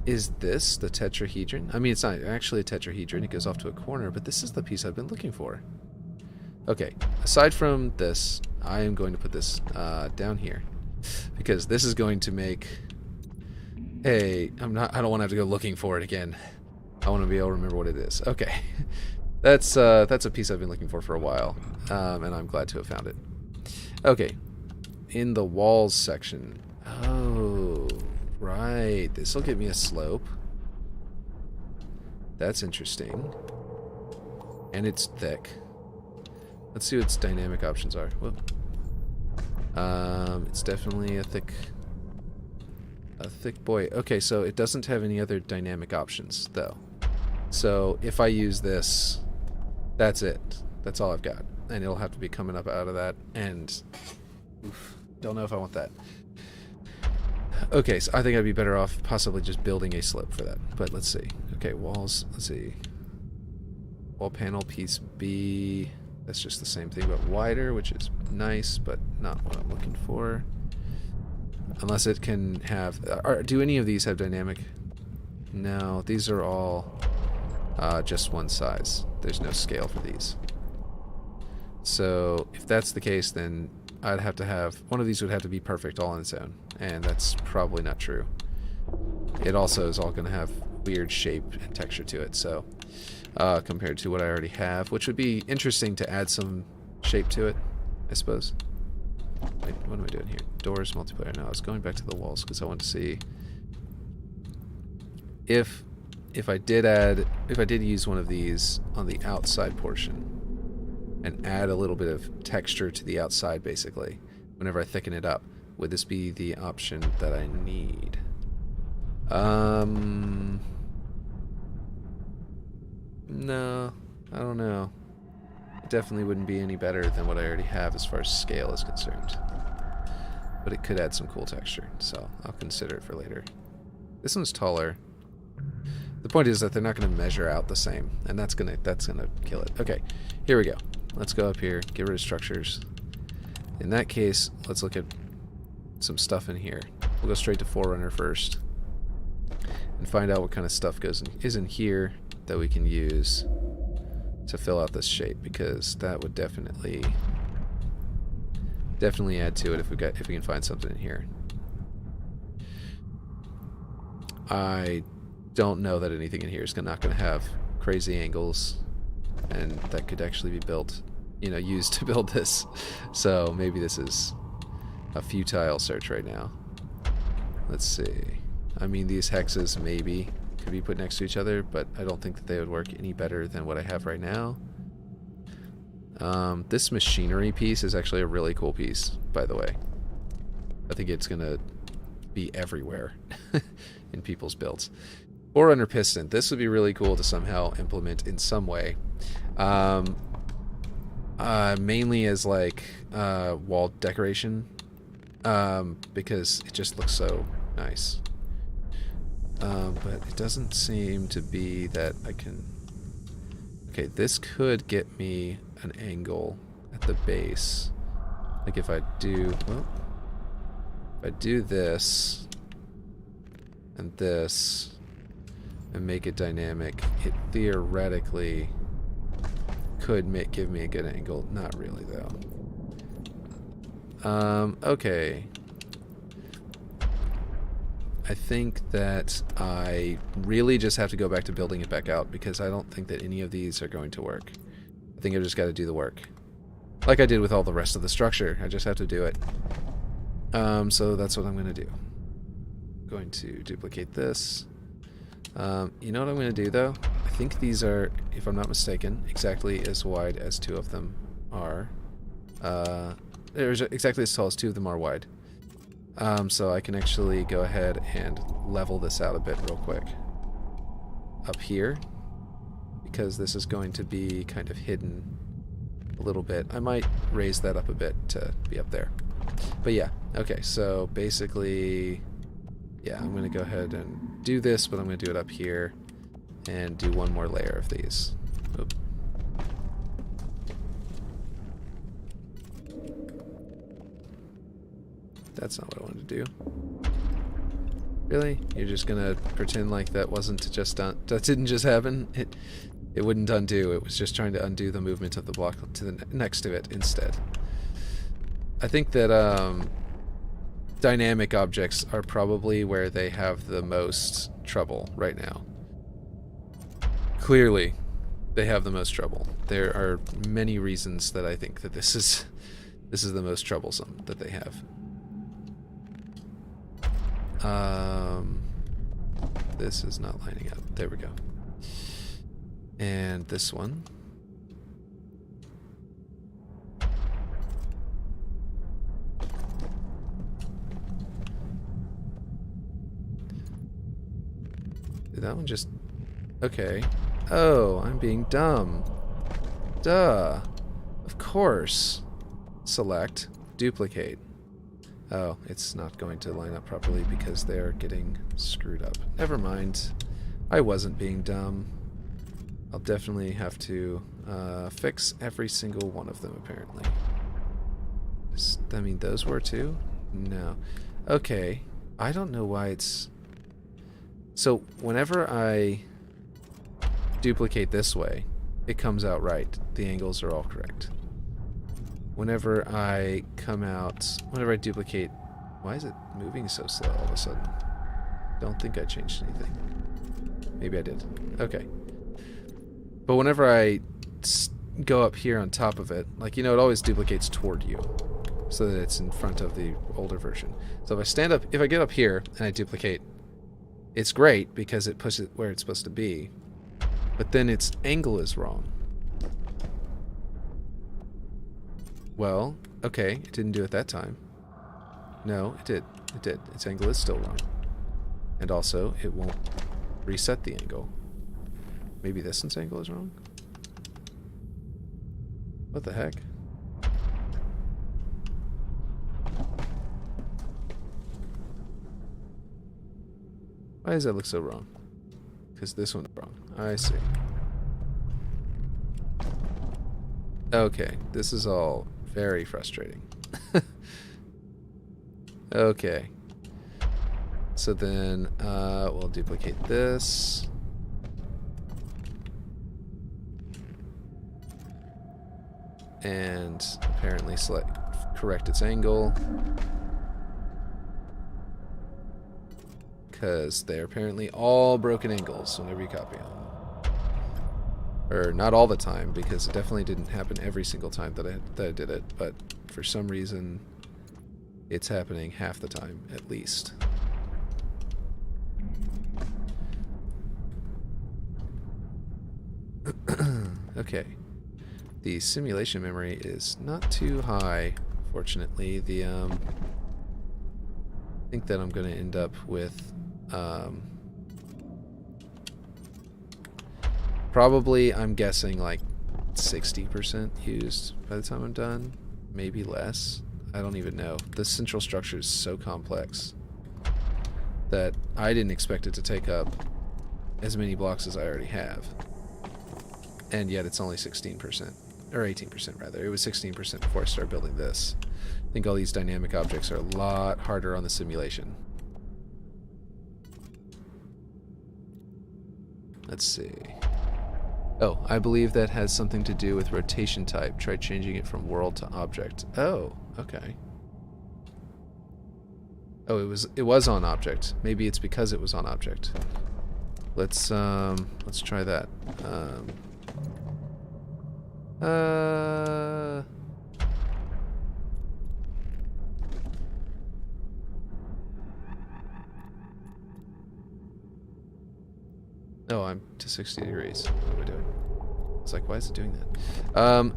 Is this the tetrahedron? I mean, it's not actually a tetrahedron. It goes off to a corner, but this is the piece I've been looking for. Okay, aside from this, I am going to put this down here because this is going to make... Hey, I don't want to have to go looking for it again. I want to be able to remember what it is. Okay. That's a piece I've been looking for a while, and I'm glad to have found it. Okay. In the walls section. Oh, right. This will give me a slope. That's interesting. And it's thick. Let's see what its dynamic options are. Whoop. It's definitely a thick boy. Okay, so it doesn't have any other dynamic options, though. So if I use this, that's it. That's all I've got. And it'll have to be coming up out of that, and oof, don't know if I want that. Okay, so I think I'd be better off possibly just building a slip for that. But let's see. Okay, walls. Let's see. Wall panel piece B. That's just the same thing, but wider, which is nice, but not what I'm looking for. Unless it can have... do any of these have dynamic? No, these are all just one size. There's no scale for these. So if that's the case, then I'd have to have... one of these would have to be perfect all on its own. And that's probably not true. It also is all going to have weird shape and texture to it, so compared to what I already have, which would be interesting to add some shape to it, I suppose. Wait, what am I doing here? Doors, multiplayer. No, I was going back to the walls because I want to see if I did use one of these on the outside portion and add a little bit of texture to the outside, basically, whenever I thicken it up. Would this be the option that I need? No, I don't know. It definitely wouldn't be any better than what I already have as far as scale is concerned. But it could add some cool texture, so I'll consider it for later. This one's taller. The point is that they're not going to measure out the same, and that's gonna kill it. Okay, here we go. Let's go up here, get rid of structures. In that case, let's look at some stuff in here. We'll go straight to Forerunner first and find out what kind of stuff is in here that we can use to fill out this shape, because that would definitely add to it if we can find something in here. I don't know that anything in here is not going to have crazy angles, and that could actually be built, used to build this. So maybe this is a futile search right now. Let's see. I mean, these hexes maybe could be put next to each other, but I don't think that they would work any better than what I have right now. This machinery piece is actually a really cool piece, by the way. I think it's gonna be everywhere in people's builds. Forerunner piston. This would be really cool to somehow implement in some way. Mainly as like wall decoration, because it just looks so nice. But it doesn't seem to be that I can... Okay, this could get me an angle at the base. Like if I do... Well, if I do this and this and make it dynamic, it theoretically could give me a good angle. Not really, though. Okay. I think that I really just have to go back to building it back out, because I don't think that any of these are going to work. I think I've just got to do the work. Like I did with all the rest of the structure. I just have to do it. So that's what I'm going to do. I'm going to duplicate this. You know what I'm going to do, though? I think these are, if I'm not mistaken, exactly as wide as two of them are. They're exactly as tall as two of them are wide. So I can actually go ahead and level this out a bit real quick. Up here, because this is going to be kind of hidden a little bit. I might raise that up a bit to be up there. But yeah, okay, so basically, yeah, I'm going to go ahead and do this, but I'm going to do it up here and do one more layer of these. Oop. That's not what I wanted to do. Really? You're just gonna pretend like that wasn't just that didn't just happen? It wouldn't undo. It was just trying to undo the movement of the block to the next to it instead. I think that dynamic objects are probably where they have the most trouble right now. Clearly, they have the most trouble. There are many reasons that I think that this is the most troublesome that they have. This is not lining up. There we go. And this one. Did that one just... Okay. Oh, I'm being dumb. Duh. Of course. Select. Duplicate. Oh, it's not going to line up properly because they're getting screwed up. Never mind. I wasn't being dumb. I'll definitely have to fix every single one of them, apparently. I mean, those were too? No. Okay. I don't know why it's... So, whenever I duplicate this way, it comes out right. The angles are all correct. Whenever I duplicate... Why is it moving so slow all of a sudden? Don't think I changed anything. Maybe I did. Okay. But whenever I go up here on top of it, like, you know, it always duplicates toward you, so that it's in front of the older version. So if I get up here and I duplicate, it's great because it pushes it where it's supposed to be, but then its angle is wrong. Well, okay, it didn't do it that time. No, it did. It did. Its angle is still wrong. And also, it won't reset the angle. Maybe this one's angle is wrong? What the heck? Why does that look so wrong? Because this one's wrong. I see. Okay, this is all very frustrating. Okay. So then, we'll duplicate this. And apparently correct its angle. Because they're apparently all broken angles whenever you copy them. Or not all the time, because it definitely didn't happen every single time that I did it, but for some reason it's happening half the time at least. Okay. The simulation memory is not too high, fortunately. I think that I'm going to end up with probably, I'm guessing, like 60% used by the time I'm done. Maybe less. I don't even know. The central structure is so complex that I didn't expect it to take up as many blocks as I already have. And yet it's only 16%. Or 18% rather. It was 16% before I started building this. I think all these dynamic objects are a lot harder on the simulation. Let's see. Oh, I believe that has something to do with rotation type. Try changing it from world to object. Oh, okay. Oh, it was on object. Maybe it's because it was on object. Let's try that. Oh, I'm to 60 degrees. What am I doing? I was like, why is it doing that?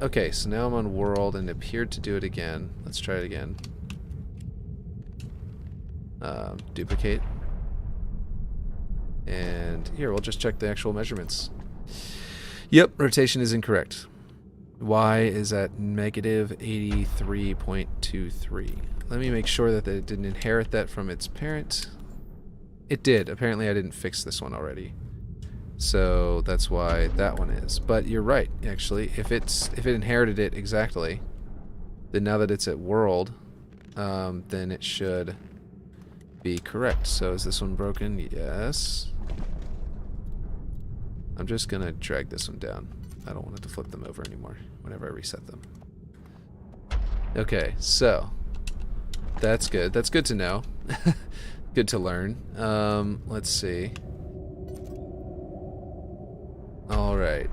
Okay, so now I'm on world and it appeared to do it again. Let's try it again. Duplicate. And here, we'll just check the actual measurements. Yep, rotation is incorrect. Y is at negative 83.23. Let me make sure that it didn't inherit that from its parent. It did. Apparently I didn't fix this one already. So that's why that one is. But you're right, actually. If it inherited it exactly, then now that it's at world, then it should be correct. So is this one broken? Yes. I'm just gonna drag this one down. I don't want it to flip them over anymore whenever I reset them. Okay, so that's good. That's good to know. Good to learn. Let's see. Alright.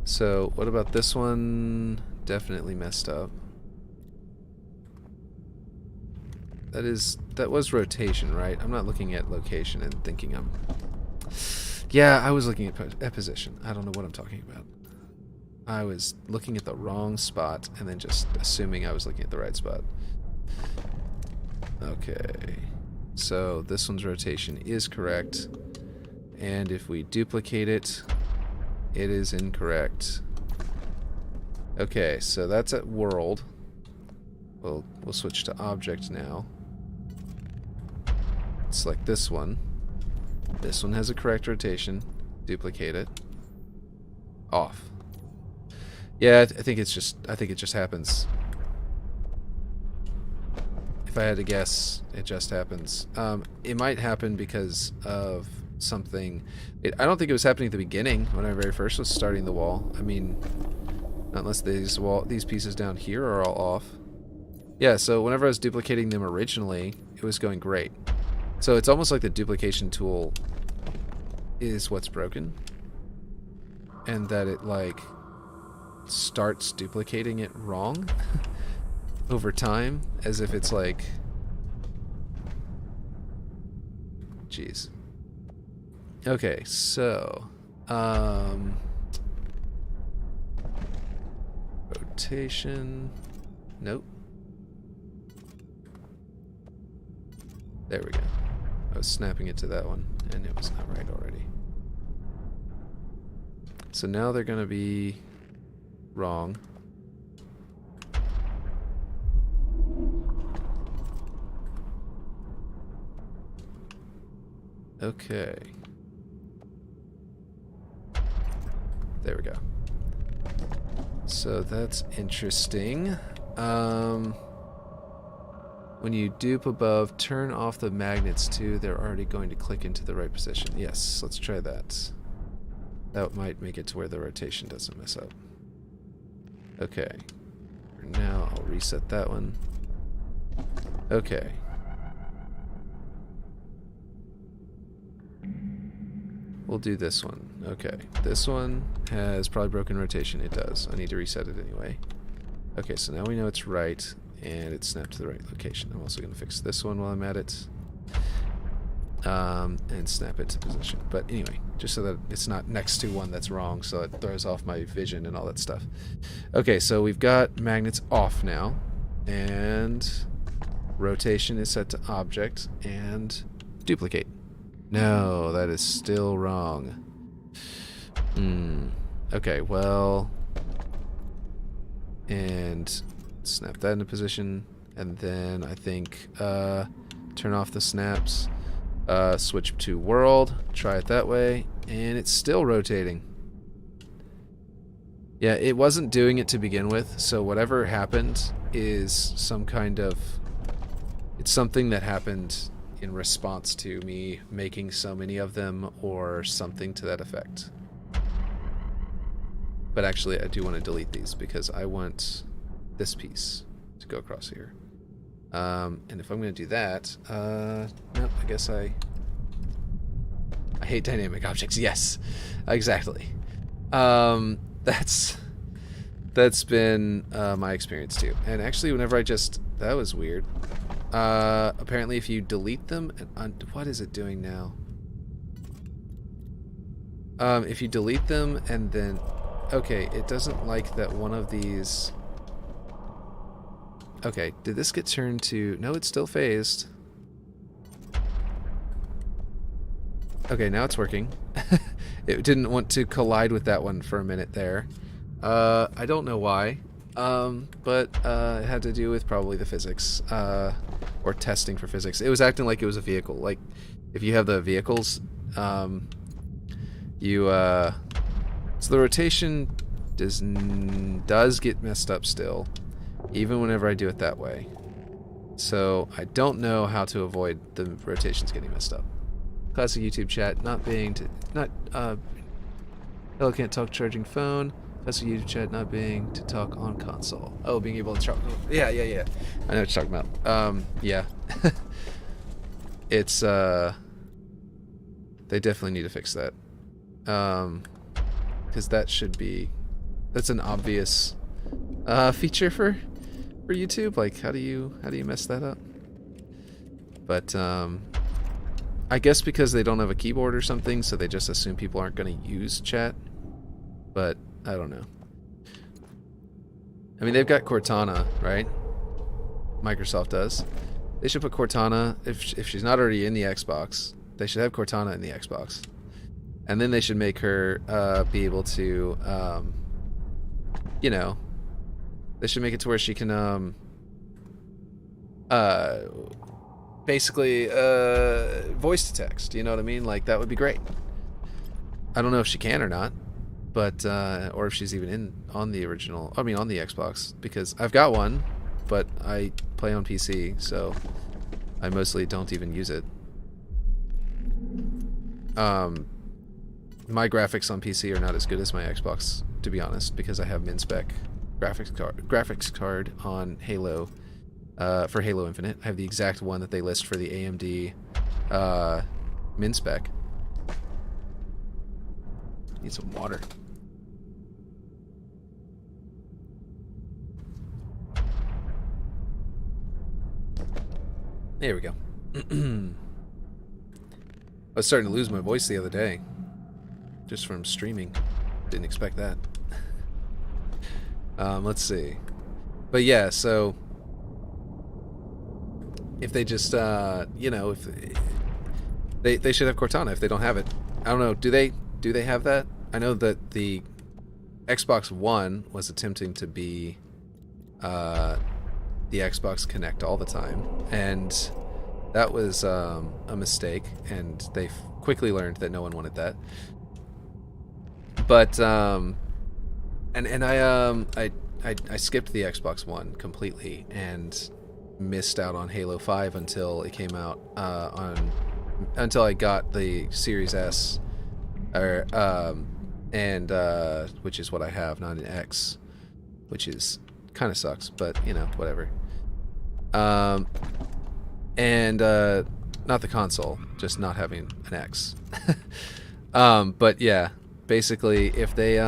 So, what about this one? Definitely messed up. That was rotation, right? I'm not looking at location and thinking I'm... Yeah, I was looking at position. I don't know what I'm talking about. I was looking at the wrong spot and then just assuming I was looking at the right spot. Okay. So this one's rotation is correct. And if we duplicate it, it is incorrect. Okay, so that's at world. we'll switch to object now. Select this one. This one has a correct rotation. Duplicate it. Off. Yeah, I think it just happens. If I had to guess, it just happens. It might happen because of something. I don't think it was happening at the beginning when I very first was starting the wall. I mean, unless these pieces down here are all off. Yeah, so whenever I was duplicating them originally, it was going great. So it's almost like the duplication tool is what's broken, and that it like starts duplicating it wrong over time, as if it's like, jeez. Okay, so rotation, nope. There we go. I was snapping it to that one, and it was not right already. So now they're gonna be wrong. Okay. There we go. So that's interesting. When you dupe above, turn off the magnets too. They're already going to click into the right position. Yes, let's try that. That might make it to where the rotation doesn't mess up. Okay. For now, I'll reset that one. Okay. We'll do this one. Okay. This one has probably broken rotation. It does. I need to reset it anyway. Okay, so now we know it's right, and it's snapped to the right location. I'm also going to fix this one while I'm at it. And snap it to position. But anyway, just so that it's not next to one that's wrong, so it throws off my vision and all that stuff. Okay, so we've got magnets off now, and rotation is set to object, and duplicate. No, that is still wrong. Okay, well, and snap that into position, and then I think turn off the snaps. Switch to world, try it that way, and it's still rotating. Yeah, it wasn't doing it to begin with, so whatever happened is some kind of... It's something that happened in response to me making so many of them, or something to that effect. But actually, I do want to delete these, because I want this piece to go across here. And if I'm going to do that, no, I guess I hate dynamic objects. Yes, exactly. That's been my experience too. And actually, whenever that was weird. Apparently, if you delete them, and what is it doing now? If you delete them and then, okay, it doesn't like that one of these. Okay, did this get turned to... No, it's still phased. Okay, now it's working. It didn't want to collide with that one for a minute there. I don't know why, but it had to do with probably the physics, or testing for physics. It was acting like it was a vehicle. Like, if you have the vehicles, so the rotation does get messed up still, even whenever I do it that way. So I don't know how to avoid the rotations getting messed up. Classic YouTube chat, hello, can't talk charging phone. Classic YouTube chat, not being to talk on console. Oh, being able to talk. Yeah. I know what you're talking about. Yeah. It's, they definitely need to fix that. Because that's an obvious, feature for YouTube. Like, how do you mess that up? But I guess because they don't have a keyboard or something, so they just assume people aren't going to use chat. But I don't know. I mean, they've got Cortana, right? Microsoft does. They should put Cortana, if she's not already in the Xbox, they should have Cortana in the Xbox. And then they should make her be able to, you know, they should make it to where she can basically voice to text. You know what I mean? Like that would be great. I don't know if she can or not, but or if she's even on the original. I mean, on the Xbox, because I've got one, but I play on PC, so I mostly don't even use it. My graphics on PC are not as good as my Xbox, to be honest, because I have min-spec graphics card on Halo, for Halo Infinite. I have the exact one that they list for the AMD min-spec. Need some water. There we go. I was starting to lose my voice the other day, just from streaming. Didn't expect that. Let's see. But yeah, so if they just, you know, if they should have Cortana if they don't have it. I don't know. Do they have that? I know that the Xbox One was attempting to be the Xbox Connect all the time, and that was a mistake, and they quickly learned that no one wanted that. But and I skipped the Xbox One completely and missed out on Halo 5 until it came out until I got the Series S, or and which is what I have, not an X, which is kind of sucks, but you know, whatever. And not the console, just not having an X. But yeah, basically, if they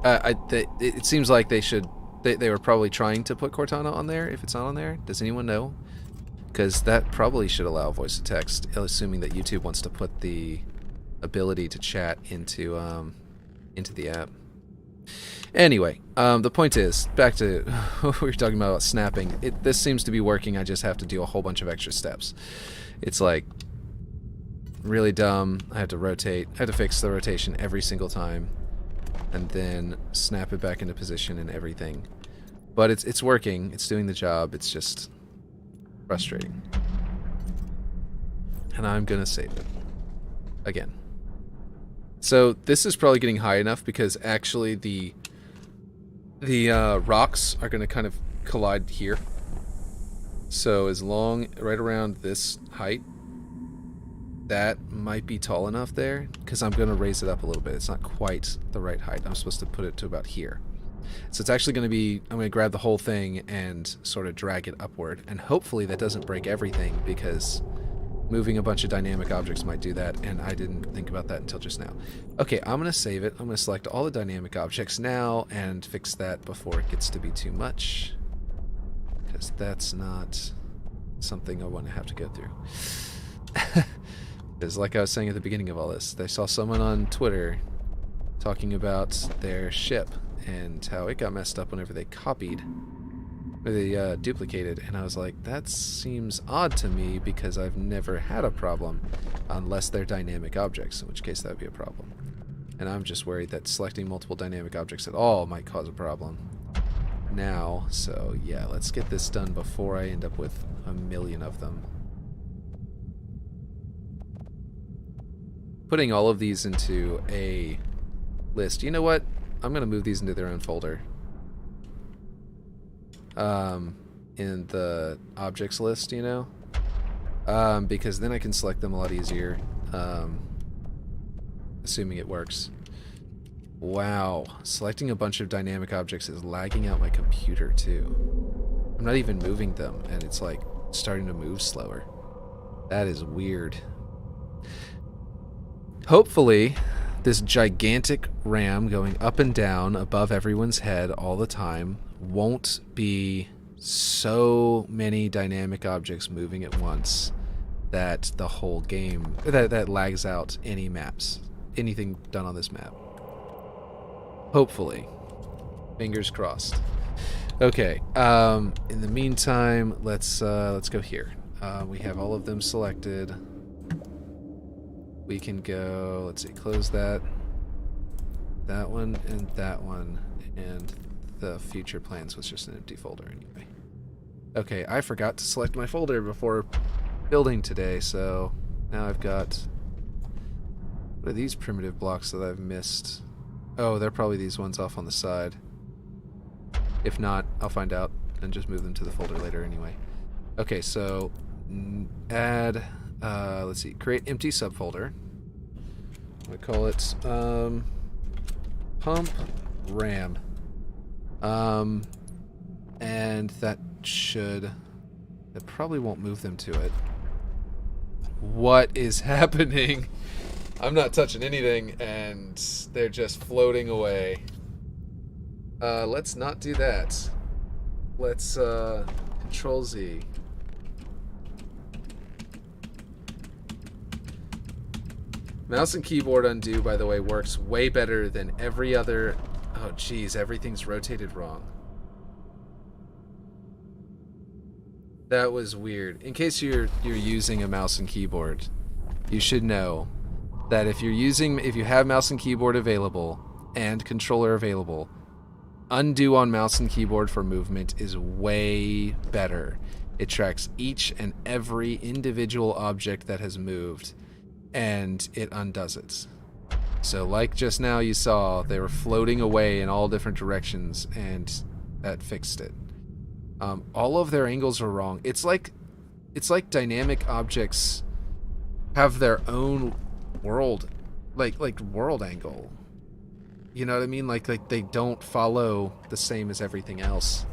it seems like they should. They were probably trying to put Cortana on there. If it's not on there, does anyone know? Because that probably should allow voice to text, assuming that YouTube wants to put the ability to chat into the app. Anyway, the point is, back to what we were talking about snapping. This seems to be working. I just have to do a whole bunch of extra steps. It's like really dumb. I have to rotate. I have to fix the rotation every single time, and then snap it back into position and everything. But it's working. It's doing the job. It's just frustrating. And I'm gonna save it again. So this is probably getting high enough because actually the rocks are going to kind of collide here. So as long, right around this height, that might be tall enough there, because I'm going to raise it up a little bit. It's not quite the right height. I'm supposed to put it to about here. So it's actually going to be, I'm going to grab the whole thing and sort of drag it upward. And hopefully that doesn't break everything, because moving a bunch of dynamic objects might do that, and I didn't think about that until just now. Okay, I'm going to save it. I'm going to select all the dynamic objects now and fix that before it gets to be too much, because that's not something I want to have to go through. Because like I was saying at the beginning of all this, I saw someone on Twitter talking about their ship and how it got messed up whenever they copied, or they duplicated, and I was like, that seems odd to me because I've never had a problem unless they're dynamic objects, in which case that would be a problem. And I'm just worried that selecting multiple dynamic objects at all might cause a problem now. So yeah, let's get this done before I end up with a million of them. Putting all of these into a list. You know what? I'm going to move these into their own folder. In the objects list, you know? Because then I can select them a lot easier. Assuming it works. Wow. Selecting a bunch of dynamic objects is lagging out my computer, too. I'm not even moving them, and it's like starting to move slower. That is weird. Hopefully, this gigantic RAM going up and down above everyone's head all the time won't be so many dynamic objects moving at once that the whole game, that lags out any maps, anything done on this map. Hopefully. Fingers crossed. Okay, in the meantime, let's go here. We have all of them selected. We can go, let's see, close that one, and the future plans was just an empty folder anyway. Okay, I forgot to select my folder before building today, so now I've got... What are these primitive blocks that I've missed? Oh, they're probably these ones off on the side. If not, I'll find out and just move them to the folder later anyway. Okay, so add, let's see, create empty subfolder. I'm going to call it pump RAM. And that probably won't move them to it. What is happening? I'm not touching anything, and they're just floating away. Let's not do that. Let's, Control Z. Mouse and keyboard undo, by the way, works way better than every other... Oh, geez, everything's rotated wrong. That was weird. In case you're using a mouse and keyboard, you should know that if you have mouse and keyboard available and controller available, undo on mouse and keyboard for movement is way better. It tracks each and every individual object that has moved, and it undoes it. So like just now you saw, they were floating away in all different directions, and that fixed it. All of their angles are wrong. It's like dynamic objects have their own world, like world angle. You know what I mean? Like they don't follow the same as everything else.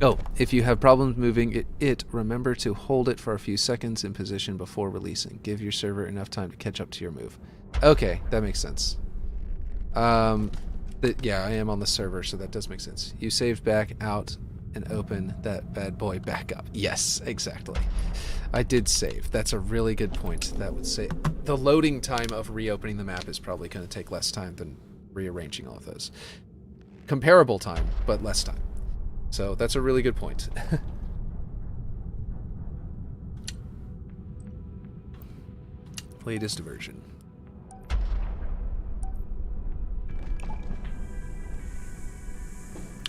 Oh, if you have problems moving it, remember to hold it for a few seconds in position before releasing. Give your server enough time to catch up to your move. Okay, that makes sense. Yeah, I am on the server, so that does make sense. You saved back out and open that bad boy back up. Yes, exactly. I did save. That's a really good point. That would say the loading time of reopening the map is probably going to take less time than rearranging all of those. Comparable time, but less time. So that's a really good point. Latest version.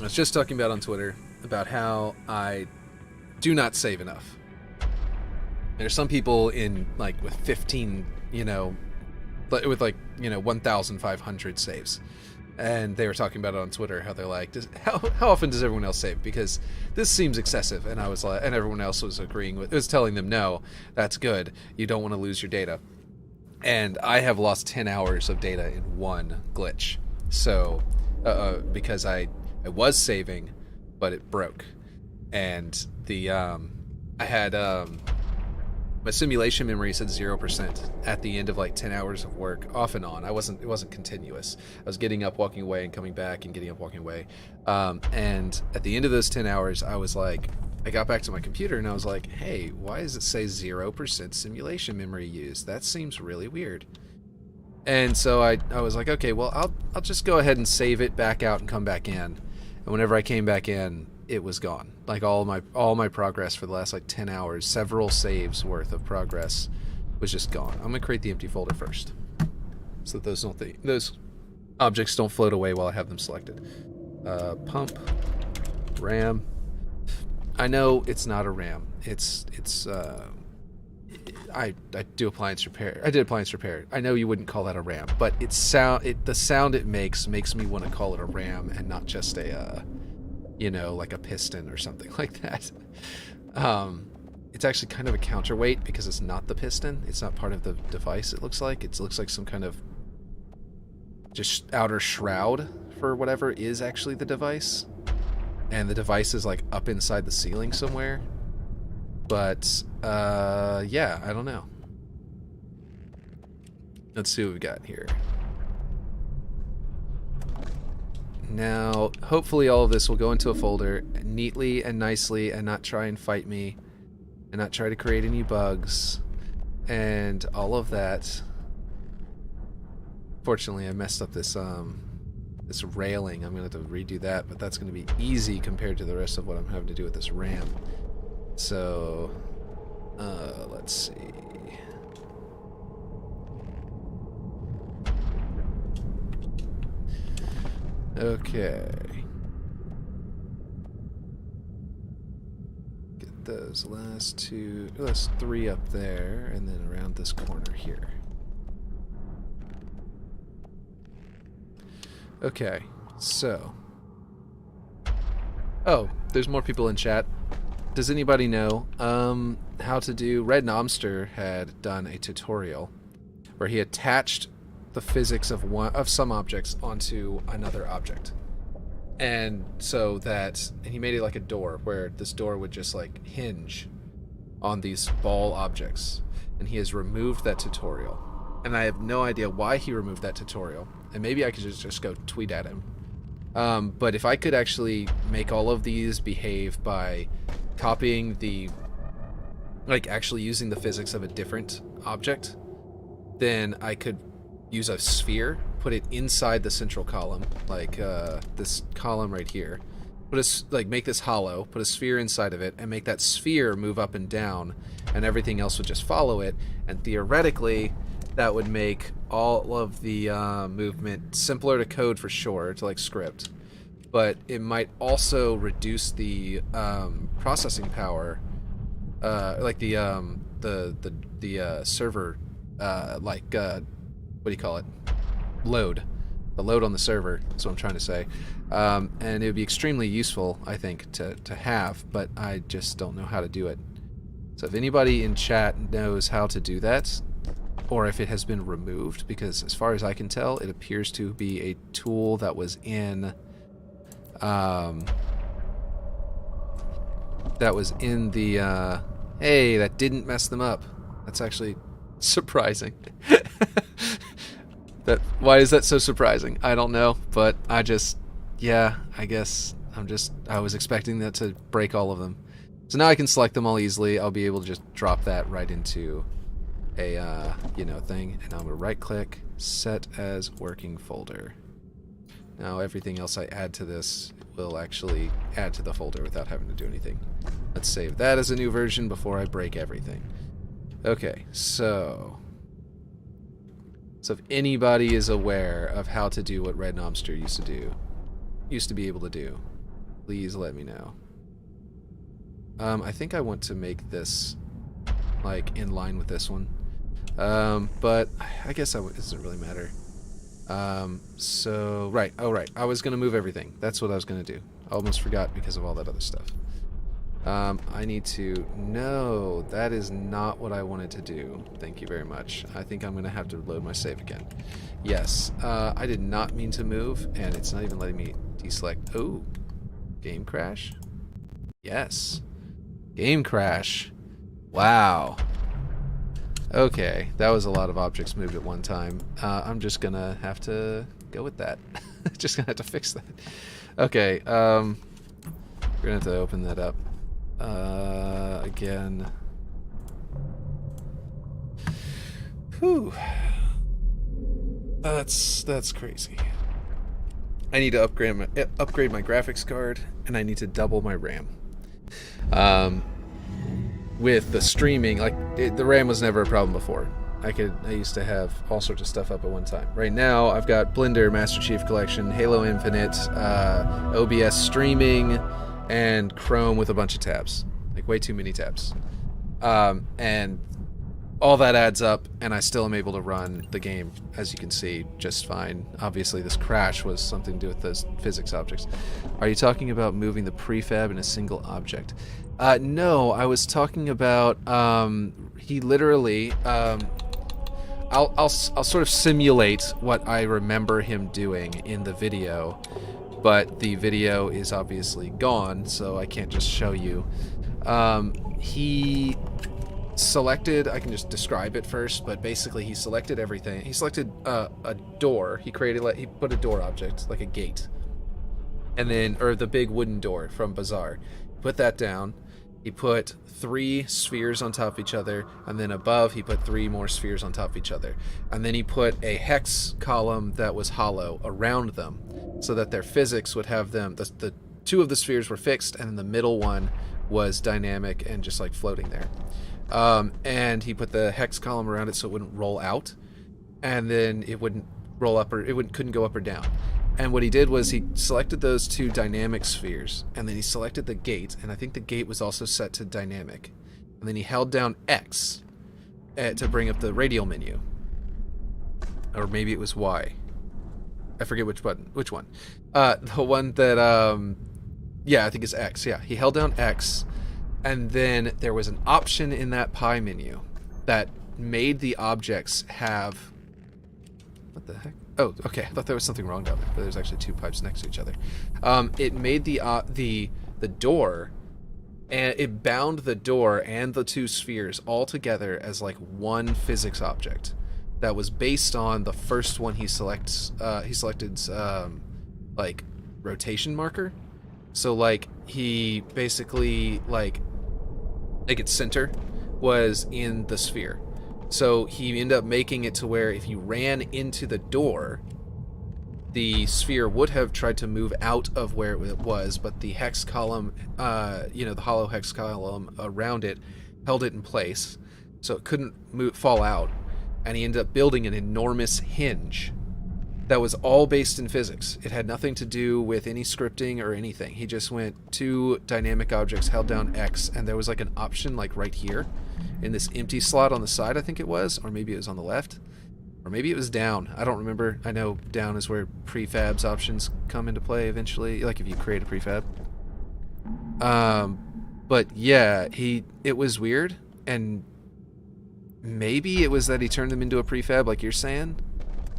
I was just talking about on Twitter about how I do not save enough. There's some people in with 15, with 1,500 saves. And they were talking about it on Twitter, how they're like, how often does everyone else save? Because this seems excessive. And I was like, and everyone else was agreeing with, it was telling them, no, that's good. You don't want to lose your data. And I have lost 10 hours of data in one glitch. So, because I was saving, but it broke. And I had, my simulation memory said 0% at the end of 10 hours of work, off and on. It wasn't continuous. I was getting up, walking away, and coming back, and getting up, walking away. And at the end of those 10 hours, I was like, I got back to my computer and I was like, hey, why does it say 0% simulation memory used? That seems really weird. And so I was like, okay, well, I'll just go ahead and save it back out and come back in. And whenever I came back in, it was gone. All my progress for the last 10 hours, several saves worth of progress was just gone. I'm gonna create the empty folder first, so that those objects don't float away while I have them selected. Pump RAM. I know it's not a RAM. I do appliance repair. I did appliance repair. I know you wouldn't call that a RAM, but the sound it makes me want to call it a RAM and not just a like a piston or something like that. It's actually kind of a counterweight because it's not the piston. It's not part of the device. It looks like some kind of just outer shroud for whatever is actually the device, and the device is up inside the ceiling somewhere. But yeah, I don't know. Let's see what we got here. Now, hopefully all of this will go into a folder neatly and nicely and not try and fight me and not try to create any bugs and all of that. Fortunately, I messed up this this railing. I'm going to have to redo that, but that's going to be easy compared to the rest of what I'm having to do with this RAM. So, let's see. Okay. those last 3 up there, and then around this corner here. Okay, so... Oh, there's more people in chat. Does anybody know how to do... Red Nomster had done a tutorial where he attached the physics of some objects onto another object. And so that... And he made it like a door, where this door would just like hinge on these ball objects. And he has removed that tutorial. And I have no idea why he removed that tutorial. And maybe I could just go tweet at him. But if I could actually make all of these behave by copying the... like actually using the physics of a different object, then I could use a sphere, put it inside the central column, like this column right here. Make this hollow, put a sphere inside of it, and make that sphere move up and down, and everything else would just follow it. And theoretically, that would make all of the movement simpler to code for sure, to like script. But it might also reduce the processing power, like the server, what do you call it? Load. The load on the server is what I'm trying to say. And it would be extremely useful, I think, to have, but I just don't know how to do it. So if anybody in chat knows how to do that, or if it has been removed, because as far as I can tell, it appears to be a tool that was in... the... hey, that didn't mess them up. That's actually surprising. Why is that so surprising? I don't know, but I guess I was expecting that to break all of them. So now I can select them all easily. I'll be able to just drop that right into a, thing. And I'm going to right click, set as working folder. Now everything else I add to this will actually add to the folder without having to do anything. Let's save that as a new version before I break everything. Okay, so if anybody is aware of how to do what Red Nomster used to be able to do, please let me know. I think I want to make this like in line with this one, but I guess it doesn't really matter. Right, I was gonna move everything. That's what I was gonna do. I almost forgot because of all that other stuff. I need to... No, that is not what I wanted to do. Thank you very much. I think I'm going to have to load my save again. Yes, I did not mean to move, and it's not even letting me deselect... Oh, game crash? Yes. Game crash. Wow. Okay, that was a lot of objects moved at one time. I'm just going to have to go with that. Just going to have to fix that. Okay, we're going to have to open that up. Again. Whew. That's crazy. I need to upgrade my graphics card, and I need to double my RAM. With the streaming, the RAM was never a problem before. I used to have all sorts of stuff up at one time. Right now, I've got Blender, Master Chief Collection, Halo Infinite, OBS streaming, and Chrome with a bunch of tabs. Like, way too many tabs. And all that adds up, and I still am able to run the game, as you can see, just fine. Obviously, this crash was something to do with those physics objects. Are you talking about moving the prefab in a single object? No, I was talking about, he literally, I'll sort of simulate what I remember him doing in the video, but the video is obviously gone, so I can't just show you. He selected, I can just describe it first, but basically he selected everything. He selected a door. He put a door object, like a gate, and then, or the big wooden door from Bazaar. Put that down. He put 3 spheres on top of each other, and then above he put 3 more spheres on top of each other. And then he put a hex column that was hollow around them, so that their physics would have them, the 2 of the spheres were fixed, and then the middle one was dynamic and just like floating there. And he put the hex column around it so it wouldn't roll out, and then it wouldn't roll up, or couldn't go up or down. And what he did was he selected those two dynamic spheres, and then he selected the gate, and I think the gate was also set to dynamic. And then he held down X to bring up the radial menu. Or maybe it was Y. I forget which button. Which one? The one that, yeah, I think it's X. Yeah, he held down X, and then there was an option in that pie menu that made the objects have... What the heck? Oh, okay. I thought there was something wrong down there, but there's actually two pipes next to each other. It made the door, and it bound the door and the two spheres all together as like one physics object that was based on the first one he selected like rotation marker. So like he basically like its center was in the sphere. So he ended up making it to where if you ran into the door, the sphere would have tried to move out of where it was, but the hex column, the hollow hex column around it held it in place, so it couldn't fall out. And he ended up building an enormous hinge that was all based in physics. It had nothing to do with any scripting or anything. He just went two dynamic objects, held down X, and there was like an option like right here in this empty slot on the side, I think it was, or maybe it was on the left, or maybe it was down. I don't remember. I know down is where prefabs options come into play eventually, like if you create a prefab. But yeah, it was weird, and maybe it was that he turned them into a prefab like you're saying,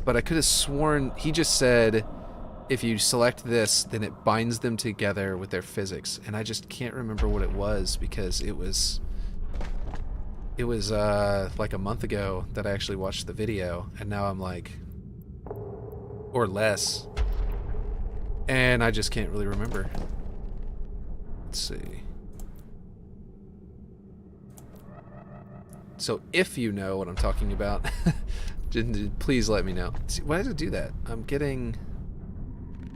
but I could have sworn he just said if you select this, then it binds them together with their physics, and I just can't remember what it was because it was like a month ago that I actually watched the video, and now I'm like, or less, and I just can't really remember. Let's see. So if you know what I'm talking about, please let me know. See, why does it do that? I'm getting...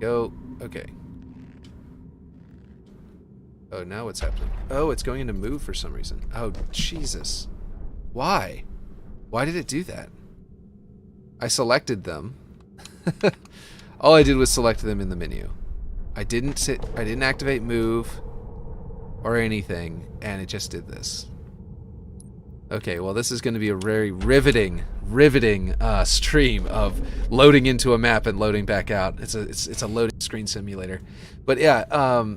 Go... Okay. Oh, now what's happening? Oh, it's going into move for some reason. Oh, Jesus. Why? Why did it do that? I selected them. All I did was select them in the menu. I didn't activate move or anything, and it just did this. Okay, well, this is going to be a very riveting stream of loading into a map and loading back out. It's a loading screen simulator. But yeah,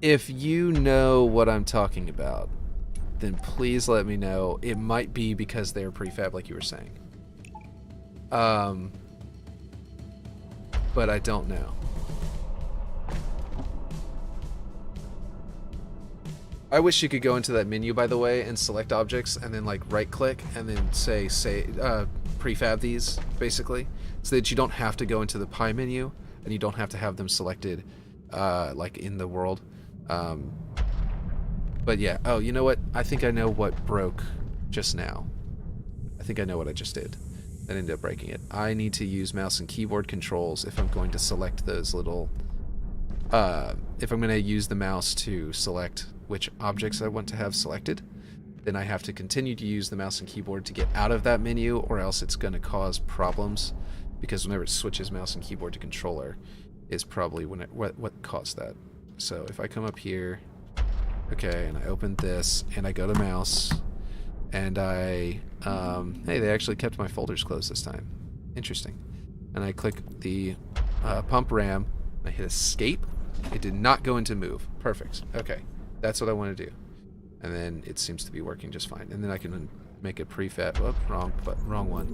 if you know what I'm talking about, then please let me know. It might be because they're prefab, like you were saying. But I don't know. I wish you could go into that menu, by the way, and select objects, and then like right-click, and then say prefab these, basically, so that you don't have to go into the pie menu, and you don't have to have them selected, like in the world. But yeah, oh, you know what? I think I know what broke just now. I think I know what I just did that ended up breaking it. I need to use mouse and keyboard controls if I'm going to select those little... if I'm going to use the mouse to select which objects I want to have selected, then I have to continue to use the mouse and keyboard to get out of that menu, or else it's going to cause problems, because whenever it switches mouse and keyboard to controller is probably when what caused that. So if I come up here, okay, and I open this, and I go to mouse, and I, hey, they actually kept my folders closed this time. Interesting. And I click the pump RAM, I hit escape. It did not go into move. Perfect. Okay. That's what I want to do. And then it seems to be working just fine. And then I can make a prefab. Oh, wrong one.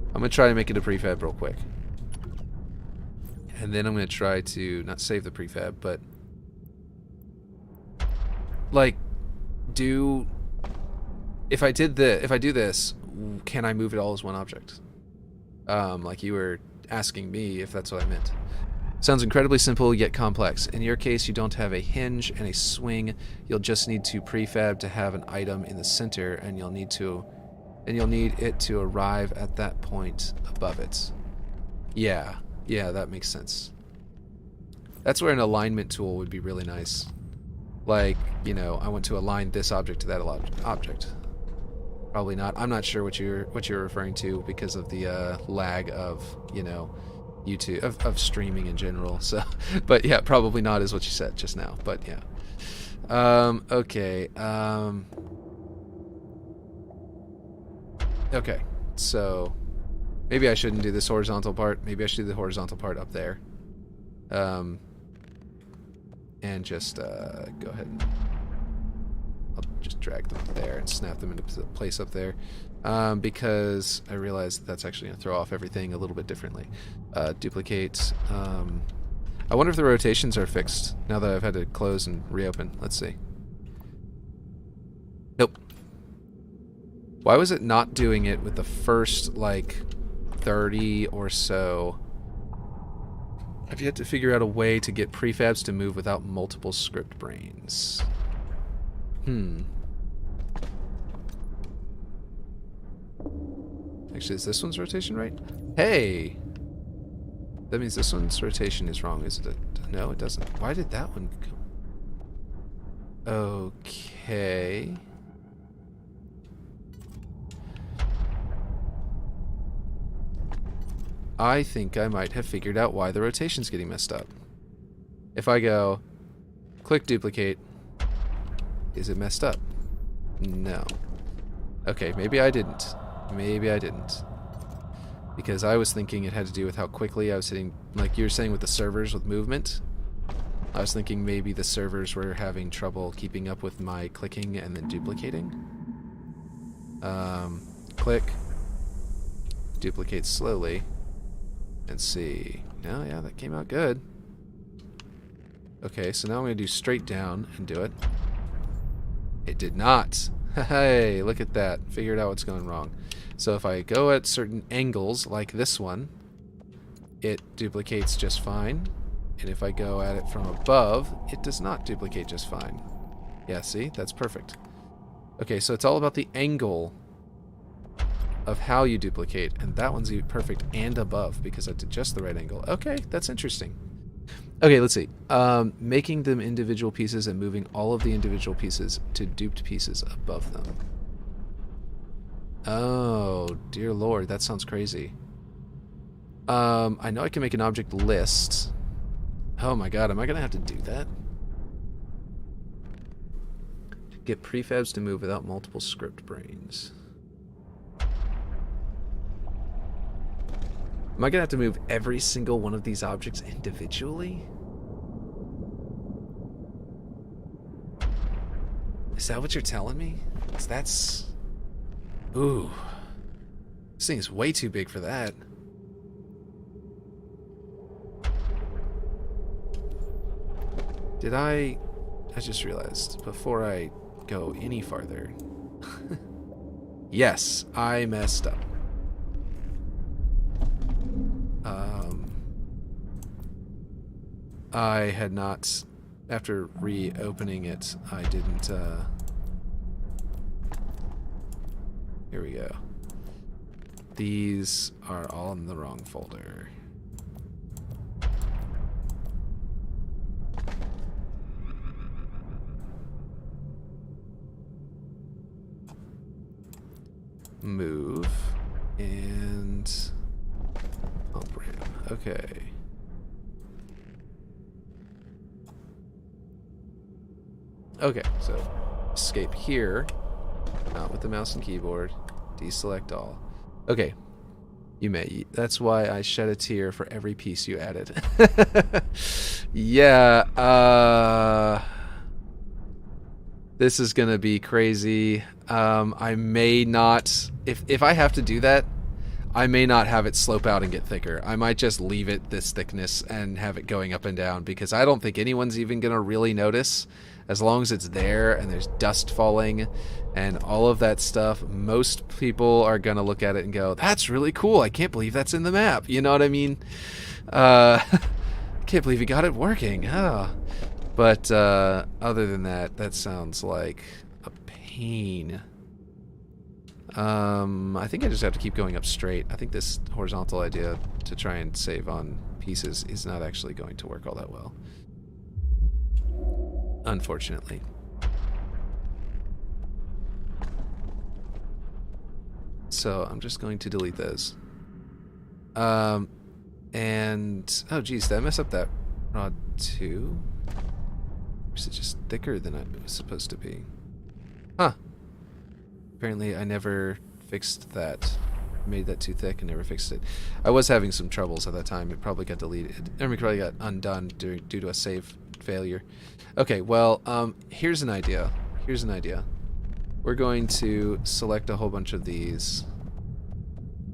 I'm going to try to make it a prefab real quick. And then I'm going to try to not save the prefab, but like if I do this, can I move it all as one object? Like you were asking me if that's what I meant. Sounds incredibly simple yet complex. In your case, you don't have a hinge and a swing. You'll just need to prefab to have an item in the center, and you'll need it to arrive at that point above it. Yeah, that makes sense. That's where an alignment tool would be really nice. Like, you know, I want to align this object to that object. Probably not. I'm not sure what you're referring to because of the lag of, you know, YouTube, of streaming in general. So, but yeah, probably not is what you said just now. But yeah. Okay. Okay. So maybe I shouldn't do this horizontal part. Maybe I should do the horizontal part up there. And just go ahead and I'll just drag them up there and snap them into place up there. Because I realized that's actually going to throw off everything a little bit differently. Duplicate. I wonder if the rotations are fixed now that I've had to close and reopen. Let's see. Nope. Why was it not doing it with the first, like, 30 or so? I've yet to figure out a way to get prefabs to move without multiple script brains. Actually, is this one's rotation right? Hey! That means this one's rotation is wrong, isn't it? No, it doesn't. Why did that one go? Okay. I think I might have figured out why the rotation's getting messed up. If I go, click duplicate, is it messed up? No. Okay, maybe I didn't. Maybe I didn't. Because I was thinking it had to do with how quickly I was hitting, like you were saying with the servers with movement. I was thinking maybe the servers were having trouble keeping up with my clicking and then duplicating. Click, duplicate slowly, and see. No, yeah, that came out good. Okay, so now I'm going to do straight down and do it. It did not. Hey, look at that. Figured out what's going wrong. So if I go at certain angles, like this one, it duplicates just fine. And if I go at it from above, it does not duplicate just fine. Yeah, see? That's perfect. Okay, so it's all about the angle of how you duplicate. And that one's perfect and above because I did just the right angle. Okay, that's interesting. Okay, let's see. Making them individual pieces and moving all of the individual pieces to duped pieces above them. Oh, dear lord, that sounds crazy. I know I can make an object list. Oh my god, am I gonna have to do that? Get prefabs to move without multiple script brains. Am I gonna have to move every single one of these objects individually? Is that what you're telling me? 'Cause that's... Ooh. This thing is way too big for that. Did I just realized, before I go any farther... Yes, I messed up. I had not... After reopening it, I didn't... Here we go. These are all in the wrong folder. Move and Hoberman. Okay. Okay, so escape here, not with the mouse and keyboard. Deselect all. Okay, you may. That's why I shed a tear for every piece you added. Yeah. This is gonna be crazy. I may not, if I have to do that, I may not have it slope out and get thicker. I might just leave it this thickness and have it going up and down because I don't think anyone's even gonna really notice. As long as it's there and there's dust falling and all of that stuff, most people are gonna look at it and go, "That's really cool. I can't believe that's in the map." You know what I mean? Can't believe you got it working. Oh. But other than that, that sounds like a pain. I think I just have to keep going up straight. I think this horizontal idea to try and save on pieces is not actually going to work all that well. Unfortunately. So I'm just going to delete those. And, oh geez, did I mess up that rod too? Or is it just thicker than it was supposed to be? Huh. Apparently I never fixed that. Made that too thick and never fixed it. I was having some troubles at that time. It probably got deleted. It probably got undone due to a save failure. Okay, well, here's an idea. Here's an idea. We're going to select a whole bunch of these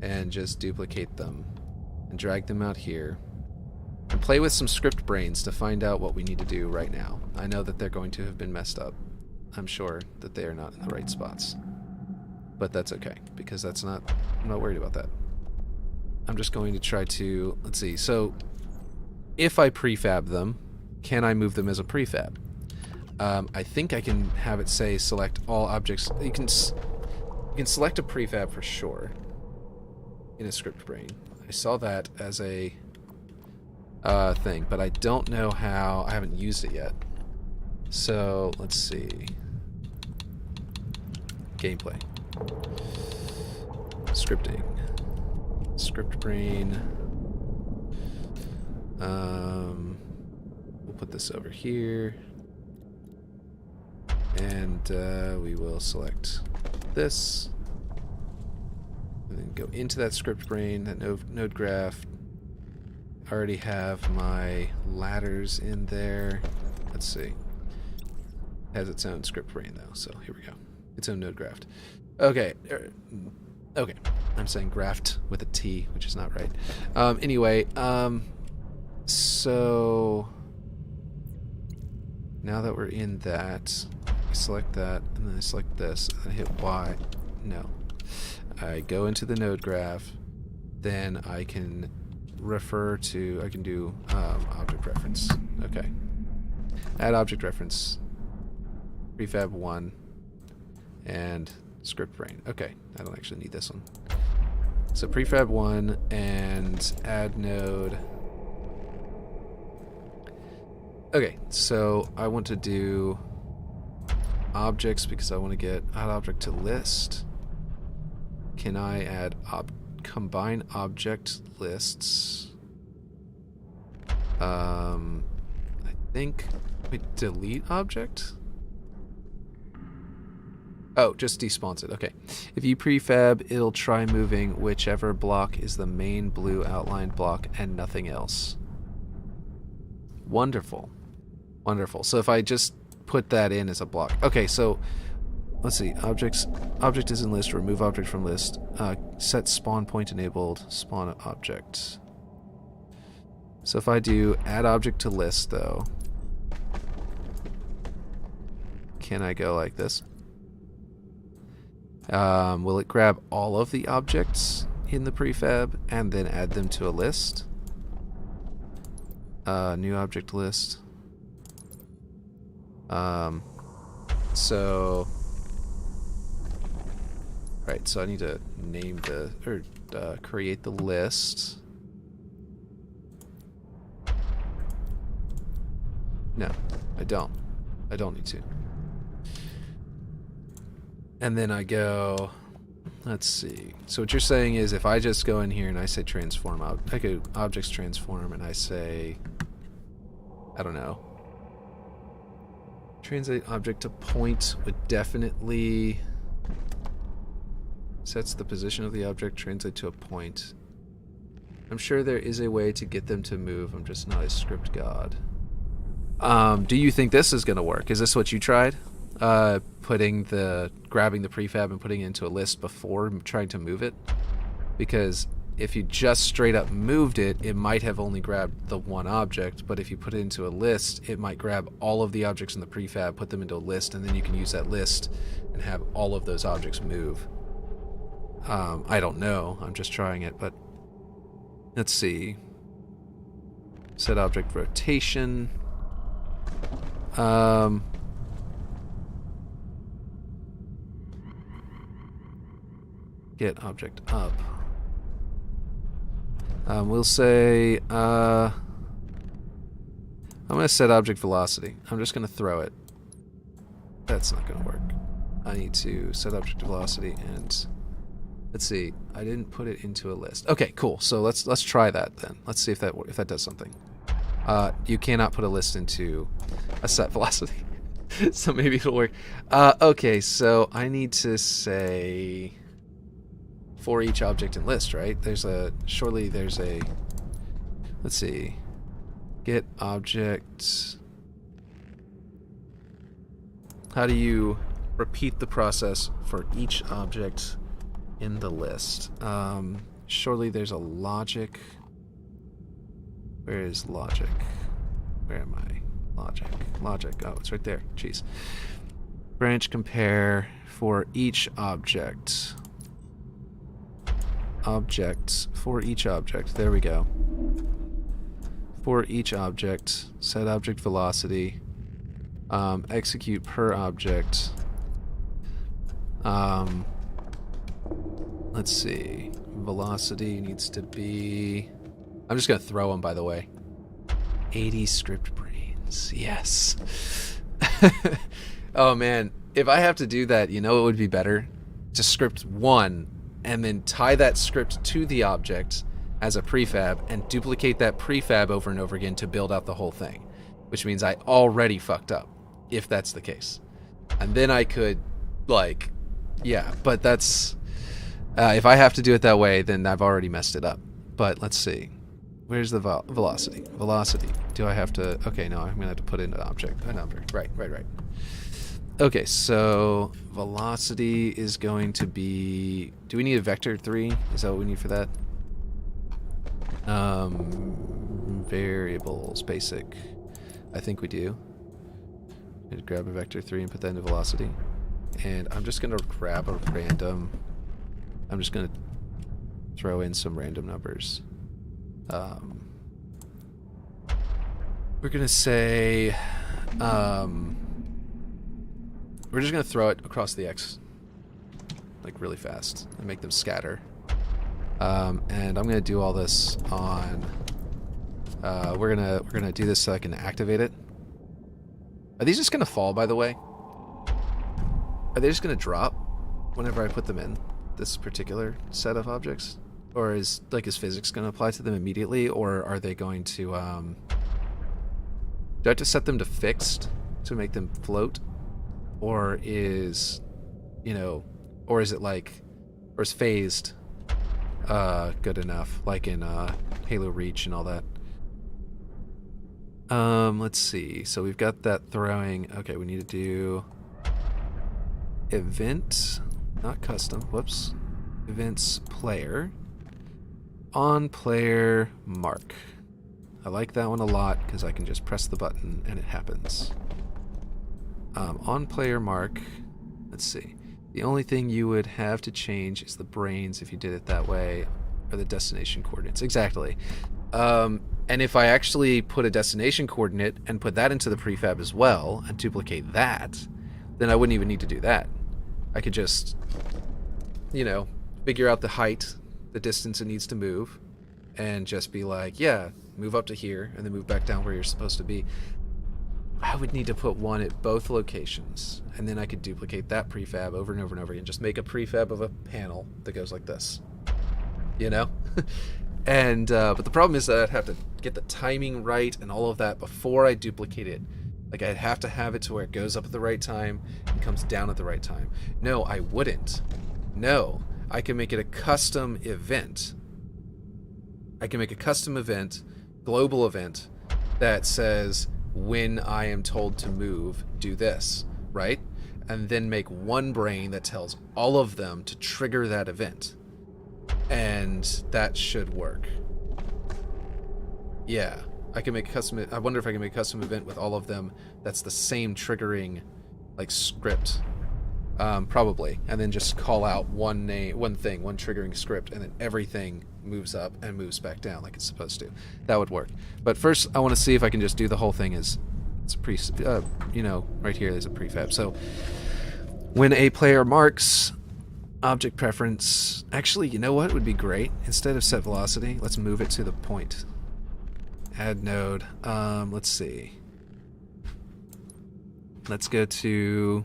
and just duplicate them and drag them out here and play with some script brains to find out what we need to do right now. I know that they're going to have been messed up. I'm sure that they are not in the right spots. But that's okay, because I'm not worried about that. I'm just going to try to, let's see, so if I prefab them, can I move them as a prefab? I think I can have it say select all objects. You can select a prefab for sure in a script brain. I saw that as a thing, but I don't know how. I haven't used it yet. So let's see. Gameplay. Scripting. Script brain. We'll put this over here. And we will select this. And then go into that script brain, that node graph. I already have my ladders in there. Let's see. It has its own script brain though, so here we go. Its own node graph. Okay. Okay. I'm saying graphed with a T, which is not right. Anyway, so now that we're in that, I select that, and then I select this, and I hit Y. No. I go into the node graph, then I can refer to, I can do object reference. Okay. Add object reference, prefab 1, and script brain. Okay, I don't actually need this one. So prefab 1 and add node. Okay, so I want to do objects because I want to get add object to list. Can I add combine object lists? I think wait, delete object? Oh, just despawns it. Okay. If you prefab, it'll try moving whichever block is the main blue outlined block and nothing else. Wonderful. Wonderful. So if I just put that in as a block. Okay, so let's see. Object is in list. Remove object from list. Set spawn point enabled. Spawn object. So if I do add object to list, though, can I go like this? Will it grab all of the objects in the prefab and then add them to a list? New object list. So right, so I need to name the or create the list. No, I don't. I don't need to. And then I go, let's see. So what you're saying is if I just go in here and I say transform, I go objects transform and I say, I don't know. Translate object to point would definitely sets the position of the object, translate to a point. I'm sure there is a way to get them to move. I'm just not a script god. Do you think this is going to work? Is this what you tried? Grabbing the prefab and putting it into a list before trying to move it? Because if you just straight up moved it, it might have only grabbed the one object, but if you put it into a list, it might grab all of the objects in the prefab, put them into a list, and then you can use that list and have all of those objects move. I don't know. I'm just trying it, but let's see. Set object rotation. Get object up. We'll say, I'm going to set object velocity. I'm just going to throw it. That's not going to work. I need to set object velocity and Let's see. I didn't put it into a list. Okay, cool. So let's try that then. Let's see if that does something. You cannot put a list into a set velocity. So maybe it'll work. Okay, so I need to say for each object in list, right? Surely there's a, let's see, get object. How do you repeat the process for each object in the list? Surely there's a logic. Where is logic? Where am I? Logic. Oh, it's right there. Jeez. Branch compare for each object. Objects for each object. There we go. For each object, set object velocity. Execute per object. Let's see. Velocity needs to be... I'm just going to throw them, by the way. 80 script brains. Yes. Oh, man. If I have to do that, you know it would be better? To script one, and then tie that script to the object as a prefab, and duplicate that prefab over and over again to build out the whole thing. Which means I already fucked up, if that's the case. And then I could, like... Yeah, but that's... if I have to do it that way, then I've already messed it up. But let's see. Where's the velocity? Velocity. Do I have to... Okay, no, I'm going to have to put in an object. Right. Okay, so velocity is going to be... Do we need a vector 3? Is that what we need for that? Variables, basic. I think we do. Just grab a vector 3 and put that into velocity. And I'm just going to grab a random... I'm just going to throw in some random numbers. We're going to say... we're just going to throw it across the X. Like really fast. And make them scatter. And I'm going to do all this on... we're gonna do this so I can activate it. Are these just going to fall, by the way? Are they just going to drop whenever I put them in this particular set of objects? Or is physics going to apply to them immediately? Or are they going to... do I have to set them to fixed to make them float? Or is... or is it like... Or is phased good enough? Like in Halo Reach and all that. Let's see. So we've got that throwing. Okay, we need to do... Event... Not custom. Whoops. Events player. On player mark. I like that one a lot because I can just press the button and it happens. On player mark. Let's see. The only thing you would have to change is the brains if you did it that way, or the destination coordinates. Exactly. And if I actually put a destination coordinate and put that into the prefab as well and duplicate that, then I wouldn't even need to do that. I could just, figure out the height, the distance it needs to move, and just be like, yeah, move up to here, and then move back down where you're supposed to be. I would need to put one at both locations, and then I could duplicate that prefab over and over and over again. Just make a prefab of a panel that goes like this. And, but the problem is that I'd have to get the timing right and all of that before I duplicate it. Like, I'd have to have it to where it goes up at the right time and comes down at the right time. No, I wouldn't. No, I can make it a custom event. I can make a custom event, global event, that says, when I am told to move, do this, right? And then make one brain that tells all of them to trigger that event. And that should work. Yeah. I can make a custom... I wonder if I can make a custom event with all of them that's the same triggering, script. Probably. And then just call out one triggering script, and then everything moves up and moves back down like it's supposed to. That would work. But first, I want to see if I can just do the whole thing as... It's a right here there's a prefab. So, when a player marks object preference... Actually, you know what would be great? Instead of set velocity, let's move it to the point. Add node. Let's see. Let's go to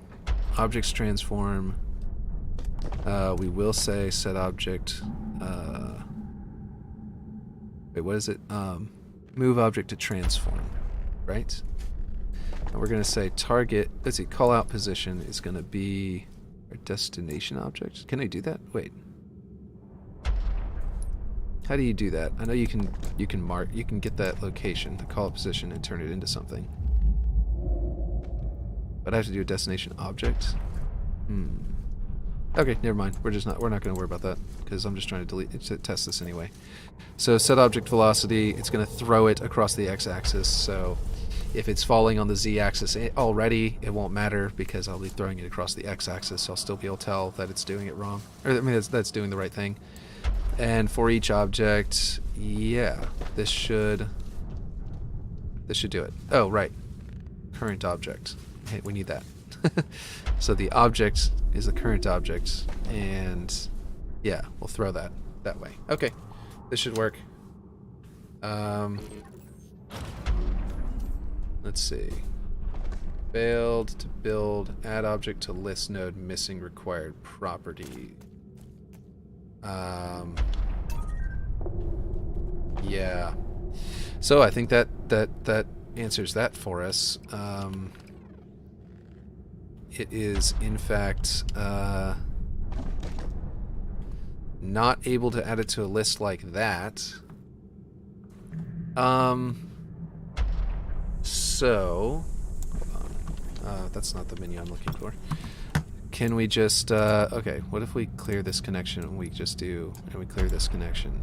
objects transform. We will say set object. Wait, what is it? Move object to transform, right? And we're going to say target. Let's see. Call out position is going to be our destination object. Can I do that? Wait. How do you do that? I know you can get that location, the call out position, and turn it into something. But I have to do a destination object. Okay, never mind. We're not going to worry about that because I'm just trying to test this anyway. So set object velocity, it's going to throw it across the x-axis. So if it's falling on the z-axis already, it won't matter because I'll be throwing it across the x-axis. So I'll still be able to tell that it's doing it wrong, or I mean that's doing the right thing. And for each object, yeah, this should do it. Oh, right. Current object. Hey, we need that. So the object is the current object, and yeah, we'll throw that way. Okay, this should work. Let's see. Failed to build. Add object to list node. Missing required property. Yeah. So I think that answers that for us. It is, in fact, not able to add it to a list like that. So, hold on. That's not the menu I'm looking for. Can we just, okay, what if we clear this connection and we just do, and we clear this connection,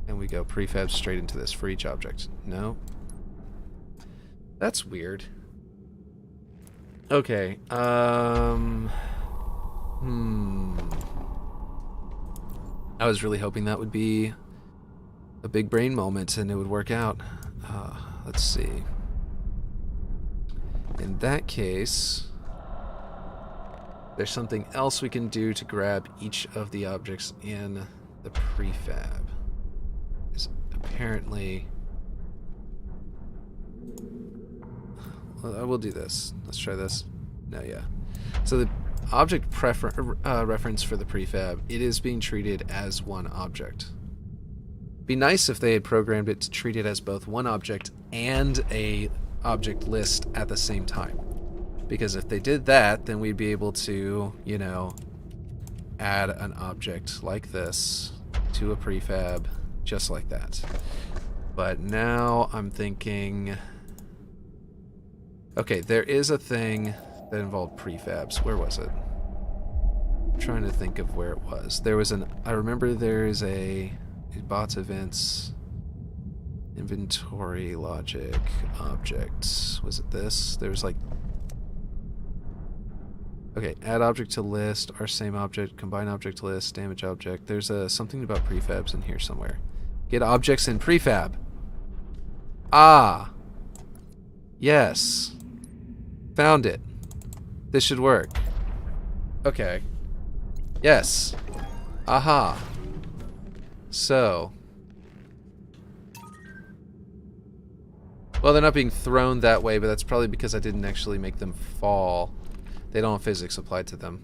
and we go prefab straight into this for each object? No? That's weird. Okay, I was really hoping that would be a big brain moment and it would work out. Let's see. In that case, there's something else we can do to grab each of the objects in the prefab. Is apparently... Well, I will do this. Let's try this. No, yeah. So the object reference for the prefab, it is being treated as one object. Be nice if they had programmed it to treat it as both one object and a object list at the same time. Because if they did that, then we'd be able to, you know, add an object like this to a prefab just like that. But now I'm thinking... Okay, there is a thing that involved prefabs. Where was it? I'm trying to think of where it was. There was an... I remember there is a bots events inventory logic objects. Was it this? There was like... Okay, add object to list, our same object, combine object to list, damage object. There's something about prefabs in here somewhere. Get objects in prefab. Ah! Yes. Found it. This should work. Okay. Yes. Aha. So. Well, they're not being thrown that way, but that's probably because I didn't actually make them fall. They don't have physics applied to them.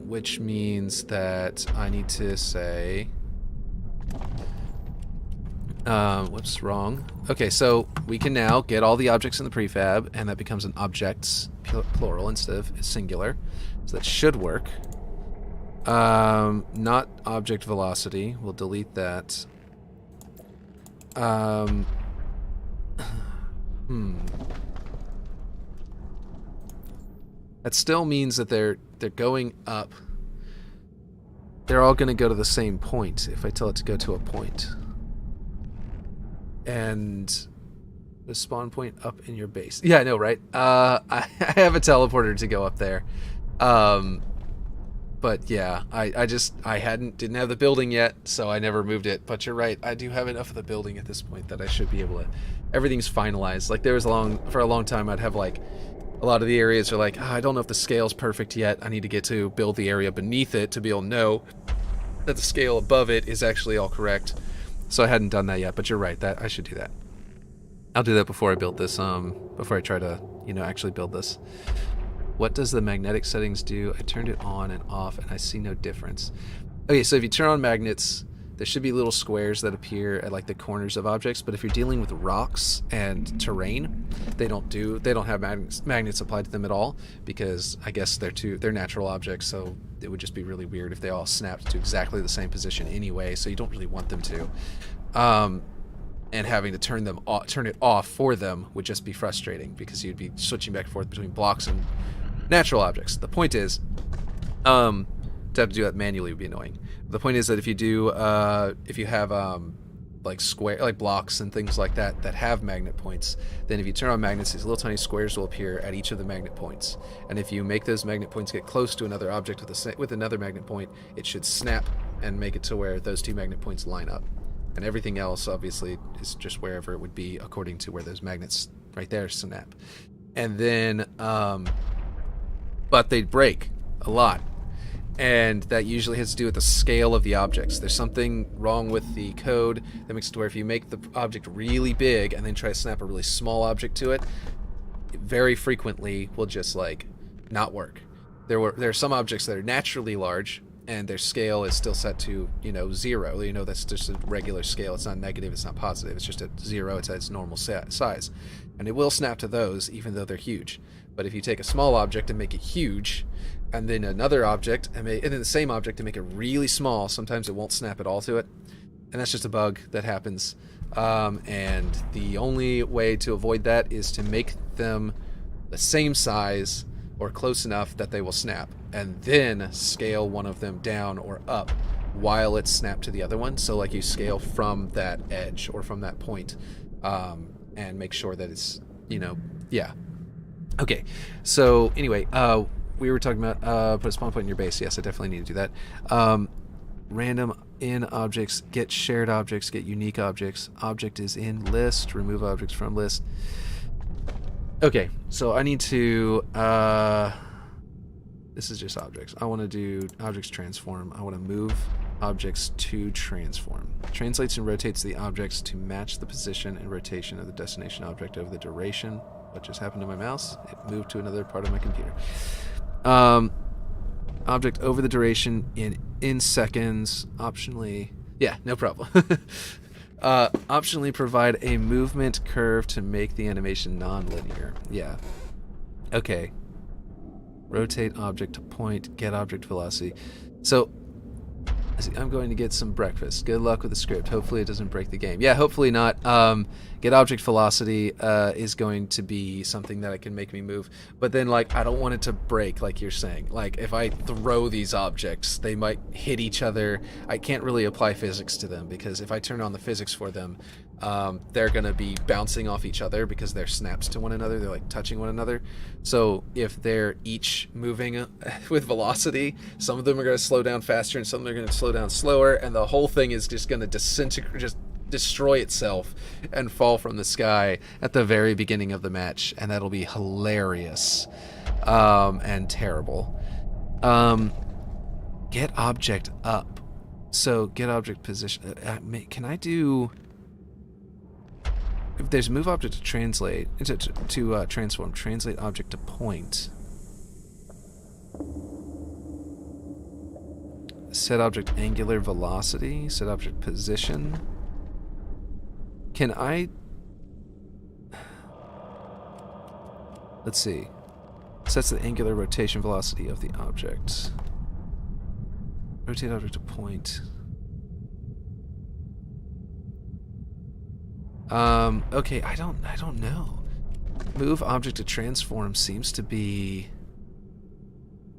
Which means that I need to say... whoops, wrong. Okay, so we can now get all the objects in the prefab, and that becomes an objects, plural, instead of singular. So that should work. Not object velocity. We'll delete that. That still means that they're going up. They're all going to go to the same point if I tell it to go to a point. And the spawn point up in your base. Yeah, I know, right? I have a teleporter to go up there. But yeah, I didn't have the building yet, so I never moved it. But you're right, I do have enough of the building at this point that I should be able to. Everything's finalized. Like for a long time, I'd have like a lot of the areas are like, I don't know if the scale's perfect yet. I need to get to build the area beneath it to be able to know that the scale above it is actually all correct. So I hadn't done that yet, but you're right, that I should do that. I'll do that before I build this, before I try to, actually build this. What does the magnetic settings do? I turned it on and off and I see no difference. Okay, so if you turn on magnets, there should be little squares that appear at like the corners of objects, but if you're dealing with rocks and terrain, they don't have magnets applied to them at all, because I guess they're natural objects, so it would just be really weird if they all snapped to exactly the same position anyway, so you don't really want them to. And having to turn it off for them would just be frustrating, because you'd be switching back and forth between blocks and natural objects. The point is, to have to do that manually would be annoying. The point is that if you have like blocks and things like that have magnet points, then if you turn on magnets, these little tiny squares will appear at each of the magnet points. And if you make those magnet points get close to another object with another magnet point, it should snap and make it to where those two magnet points line up. And everything else, obviously, is just wherever it would be according to where those magnets right there snap. And then, but they'd break a lot. And that usually has to do with the scale of the objects. There's something wrong with the code that makes it to where if you make the object really big and then try to snap a really small object to it, very frequently will just like not work. There are some objects that are naturally large and their scale is still set to 0. That's just a regular scale. It's not negative, it's not positive, it's just at 0. It's at its normal size, and it will snap to those even though they're huge. But if you take a small object and make it huge, and then another object and then the same object and make it really small, sometimes it won't snap at all to it, and that's just a bug that happens. And the only way to avoid that is to make them the same size or close enough that they will snap, and then scale one of them down or up while it's snapped to the other one. So like you scale from that edge or from that point, and make sure that it's Okay, so anyway, we were talking about put a spawn point in your base. Yes, I definitely need to do that. Random in objects, get shared objects, get unique objects. Object is in list, remove objects from list. Okay, so I need to, this is just objects. I want to do objects transform. I want to move objects to transform. Translates and rotates the objects to match the position and rotation of the destination object over the duration. What just happened to my mouse? It moved to another part of my computer. Object over the duration in seconds. Optionally, yeah, no problem. Optionally provide a movement curve to make the animation non-linear. Yeah. Okay. Rotate object to point, get object velocity. So, I'm going to get some breakfast. Good luck with the script. Hopefully it doesn't break the game. Yeah, hopefully not. Get object velocity is going to be something that can make me move. But then, like, I don't want it to break, like you're saying. Like, if I throw these objects, they might hit each other. I can't really apply physics to them, because if I turn on the physics for them, they're going to be bouncing off each other because they're snaps to one another. They're, like, touching one another. So if they're each moving with velocity, some of them are going to slow down faster and some of them are going to slow down slower, and the whole thing is just going to just destroy itself and fall from the sky at the very beginning of the match, and that'll be hilarious and terrible. Get object up. So get object position. Can I do... If there's move object to translate, to transform, translate object to point. Set object angular velocity, set object position. Can I... Let's see. Sets the angular rotation velocity of the object. Rotate object to point. Okay, I don't know. Move object to transform seems to be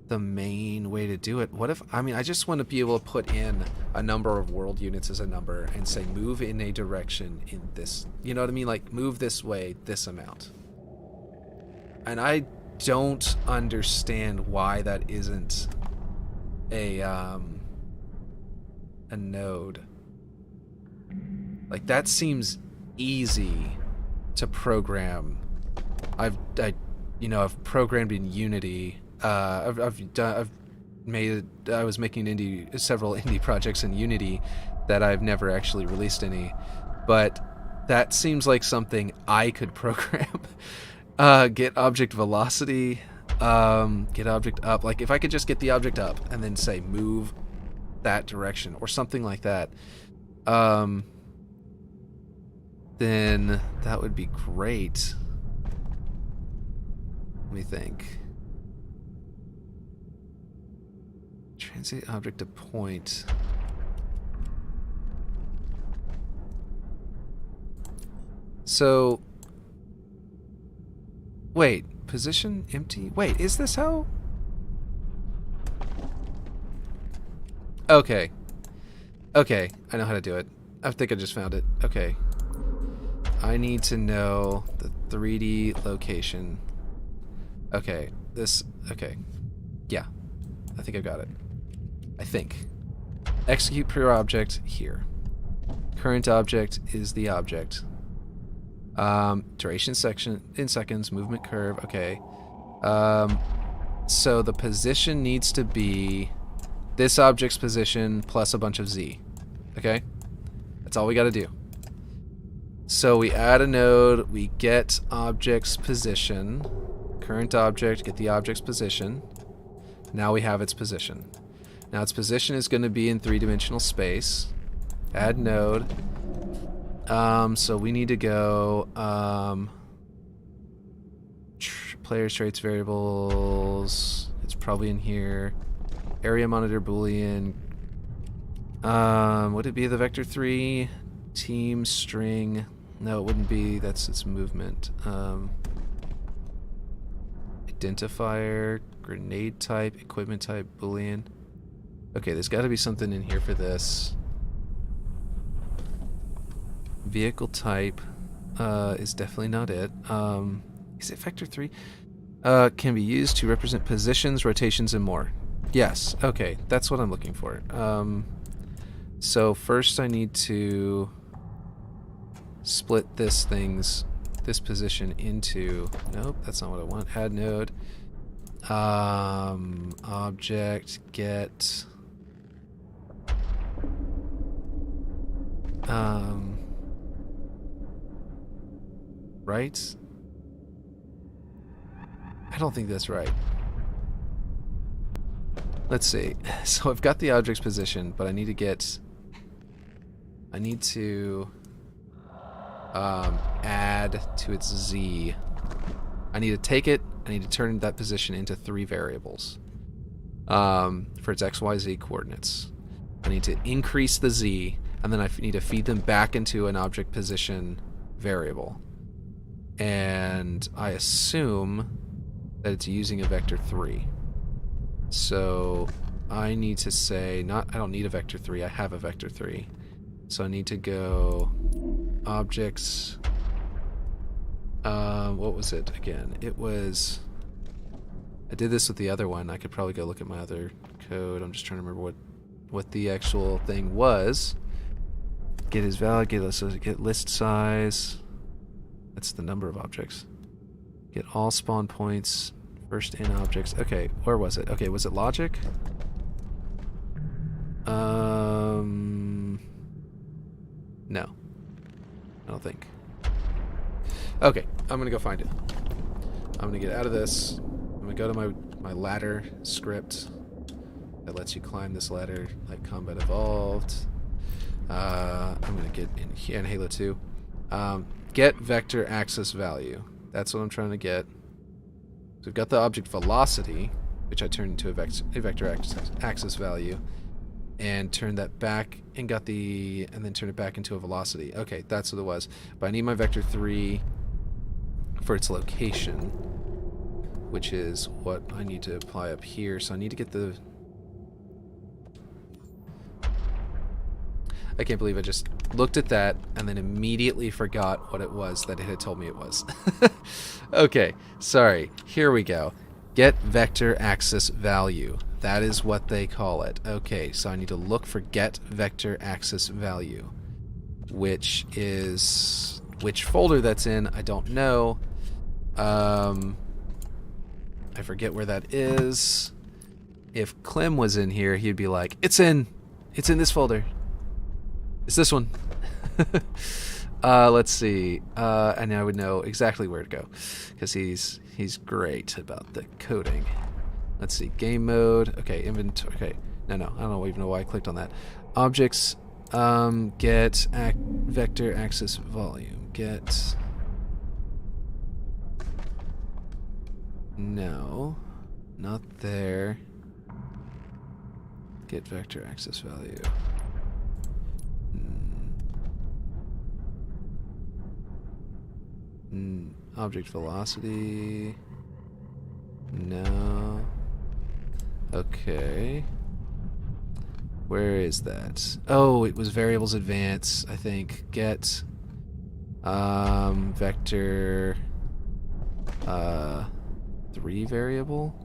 the main way to do it. What if, I just want to be able to put in a number of world units as a number and say move in a direction in this, you know what I mean? Like move this way, this amount. And I don't understand why that isn't a node. Like that seems easy to program. I've programmed in Unity. I was making several indie projects in Unity that I've never actually released any, but that seems like something I could program. Get object velocity. Get object up. Like if I could just get the object up and then say move that direction or something like that, then that would be great. Let me think. Translate object to point. So, wait, position empty? Wait, is this how? Okay. Okay, I know how to do it. I think I just found it. Okay. I need to know the 3D location. Okay, okay. Yeah, I think I got it. I think. Execute per object here. Current object is the object. Duration section in seconds, movement curve, okay. So the position needs to be this object's position plus a bunch of Z. Okay? That's all we gotta do. So we add a node, we get object's position, current object, get the object's position. Now we have its position. Now its position is gonna be in 3-dimensional space. Add node. So we need to go, players, traits, variables, it's probably in here. Area monitor, boolean. Would it be the vector 3? Team, string. No, it wouldn't be, that's its movement. Identifier, grenade type, equipment type, boolean. Okay, there's gotta be something in here for this. Vehicle type is definitely not it. Is it vector 3? Can be used to represent positions, rotations, and more. Yes, okay, that's what I'm looking for. So first I need to split this position into, nope, that's not what I want. Add node. Object, get, right? I don't think that's right. Let's see. So I've got the object's position, but I need to add to its Z. I need to take it, I need to turn that position into 3 variables for its XYZ coordinates. I need to increase the Z, and then I need to feed them back into an object position variable. And I assume that it's using a vector 3. So I need to say, I don't need a vector 3, I have a vector 3. So I need to go objects, what was it again? It was, I did this with the other one. I could probably go look at my other code. I'm just trying to remember what the actual thing was. Get is valid, get list size. That's the number of objects. Get all spawn points, first in objects. Okay, where was it? Okay, was it logic? No. I don't think. Okay, I'm gonna go find it. I'm gonna get out of this. I'm gonna go to my ladder script that lets you climb this ladder like Combat Evolved. I'm gonna get in here in Halo 2. Get vector axis value. That's what I'm trying to get. So we've got the object velocity, which I turned into a vector axis value, and turned that back and then turned it back into a velocity. Okay, that's what it was. But I need my vector 3 for its location, which is what I need to apply up here. So I need to get the... I can't believe I just looked at that and then immediately forgot what it was that it had told me it was. Okay, sorry. Here we go. Get vector axis value. That is what they call it. Okay, so I need to look for get vector axis value, which is... which folder that's in, I don't know. I forget where that is. If Clem was in here, he'd be like, it's in this folder. It's this one. Let's see. And I would know exactly where to go because he's great about the coding. Let's see. Game mode. Okay. Inventory. Okay. No. I don't even know why I clicked on that. Objects. Get vector axis volume. Get. No. Not there. Get vector axis value. Object velocity. No. Okay. Where is that? Oh, it was variables advance, I think. Get vector 3 variable.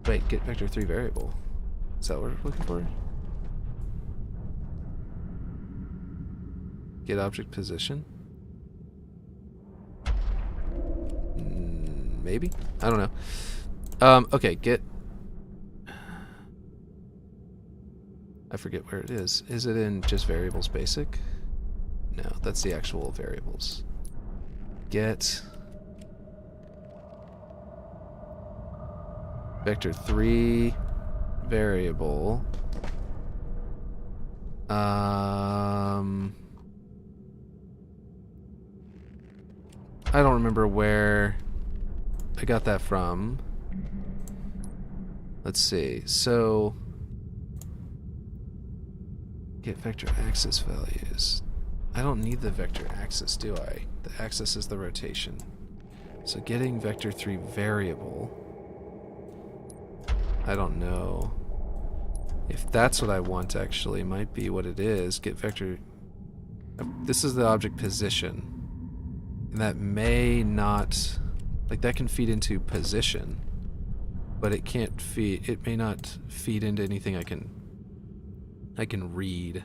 Wait, get vector 3 variable. Is that what we're looking for? Get object position? Maybe? I don't know. Okay, get... I forget where it is. Is it in just variables basic? No, that's the actual variables. Get... vector 3 variable. I don't remember where I got that from. Let's see. So get vector axis values. I don't need the vector axis, do I? The axis is the rotation. So getting vector 3 variable. I don't know. If that's what I want, actually, might be what it is. Get vector... This is the object position. And that may not... Like, that can feed into position. But it can't feed... It may not feed into anything I can read.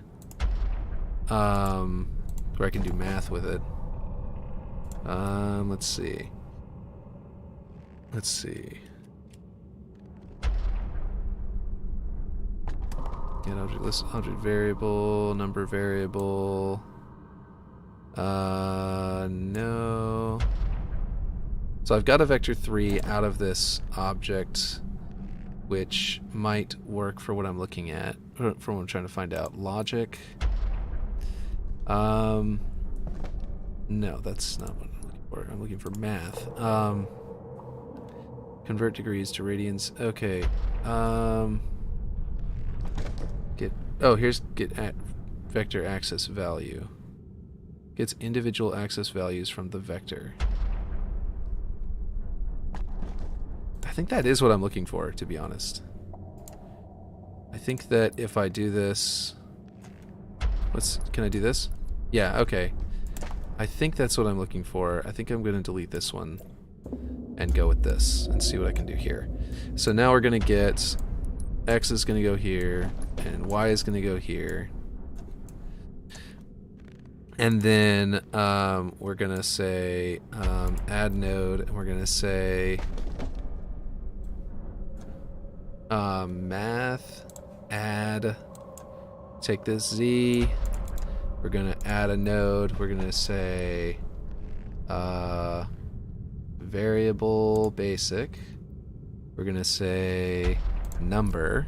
Where I can do math with it. Let's see. Let's see. Get object list, object variable, number variable. No. So I've got a vector 3 out of this object, which might work for what I'm looking at, for what I'm trying to find out. Logic. No, that's not what I'm looking for. I'm looking for math. Convert degrees to radians. Okay. Here's get vector axis value. Gets individual axis values from the vector. I think that is what I'm looking for, to be honest. I think that if I do this... Can I do this? Yeah, okay. I think that's what I'm looking for. I think I'm going to delete this one and go with this and see what I can do here. So now we're going to get... X is going to go here, and Y is going to go here. And then we're going to say add node, and we're going to say math, add, take this Z, we're going to add a node, we're going to say variable basic, we're going to say number,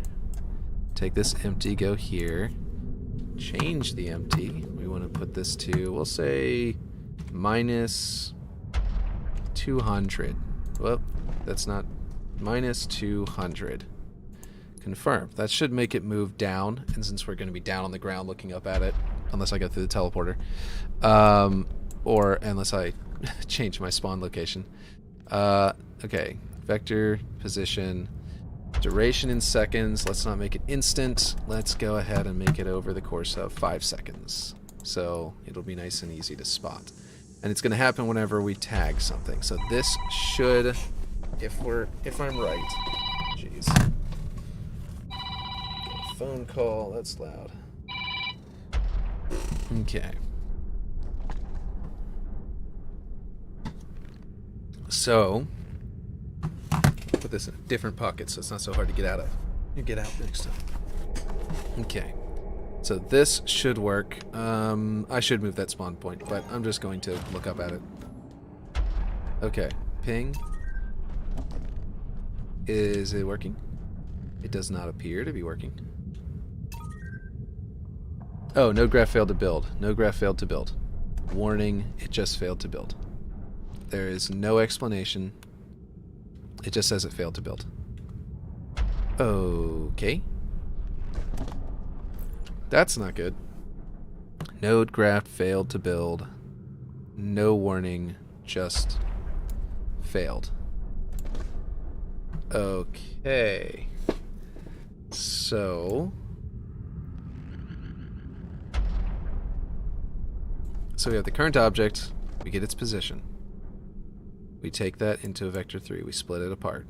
take this empty, go here, change the empty, we want to put this to, we'll say minus 200. Well, that's not minus 200. Confirm. That should make it move down, and since we're going to be down on the ground looking up at it, unless I go through the teleporter, or unless I change my spawn location. Okay, vector position, duration in seconds. Let's not make it instant. Let's go ahead and make it over the course of 5 seconds. So it'll be nice and easy to spot. And it's going to happen whenever we tag something. So this should, if I'm right. Jeez. Phone call, that's loud. Okay. So put this in a different pocket so it's not so hard to get out of. You get out next time. Okay. So this should work. I should move that spawn point, but I'm just going to look up at it. Okay, ping. Is it working? It does not appear to be working. Oh, node graph failed to build. Node graph failed to build. Warning, it just failed to build. There is no explanation. It just says it failed to build. Okay. That's not good. Node graph failed to build. No warning, just failed. Okay. So we have the current object, we get its position. We take that into a vector 3, we split it apart.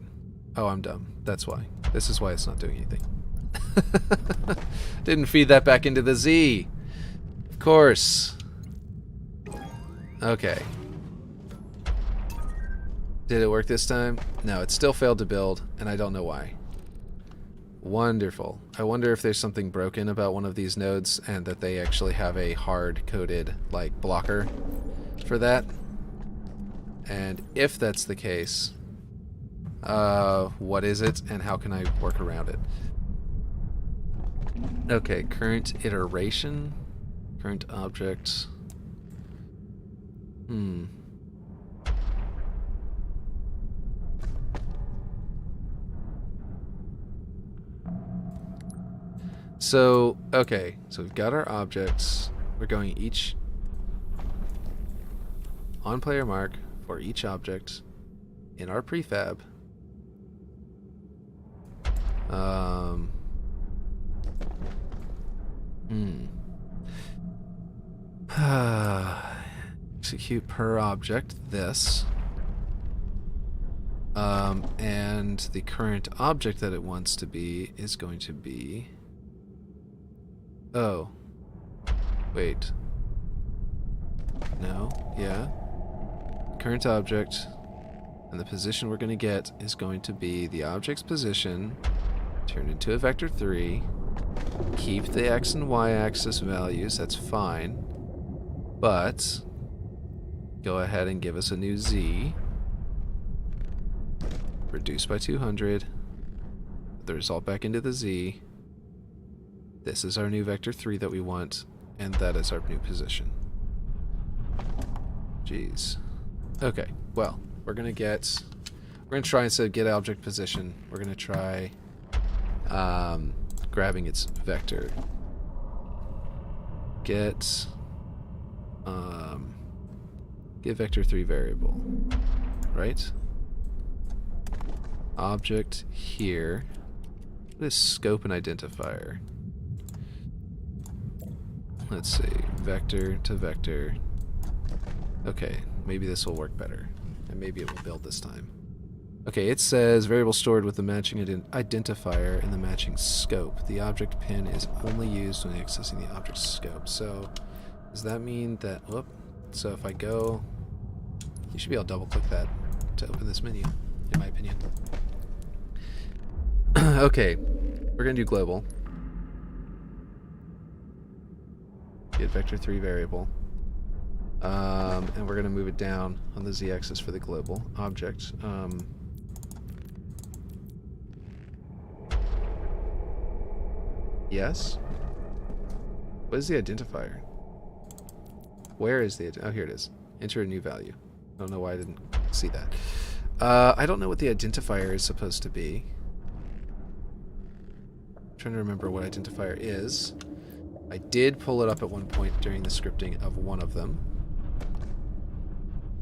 Oh, I'm dumb. That's why. This is why it's not doing anything. Didn't feed that back into the Z. Of course. Okay. Did it work this time? No, it still failed to build, and I don't know why. Wonderful. I wonder if there's something broken about one of these nodes and that they actually have a hard-coded, like, blocker for that. And if that's the case, what is it and how can I work around it? Okay, current iteration, current object. So, okay, so we've got our objects. We're going each on player mark for each object in our prefab. Execute per object this. And the current object that it wants to be is going to be... Oh. Wait. No. Yeah. Current object. And the position we're going to get is going to be the object's position turned into a vector 3. Keep the x and y axis values. That's fine. But go ahead and give us a new z. Reduce by 200. Put the result back into the z. This is our new vector 3 that we want, and that is our new position. Jeez. Okay, well, we're gonna try, instead of get object position, we're gonna try grabbing its vector. Get vector 3 variable, right? Object here. What is scope and identifier? Let's see, vector to vector. Okay, maybe this will work better, and maybe it will build this time. Okay, it says variable stored with the matching identifier and the matching scope. The object pin is only used when accessing the object scope. So, does that mean that, whoop, so if I go, you should be able to double click that to open this menu, in my opinion. Okay, we're gonna do global. Get vector 3 variable. And we're going to move it down on the z-axis for the global object. Yes? What is the identifier? Where is the... Oh, here it is. Enter a new value. I don't know why I didn't see that. I don't know what the identifier is supposed to be. I'm trying to remember what identifier is. I did pull it up at one point during the scripting of one of them.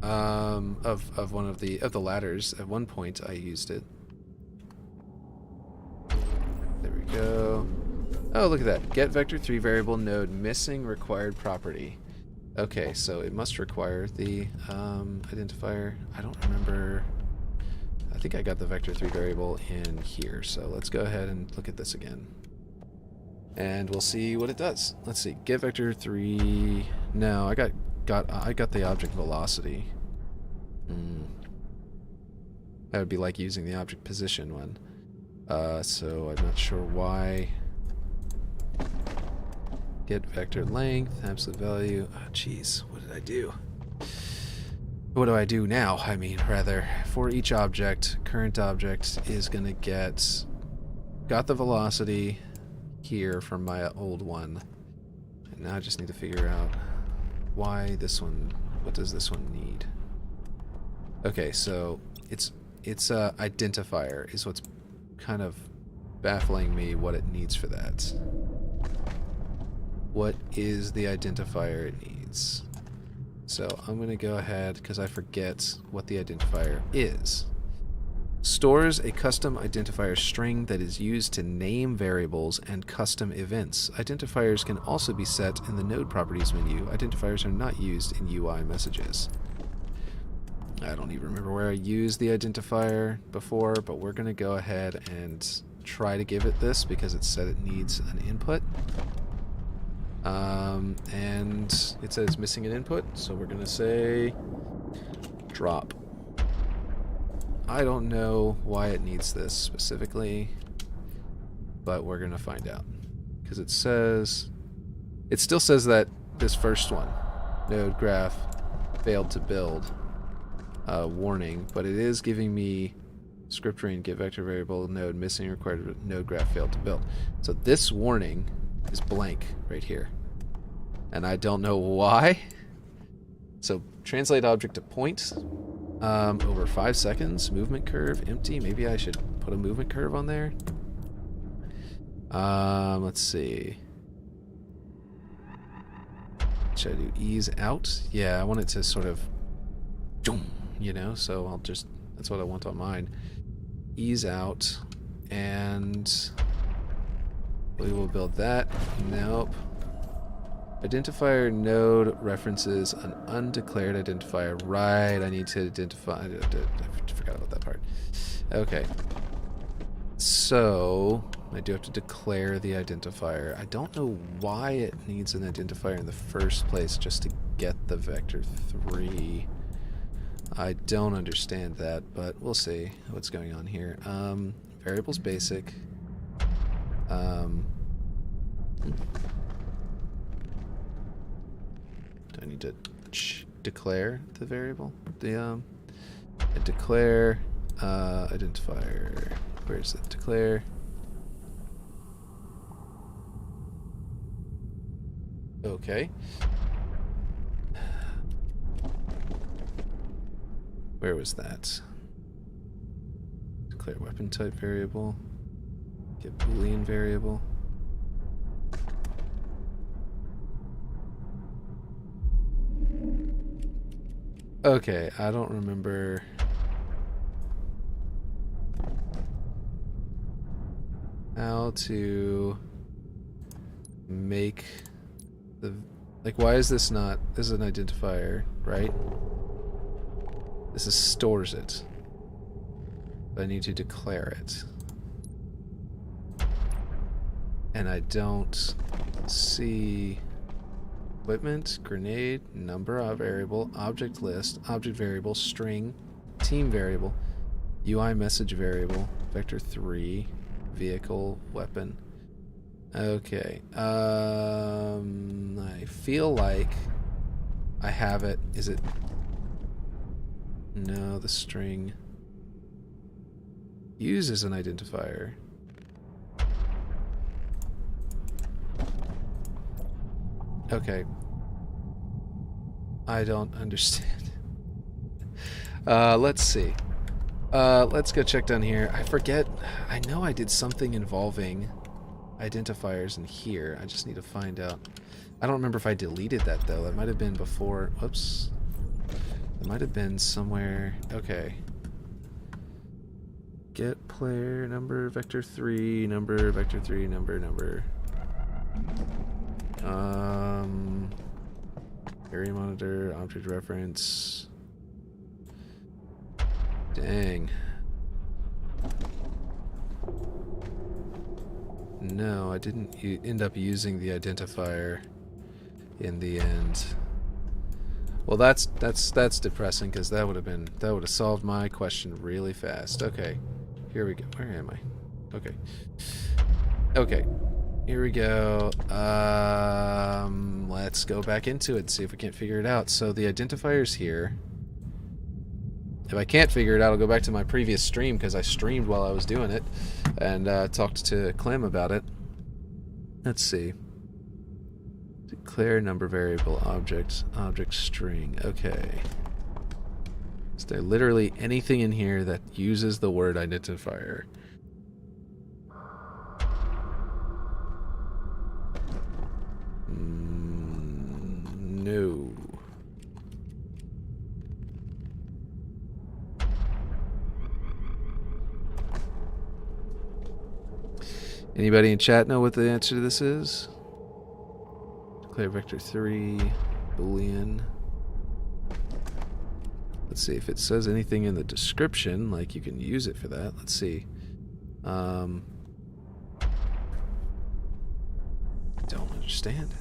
Of one of the ladders. At one point I used it. There we go. Oh, look at that. Get vector 3 variable node missing required property. Okay, so it must require the identifier. I don't remember. I think I got the vector 3 variable in here, so let's go ahead and look at this again. And we'll see what it does. Let's see. Get vector 3. No, I got the object velocity. That would be like using the object position one. So I'm not sure why. Get vector length, absolute value. Oh, jeez, what did I do? What do I do now? I mean, rather, for each object, current object is going to got the velocity here from my old one. And now I just need to figure out why this one, what does this one need? Okay, so its identifier is what's kind of baffling me what it needs for that. What is the identifier it needs? So I'm going to go ahead, because I forget what the identifier is. Stores a custom identifier string that is used to name variables and custom events. Identifiers can also be set in the Node Properties menu. Identifiers are not used in UI messages. I don't even remember where I used the identifier before, but we're going to go ahead and try to give it this because it said it needs an input. And it says missing an input, so we're going to say drop. I don't know why it needs this specifically, but we're going to find out. Because it still says that this first one, node graph failed to build, warning, but it is giving me script ring get vector variable node missing required node graph failed to build. So this warning is blank right here. And I don't know why. So translate object to point. Over 5 seconds. Movement curve empty. Maybe I should put a movement curve on there. Let's see. Should I do ease out? Yeah, I want it to sort of, you know, so I'll just, that's what I want on mine. Ease out, and we will build that. Nope. Identifier node references an undeclared identifier. Right, I need to identify. I forgot about that part. Okay. So, I do have to declare the identifier. I don't know why it needs an identifier in the first place just to get the vector 3. I don't understand that, but we'll see what's going on here. Variables basic. Do I need to declare the variable? The declare identifier. Where's it? Declare. Okay. Where was that? Declare weapon type variable. Get Boolean variable. Okay, I don't remember. How to make the, like, why is this not, this is an identifier, right? This is stores it. But I need to declare it. And I don't see equipment, grenade, number of variable, object list, object variable, string, team variable, UI message variable, vector 3, vehicle, weapon. Okay. I feel like I have it. Is it? No, the string uses an identifier. Okay. I don't understand. Let's see. Let's go check down here. I forget. I know I did something involving identifiers in here. I just need to find out. I don't remember if I deleted that, though. That might have been before. Whoops. It might have been somewhere. Okay. Get player number vector 3, number vector 3, number. Area monitor, object reference. Dang. No, I didn't end up using the identifier in the end. Well, that's depressing, because that would have solved my question really fast. Okay, here we go. Where am I? Okay. Here we go. Let's go back into it and see if we can't figure it out. So the identifier's here. If I can't figure it out, I'll go back to my previous stream because I streamed while I was doing it and talked to Clem about it. Let's see. Declare number variable object string. Okay. Is there literally anything in here that uses the word identifier? No. Anybody in chat know what the answer to this is? Declare vector 3, boolean. Let's see if it says anything in the description, like you can use it for that. Let's see. Don't understand.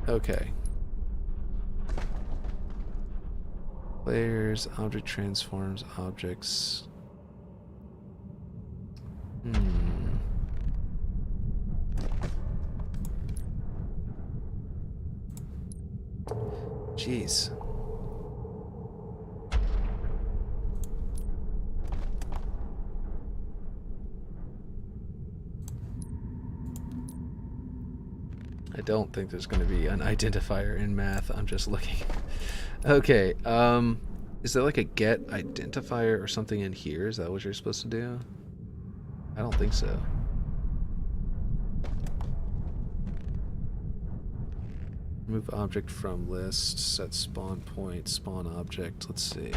Okay. Layers, object transforms, objects. Jeez. I don't think there's going to be an identifier in math. I'm just looking. Okay. Is there like a get identifier or something in here? Is that what you're supposed to do? I don't think so. Move object from list, set spawn point, spawn object. Let's see.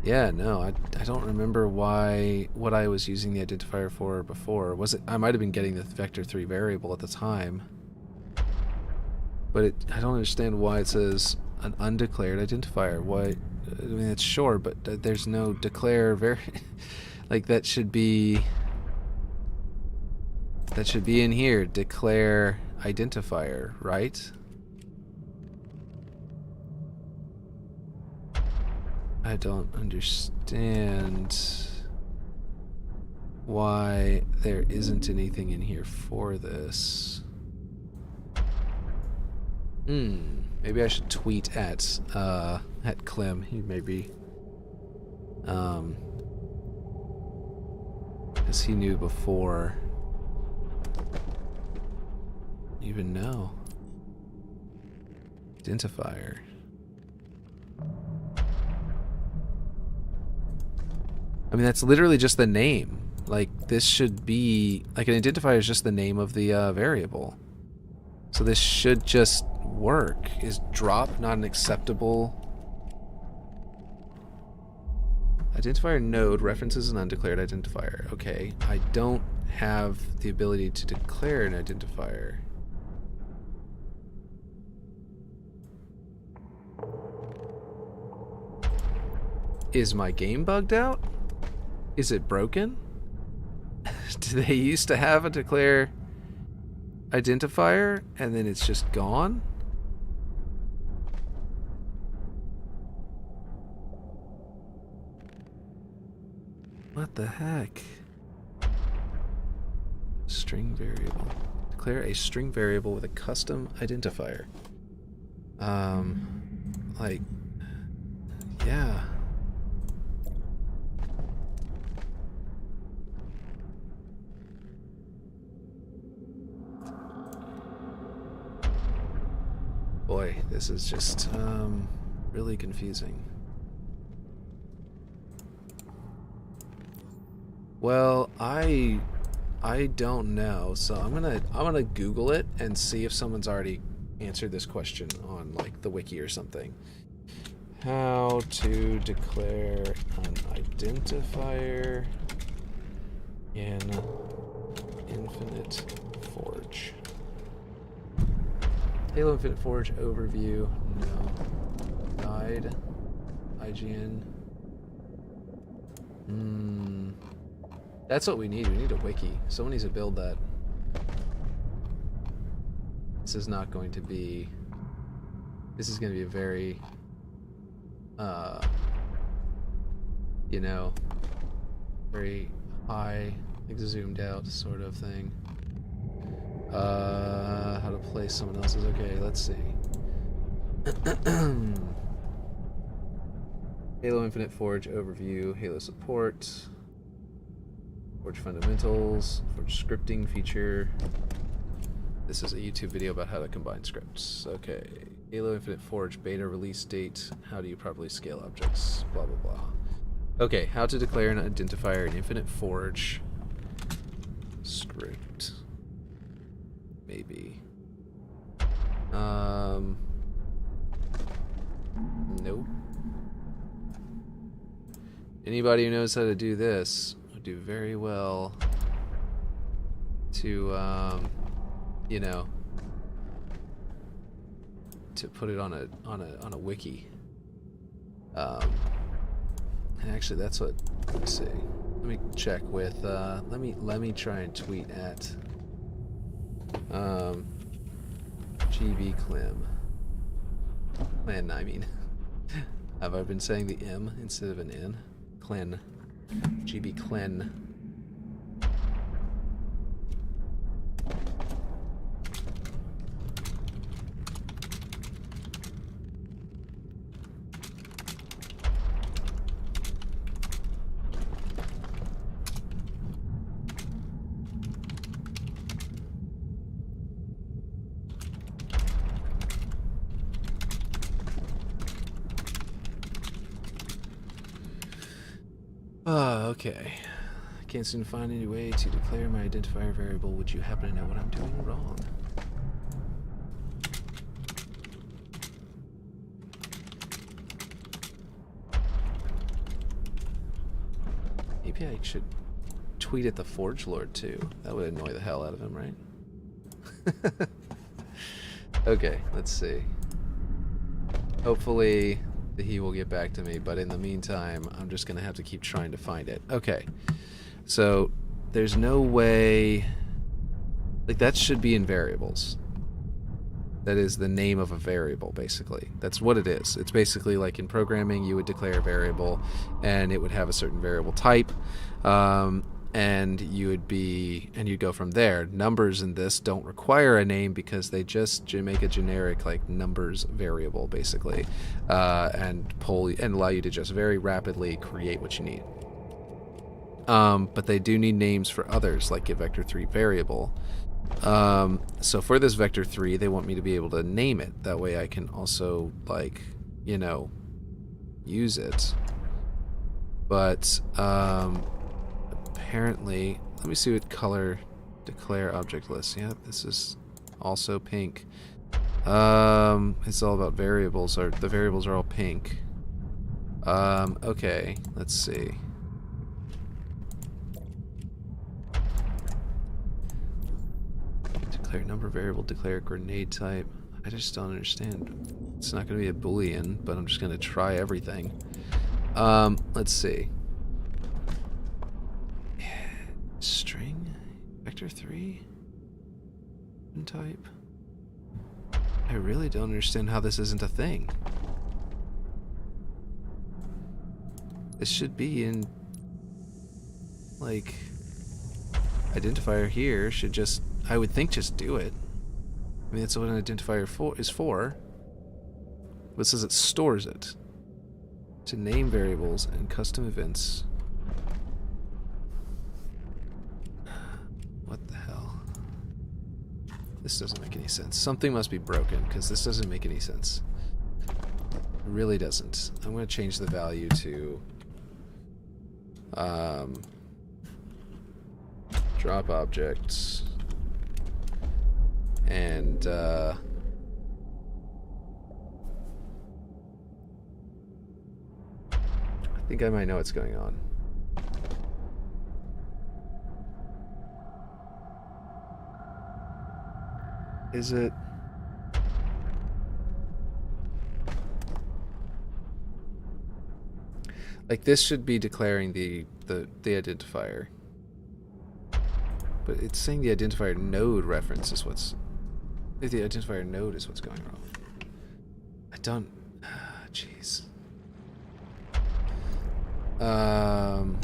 Yeah, no, I don't remember what I was using the identifier for before. Was it? I might have been getting the vector 3 variable at the time. But I don't understand why it says an undeclared identifier. Why? I mean, it's sure, but there's no declare like that should be in here. Declare identifier, right? I don't understand why there isn't anything in here for this. Maybe I should tweet at Clem. He may be, as he knew before. Even know. Identifier. I mean, that's literally just the name. Like, this should be... Like, an identifier is just the name of the variable. So this should just work. Is drop not an acceptable... Identifier node references an undeclared identifier. Okay, I don't have the ability to declare an identifier. Is my game bugged out? Is it broken? Do they used to have a declare identifier and then it's just gone? What the heck? String variable. Declare a string variable with a custom identifier. Like, yeah. Boy, this is just really confusing. Well, I don't know, so I'm gonna Google it and see if someone's already answered this question on like the wiki or something. How to declare an identifier in Infinite Forge. Halo Infinite Forge overview. No. Guide. IGN. That's what we need. We need a wiki. Someone needs to build that. This is not going to be... This is going to be a very... you know, very high, like zoomed out sort of thing. How to place someone else's. Okay, let's see. Halo Infinite Forge overview, Halo support, Forge fundamentals, Forge scripting feature. This is a YouTube video about how to combine scripts. Okay, Halo Infinite Forge beta release date. How do you properly scale objects? Blah blah blah. Okay, how to declare an identifier in Infinite Forge script. Maybe. Nope. Anybody who knows how to do this would do very well to, you know, to put it on a wiki. And actually, that's what. Let me see. Let me check with. Let me try and tweet at. GB Clem. Clan, I mean. Have I been saying the M instead of an N? Clen. GB Clen. Okay. I can't seem to find any way to declare my identifier variable. Would you happen to know what I'm doing wrong? Maybe I should tweet at the Forge Lord too. That would annoy the hell out of him, right? Okay, let's see. Hopefully he will get back to me, but in the meantime, I'm just gonna have to keep trying to find it. Okay, so there's no way, like, that should be in variables. That is the name of a variable, basically. That's what it is. It's basically like in programming, you would declare a variable, and it would have a certain variable type, and you'd go from there. Numbers in this don't require a name because they just make a generic like numbers variable, basically, and allow you to just very rapidly create what you need. But they do need names for others, like a vector3 variable. So for this vector3, they want me to be able to name it. That way I can also, like, you know, use it. But apparently, let me see what color declare object list. Yeah, this is also pink. It's all about variables. The variables are all pink. Okay, let's see. Declare number variable, declare grenade type. I just don't understand. It's not going to be a boolean, but I'm just going to try everything. Let's see. String, vector3, type. I really don't understand how this isn't a thing. This should be in, like, identifier here should just, I would think, just do it. I mean, that's what an identifier is for. But it says it stores it to name variables and custom events. What the hell? This doesn't make any sense. Something must be broken, because this doesn't make any sense. It really doesn't. I'm going to change the value to drop objects, and I think I might know what's going on. Is it? Like, this should be declaring the identifier. But it's saying the identifier node reference is what's... The identifier node is what's going wrong. I don't... Jeez. Um.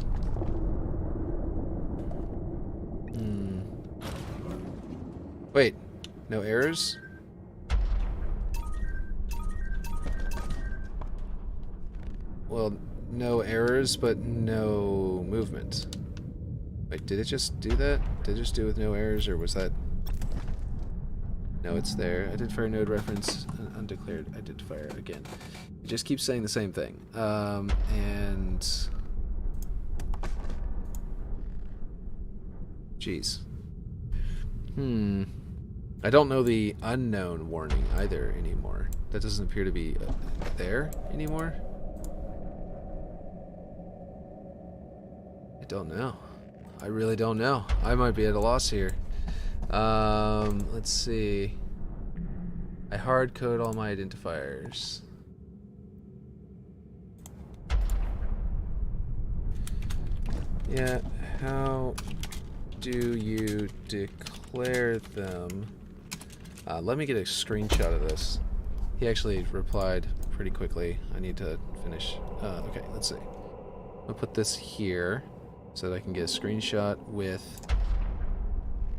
Wait, no errors? Well, no errors, but no movement. Wait, did it just do that? Did it just do it with no errors, or was that... No, it's there. Identifier node reference, undeclared identifier again. It just keeps saying the same thing. And... Jeez. I don't know the unknown warning either anymore. That doesn't appear to be there anymore. I don't know. I really don't know. I might be at a loss here. Let's see. I hard code all my identifiers. Yeah, how do you declare them? Let me get a screenshot of this. He actually replied pretty quickly. I need to finish. Okay, let's see. I'll put this here so that I can get a screenshot with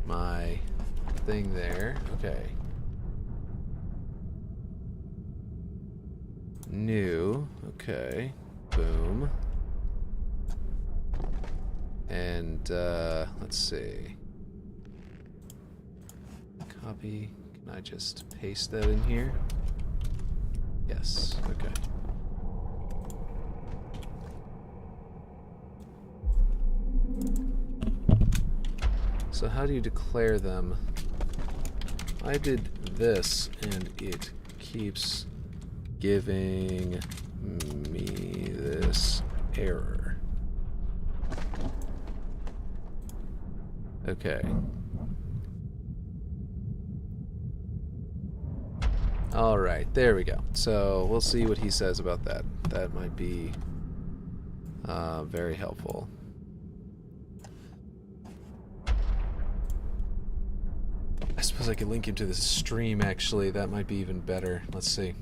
my thing there. Okay. New. Okay. Boom. And let's see. Copy. Can I just paste that in here? Yes. Okay. So how do you declare them? I did this and it keeps giving me this error. Okay. Alright, there we go. So we'll see what he says about that. That might be very helpful. I suppose I could link him to the stream, actually. That might be even better. Let's see.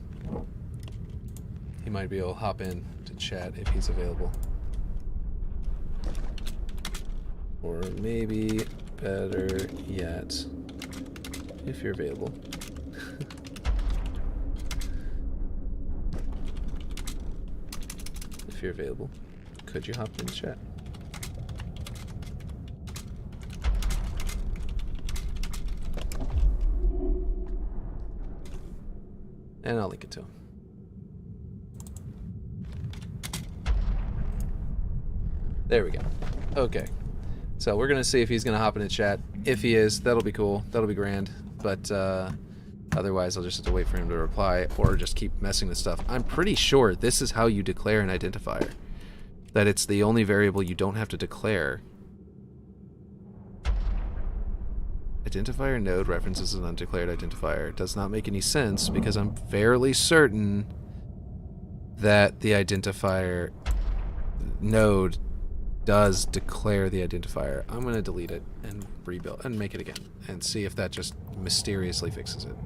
He might be able to hop in to chat if he's available. Or maybe better yet, if you're available. If you're available, could you hop in chat? And I'll link it to him. There we go. Okay. So we're going to see if he's going to hop in the chat. If he is, that'll be cool. That'll be grand. But otherwise, I'll just have to wait for him to reply or just keep messing with stuff. I'm pretty sure this is how you declare an identifier. That it's the only variable you don't have to declare. Identifier node references an undeclared identifier. It does not make any sense because I'm fairly certain that the identifier node does declare the identifier. I'm going to delete it and rebuild and make it again and see if that just mysteriously fixes it.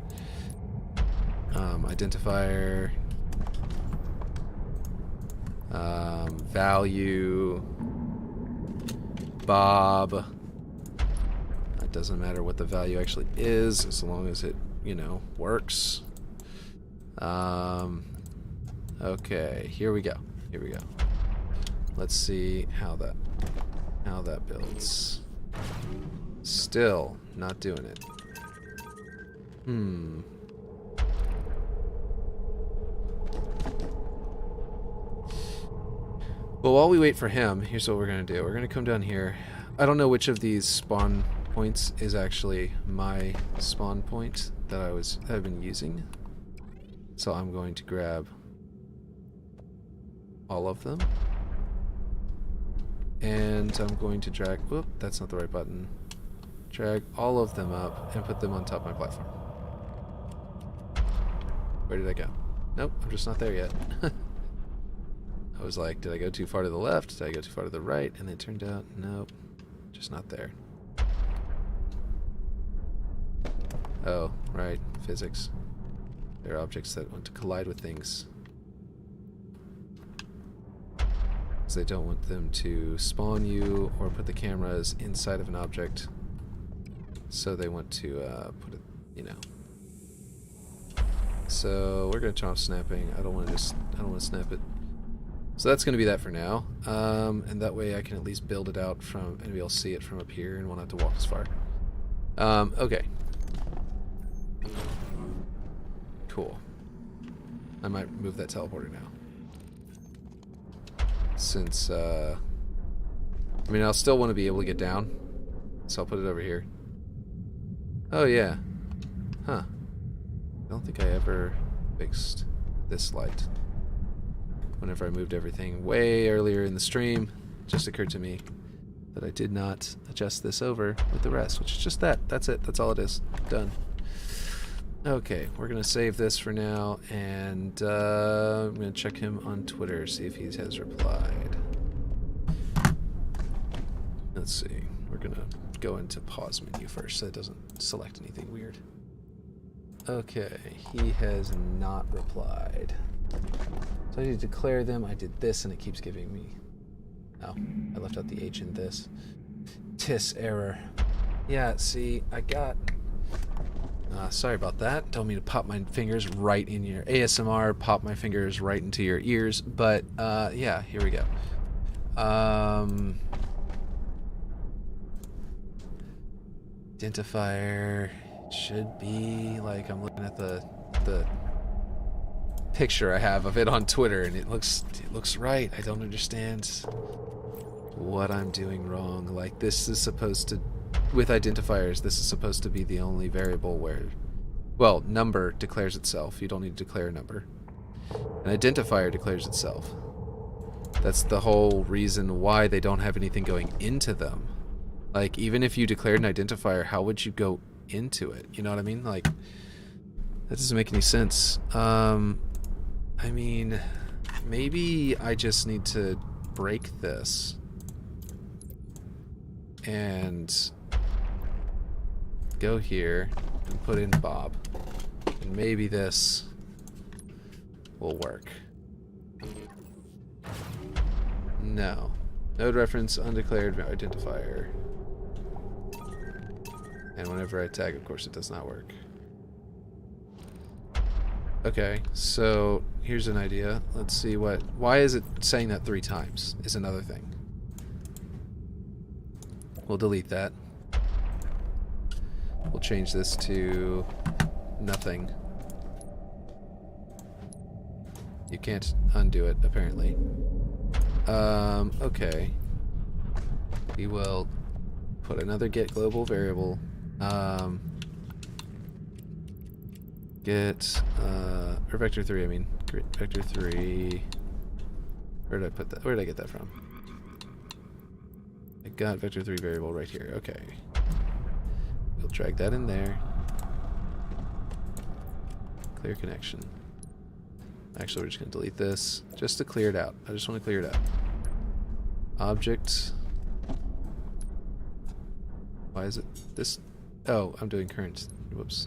Identifier value Bob. It doesn't matter what the value actually is as long as it, you know, works. Okay, here we go. Here we go. Let's see how that builds. Still not doing it. Well, while we wait for him, here's what we're gonna do. We're gonna come down here. I don't know which of these spawn points is actually my spawn point that I've been using. So I'm going to grab all of them. And I'm going to drag, whoop, that's not the right button. Drag all of them up and put them on top of my platform. Where did I go? Nope, I'm just not there yet. I was like, did I go too far to the left? Did I go too far to the right? And it turned out, nope, just not there. Oh, right, physics. They're objects that want to collide with things. they don't want them to spawn you or put the cameras inside of an object. So they want to put it, you know. So we're gonna turn off snapping. I don't want to snap it. So that's gonna be that for now. And that way I can at least build it out from, and we'll see it from up here and won't have to walk as far. Okay. Cool. I might move that teleporter now. Since, I mean, I'll still want to be able to get down. So I'll put it over here. Oh, yeah. Huh. I don't think I ever fixed this light. Whenever I moved everything way earlier in the stream, it just occurred to me that I did not adjust this over with the rest, which is just that. That's it. That's all it is. Done. Okay, we're going to save this for now, and I'm going to check him on Twitter, see if he has replied. Let's see. We're going to go into pause menu first so it doesn't select anything weird. Okay, he has not replied. So I need to declare them. I did this, and it keeps giving me... Oh, I left out the H in this. TIS error. Yeah, see, I got... sorry about that. Don't mean to pop my fingers right in your ASMR, pop my fingers right into your ears, but yeah, here we go. Identifier should be like, I'm looking at the picture I have of it on Twitter, and it looks right. I don't understand what I'm doing wrong. Like, this is supposed to, with identifiers, this is supposed to be the only variable where, well, number declares itself. You don't need to declare a number. An identifier declares itself. That's the whole reason why they don't have anything going into them. Like, even if you declared an identifier, how would you go into it? You know what I mean? Like, that doesn't make any sense. I mean, maybe I just need to break this and go here and put in Bob, and maybe this will work. No. Node reference, undeclared identifier. And whenever I tag, of course, it does not work. Okay, so here's an idea. Let's see what... Why is it saying that 3 times is another thing. We'll delete that. We'll change this to nothing. You can't undo it, apparently. Okay. We will put another get global variable. Get, or vector3, I mean. Vector3. Where did I put that? Where did I get that from? I got vector3 variable right here. Okay. We'll drag that in there. Clear connection. Actually, we're just going to delete this just to clear it out. I just want to clear it out. Object. Why is it this? Oh, I'm doing current. Whoops.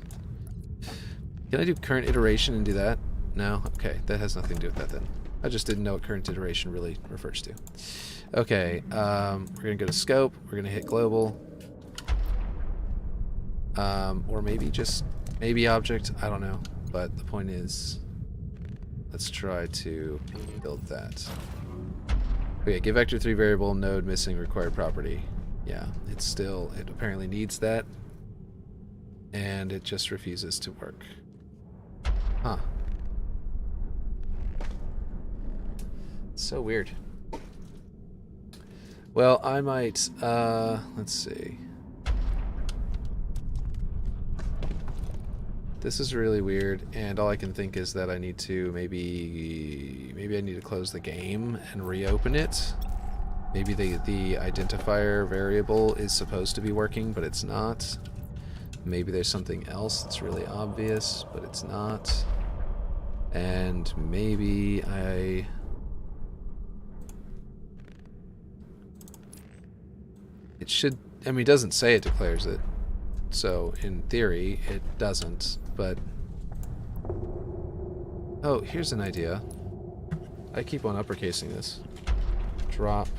Can I do current iteration and do that? No? Okay, that has nothing to do with that then. I just didn't know what current iteration really refers to. Okay, we're going to go to scope. We're going to hit global. Or maybe just, maybe object. I don't know. But the point is, let's try to build that. Okay, give vector3 variable node missing required property. Yeah, it's still, it apparently needs that. And it just refuses to work. Huh. So weird. Well, I might, let's see. This is really weird, and all I can think is that I need to maybe I need to close the game and reopen it. Maybe the identifier variable is supposed to be working, but it's not. Maybe there's something else that's really obvious, but it's not. And maybe it should, I mean, it doesn't say it declares it. So, in theory, it doesn't, but... Oh, here's an idea. I keep on uppercasing this. drop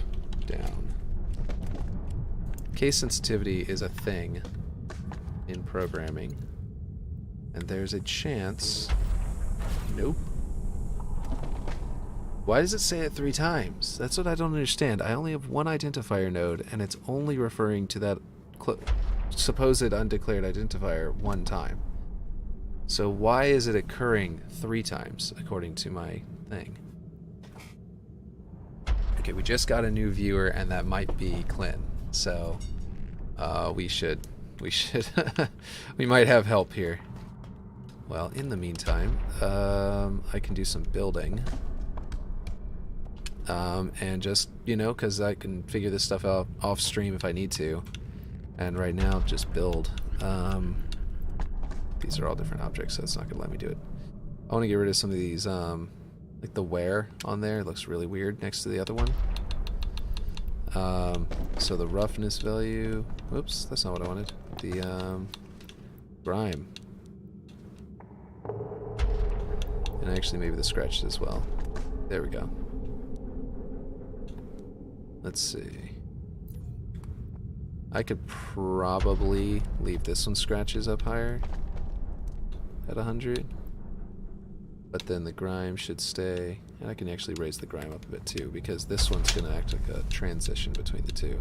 down. Case sensitivity is a thing in programming. And there's a chance... Nope. Why does it say it 3 times? That's what I don't understand. I only have one identifier node, and it's only referring to that supposed undeclared identifier 1 time. So why is it occurring 3 times, according to my thing? Okay, we just got a new viewer, and that might be Clint. So, we might have help here. Well, in the meantime, I can do some building. And just, you know, because I can figure this stuff out off stream if I need to. And right now, just build. These are all different objects, so it's not going to let me do it. I want to get rid of some of these, like the wear on there. It looks really weird next to the other one. So the roughness value... Whoops, that's not what I wanted. The, grime. And actually maybe the scratches as well. There we go. Let's see. I could probably leave this one scratches up higher at 100. But then the grime should stay. And I can actually raise the grime up a bit too, because this one's going to act like a transition between the two.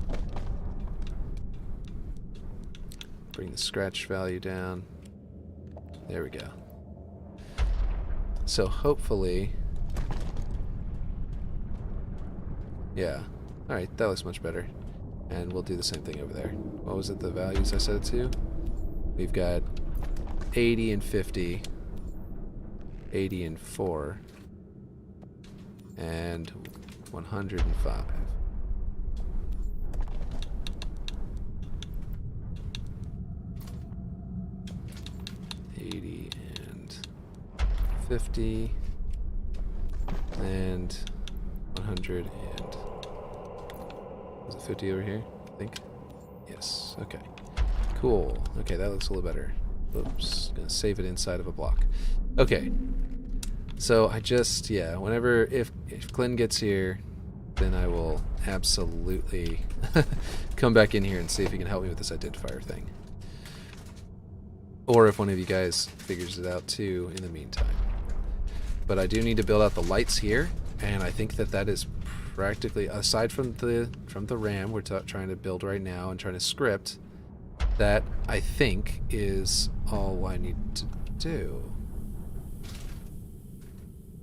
Bring the scratch value down. There we go. So hopefully... Yeah. Alright, that looks much better. And we'll do the same thing over there. What was it, the values I set it to? We've got 80 and 50, 80 and 4, and 105. And 50 and 100 and was it 50 over here? I think. Yes. Okay. Cool. Okay, that looks a little better. Oops. Gonna save it inside of a block. Okay. So I just whenever if Clint gets here, then I will absolutely come back in here and see if he can help me with this identifier thing. Or if one of you guys figures it out too in the meantime. But I do need to build out the lights here, and I think that that is practically, aside from the RAM we're trying to build right now and trying to script, that I think is all I need to do.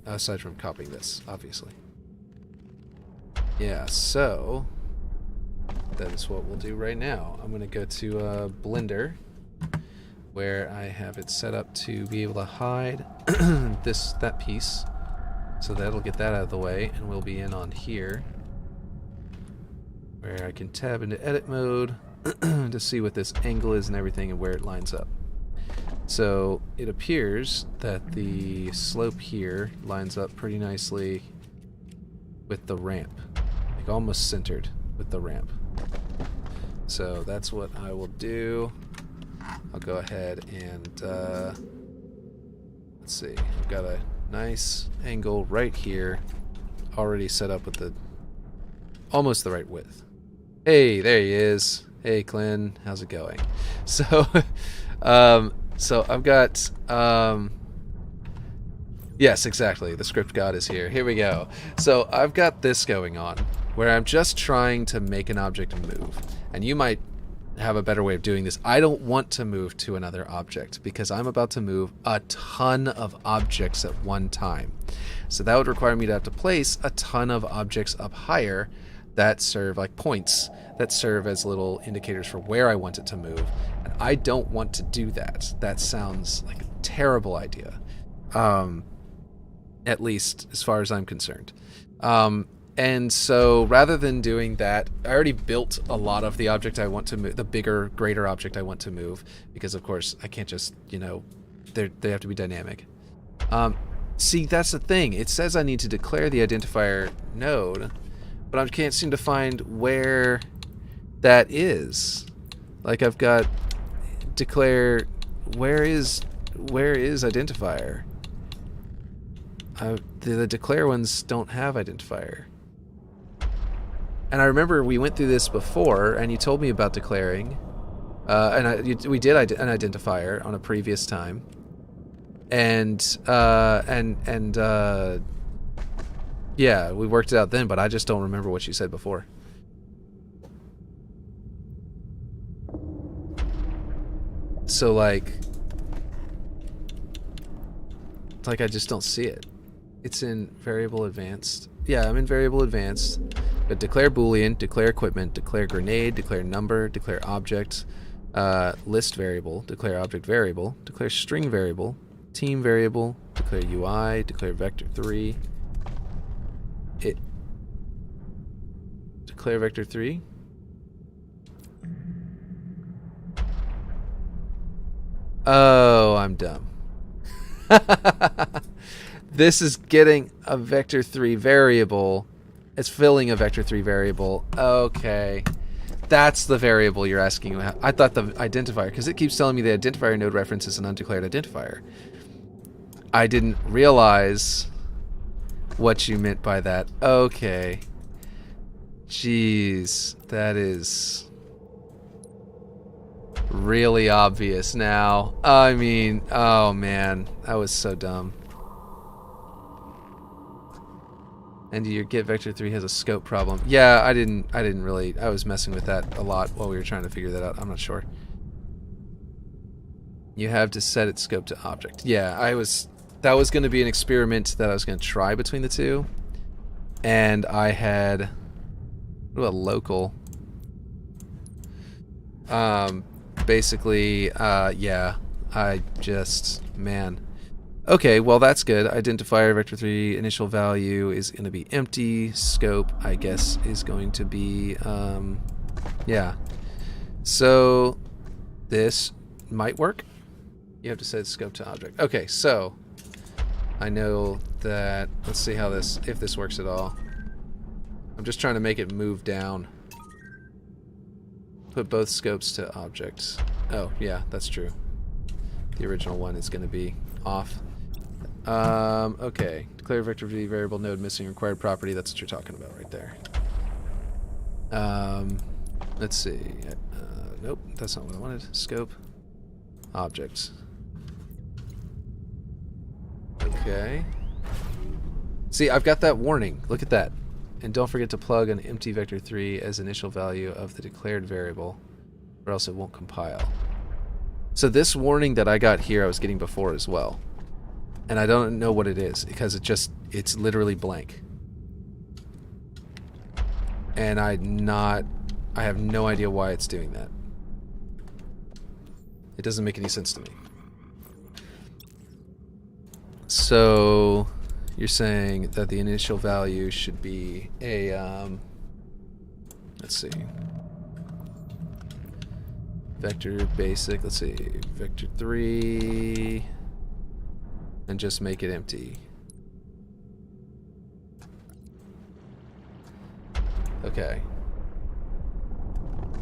Aside from copying this, obviously. Yeah, so that is what we'll do right now. I'm going to go to Blender, where I have it set up to be able to hide that piece. So that'll get that out of the way, and we'll be in on here, where I can tab into edit mode to see what this angle is and everything and where it lines up. So it appears that the slope here lines up pretty nicely with the ramp, like almost centered with the ramp. So that's what I will do. I'll go ahead and let's see, I've got a nice angle right here already set up with the almost the right width. Hey, there he is. Hey Clint, how's it going? So so I've got yes, exactly, the script god is here. Here we go. So I've got this going on where I'm just trying to make an object move, and you might have a better way of doing this. I don't want to move to another object because I'm about to move a ton of objects at one time. So that would require me to have to place a ton of objects up higher that serve like points, that serve as little indicators for where I want it to move. And I don't want to do that. That sounds like a terrible idea. At least as far as I'm concerned. And so rather than doing that, I already built a lot of the object I want to move, the bigger, greater object I want to move, because of course I can't just, you know, they have to be dynamic. See, that's the thing. It says I need to declare the identifier node, but I can't seem to find where that is. Like I've got declare, where is identifier? The declare ones don't have identifier. And I remember we went through this before, and you told me about declaring, we did an identifier on a previous time, and yeah, we worked it out then. But I just don't remember what you said before. So like I just don't see it. It's in variable advanced. Yeah, I'm in variable advanced. But declare boolean, declare equipment, declare grenade, declare number, declare object, list variable, declare object variable, declare string variable, team variable, declare UI, declare vector3. Declare vector3. Oh, I'm dumb. This is getting a vector3 variable. It's filling a vector3 variable. Okay. That's the variable you're asking about. I thought the identifier, because it keeps telling me the identifier node references an undeclared identifier. I didn't realize what you meant by that. Okay. Jeez, that is really obvious now. I mean, oh man, that was so dumb. And your get vector3 has a scope problem. Yeah, I didn't really. I was messing with that a lot while we were trying to figure that out. I'm not sure. You have to set its scope to object. Yeah, that was going to be an experiment that I was going to try between the two. And I had what about local? Basically, yeah, I just, man. Okay, well that's good. Identifier vector3 initial value is going to be empty. Scope, I guess, is going to be, yeah. So this might work. You have to set scope to object. Okay, so I know that. Let's see how if this works at all. I'm just trying to make it move down. Put both scopes to objects. Oh, yeah, that's true. The original one is going to be off. Okay. Declare vector3 variable node missing required property. That's what you're talking about right there. Let's see. Nope, that's not what I wanted. Scope. Objects. Okay. See, I've got that warning. Look at that. And don't forget to plug an empty vector3 as initial value of the declared variable, or else it won't compile. So this warning that I got here, I was getting before as well. And I don't know what it is, because it's literally blank. And I have no idea why it's doing that. It doesn't make any sense to me. So you're saying that the initial value should be a, let's see, vector basic, let's see, vector3, and just make it empty. Okay.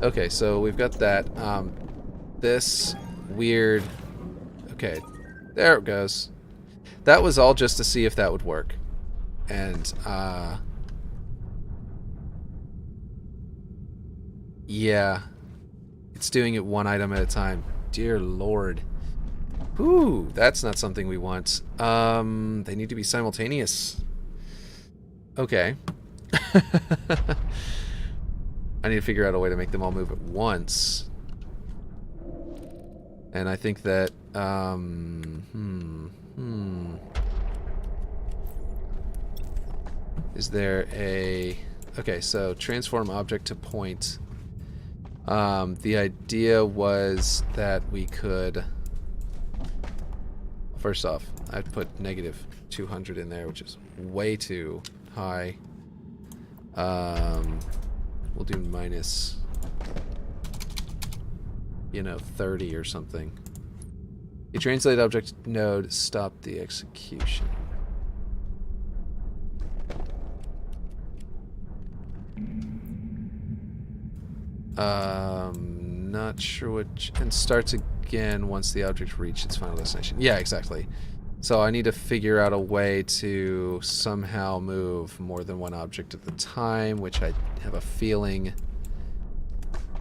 Okay, so we've got that. This weird, okay, there it goes. That was all just to see if that would work. And, yeah. It's doing it one item at a time. Dear Lord. Whew, that's not something we want. They need to be simultaneous. Okay. I need to figure out a way to make them all move at once. And I think that, is there a... Okay, so transform object to point. The idea was that we could... First off, I'd put negative 200 in there, which is way too high. We'll do minus, you know, 30 or something. You translate object node, stop the execution. Not sure what... And starts again once the object reached its final destination. Yeah, exactly. So I need to figure out a way to somehow move more than one object at the time, which I have a feeling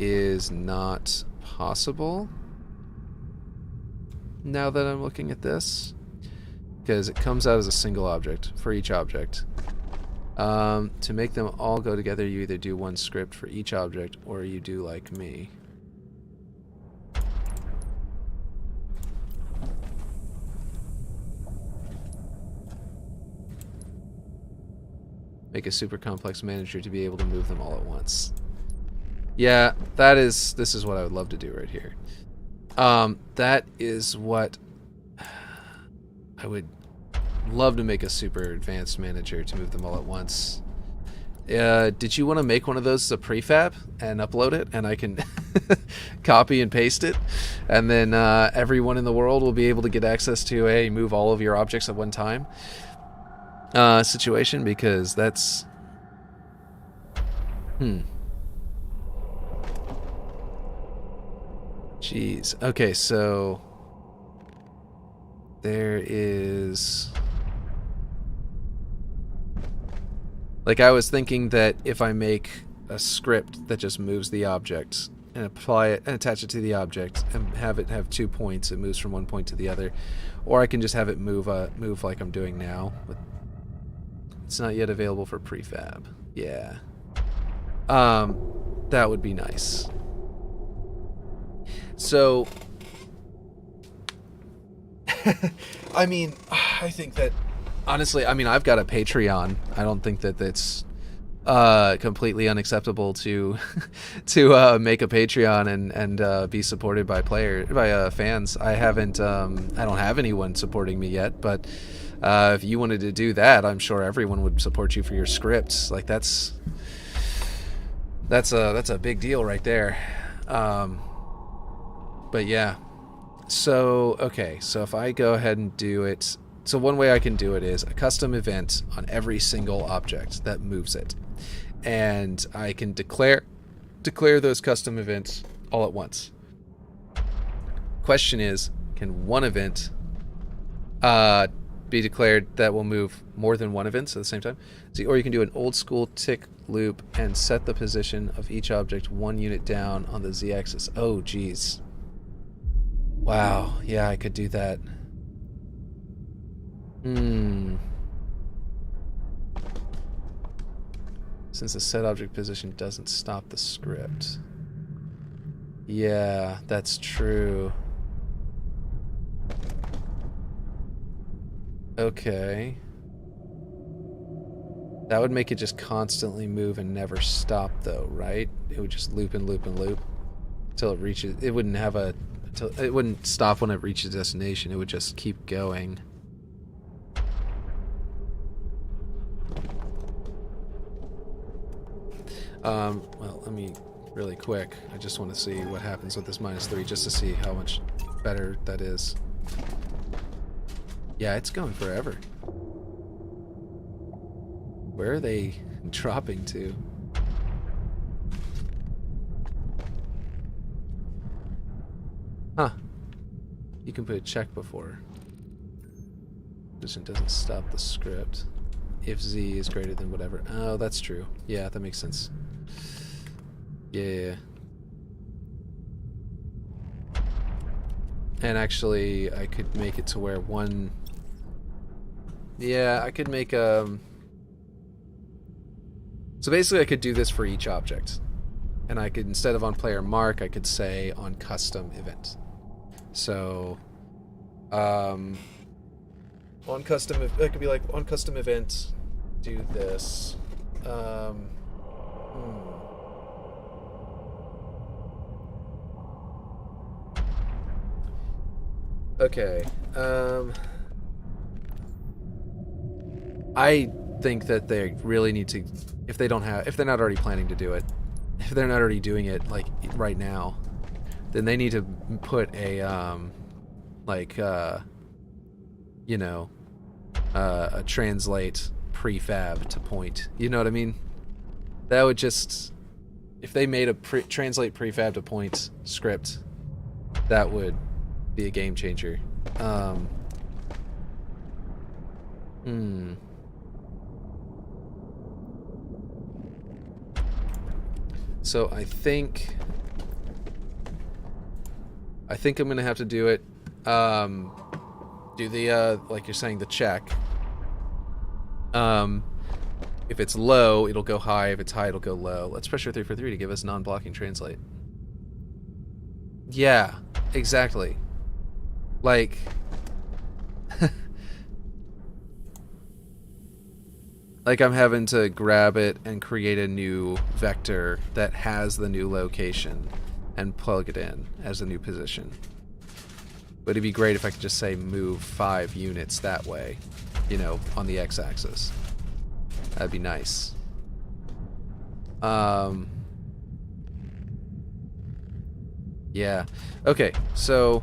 is not possible now that I'm looking at this, because it comes out as a single object for each object. To make them all go together, you either do one script for each object or you do like me. Make a super complex manager to be able to move them all at once. Yeah, this is what I would love to do right here. That is what I would love to make, a super advanced manager to move them all at once. Did you want to make one of those as a prefab and upload it, and I can copy and paste it, and then everyone in the world will be able to get access to a move all of your objects at one time situation? Because that's Jeez. Okay, so there is, like, I was thinking that if I make a script that just moves the object and apply it and attach it to the object and have it have 2 points, it moves from one point to the other, or I can just have it move like I'm doing now. But it's not yet available for prefab. Yeah. That would be nice. So, I mean, I think that, honestly, I mean, I've got a Patreon. I don't think that that's completely unacceptable to to make a Patreon and be supported by fans. I haven't, I don't have anyone supporting me yet, but if you wanted to do that, I'm sure everyone would support you for your scripts. Like, that's a big deal right there. But yeah, so, okay, so if I go ahead and do it, so one way I can do it is a custom event on every single object that moves it. And I can declare those custom events all at once. Question is, can one event be declared that will move more than one event at the same time? See, or you can do an old school tick loop and set the position of each object 1 unit down on the z-axis. Oh, geez. Wow, yeah, I could do that. Since the set object position doesn't stop the script. Yeah, that's true. Okay. That would make it just constantly move and never stop, though, right? It would just loop and loop and loop until it reaches. It wouldn't have a. It wouldn't stop when it reaches destination. It would just keep going. Well, let me really quick. I just want to see what happens with this -3, just to see how much better that is. Yeah, it's going forever. Where are they dropping to? Huh. You can put a check before. Position doesn't stop the script. If Z is greater than whatever. Oh, that's true. Yeah, that makes sense. Yeah. And actually, I could make it to where one... Yeah, I could make So basically I could do this for each object. And I could, instead of on player mark, I could say on custom event. So, on custom, it could be like on custom event, do this. Okay. I think that they really need to, if they're not already planning to do it, if they're not already doing it like right now, then they need to put a a translate prefab to point. You know what I mean? That would just, if they made a translate prefab to point script, that would be a game changer. Hmm. So I think I'm gonna have to do it. Do the like you're saying, the check. If it's low, it'll go high. If it's high, it'll go low. Let's pressure 343 to give us non-blocking translate. Yeah, exactly. Like, like I'm having to grab it and create a new vector that has the new location and plug it in as a new position. But it'd be great if I could just say move 5 units that way, you know, on the x-axis. That'd be nice. Yeah. Okay, so...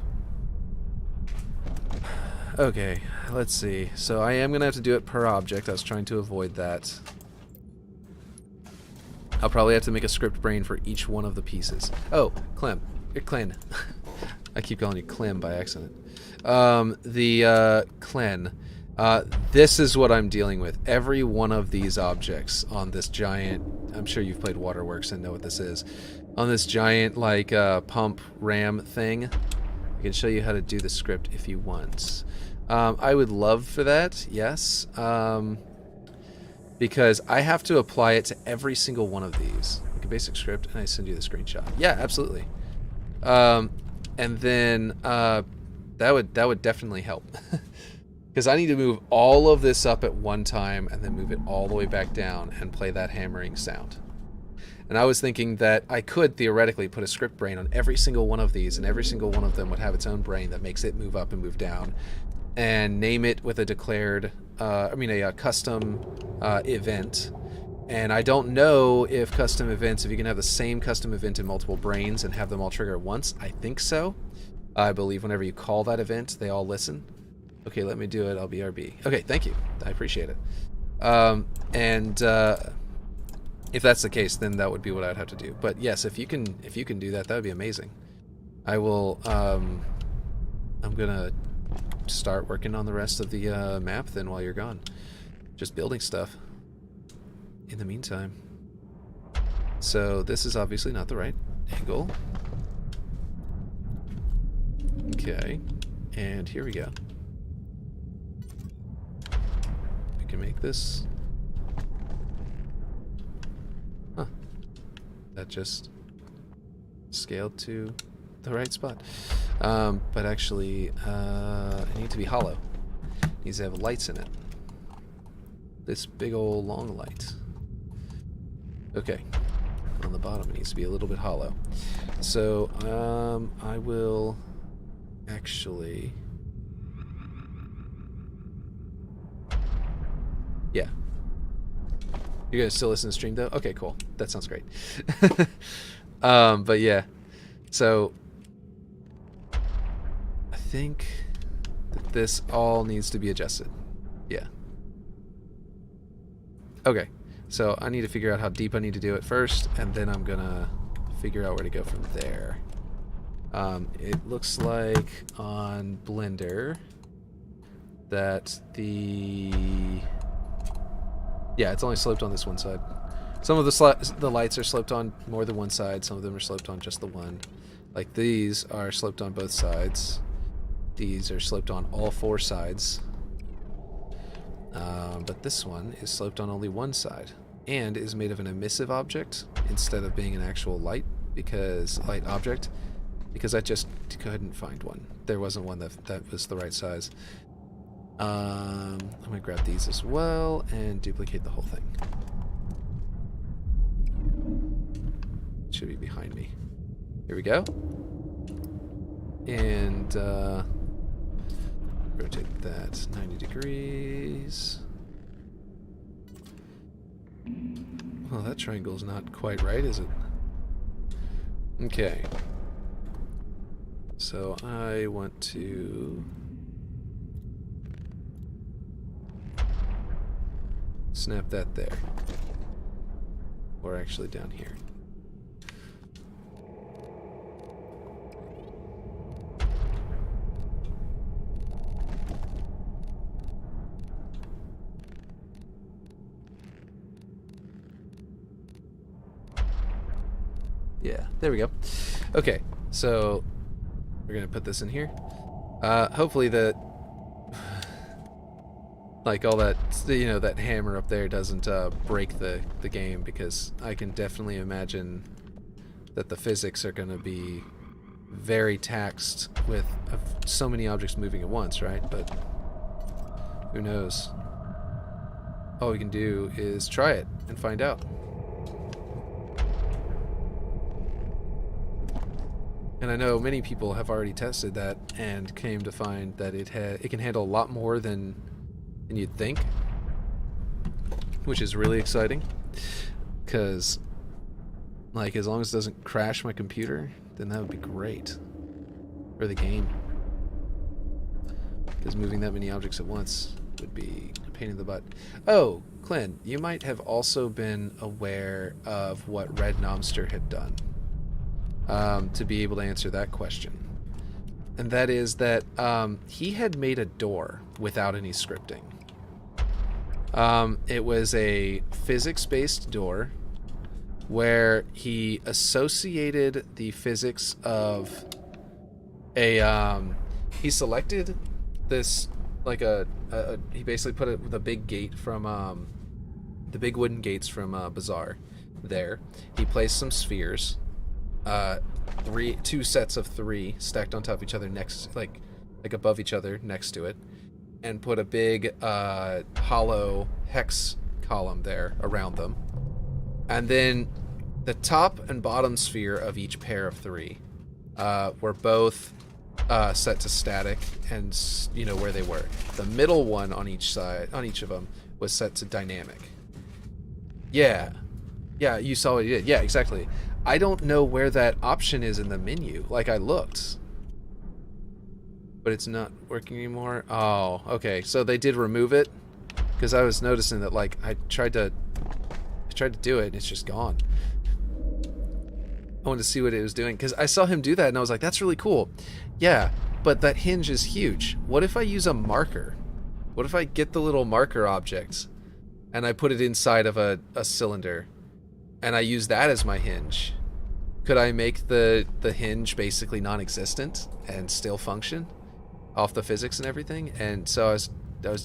Okay, let's see. So I am going to have to do it per object. I was trying to avoid that. I'll probably have to make a script brain for each one of the pieces. Oh, Clem. Clen. I keep calling you Clem by accident. Clen. This is what I'm dealing with. Every one of these objects on this giant... I'm sure you've played Waterworks and know what this is. On this giant, like, pump ram thing. I can show you how to do the script if you want. I would love for that, yes. Because I have to apply it to every single one of these. Like a basic script, and I send you the screenshot. Yeah, absolutely. And then that would definitely help. Because I need to move all of this up at one time and then move it all the way back down and play that hammering sound. And I was thinking that I could theoretically put a script brain on every single one of these, and every single one of them would have its own brain that makes it move up and move down, and name it with a declared, a custom event. And I don't know if custom events, if you can have the same custom event in multiple brains and have them all trigger at once. I think so. I believe whenever you call that event, they all listen. Okay, let me do it. I'll be RB. Okay, thank you. I appreciate it. If that's the case, then that would be what I'd have to do. But yes, if you can do that, that would be amazing. I will. I'm gonna start working on the rest of the map then while you're gone. Just building stuff. In the meantime. So this is obviously not the right angle. Okay, and here we go. We can make this. Huh. That just scaled to the right spot. But actually, it needs to be hollow. It needs to have lights in it. This big old long light. Okay. On the bottom, it needs to be a little bit hollow. So, I will actually... Yeah. You're gonna still listen to the stream, though? Okay, cool. That sounds great. But yeah. So, I think that this all needs to be adjusted. Yeah. Okay. So I need to figure out how deep I need to do it first, and then I'm gonna figure out where to go from there. It looks like on Blender that yeah, it's only sloped on this one side. Some of the lights are sloped on more than one side. Some of them are sloped on just the one. Like these are sloped on both sides. These are sloped on all 4 sides. But this one is sloped on only one side and is made of an emissive object instead of being an actual light object because I just couldn't find one. There wasn't one that was the right size. I'm gonna grab these as well and duplicate the whole thing. It should be behind me. Here we go. And rotate that 90 degrees. Well, that triangle's not quite right, is it? Okay. So I want to snap that there. Or actually down here. Yeah, there we go. Okay, so we're gonna put this in here. Hopefully that, like all that, you know, that hammer up there doesn't break the game, because I can definitely imagine that the physics are gonna be very taxed with so many objects moving at once, right? But who knows? All we can do is try it and find out. And I know many people have already tested that and came to find that it can handle a lot more than you'd think, which is really exciting. Because, like, as long as it doesn't crash my computer, then that would be great for the game. Because moving that many objects at once would be a pain in the butt. Oh, Clint, you might have also been aware of what Red Nomster had done to be able to answer that question. And that is that he had made a door without any scripting. It was a physics-based door where he associated the physics of a... he selected this, like he basically put it with a big gate from... the big wooden gates from Bazaar there. He placed some spheres. Two sets of 3 stacked on top of each other next, like above each other next to it, and put a big hollow hex column there around them. And then the top and bottom sphere of each pair of 3 were both set to static, and you know where they were. The middle one on each side, on each of them, was set to dynamic. Yeah, you saw what he did. Yeah, exactly. I don't know where that option is in the menu. Like, I looked, but it's not working anymore. Oh, okay. So they did remove it, because I was noticing that, like, I tried to do it and it's just gone. I wanted to see what it was doing, because I saw him do that and I was like, that's really cool. Yeah, but that hinge is huge. What if I use a marker? What if I get the little marker objects and I put it inside of a cylinder, and I use that as my hinge? Could I make the hinge basically non-existent and still function off the physics and everything? And so I was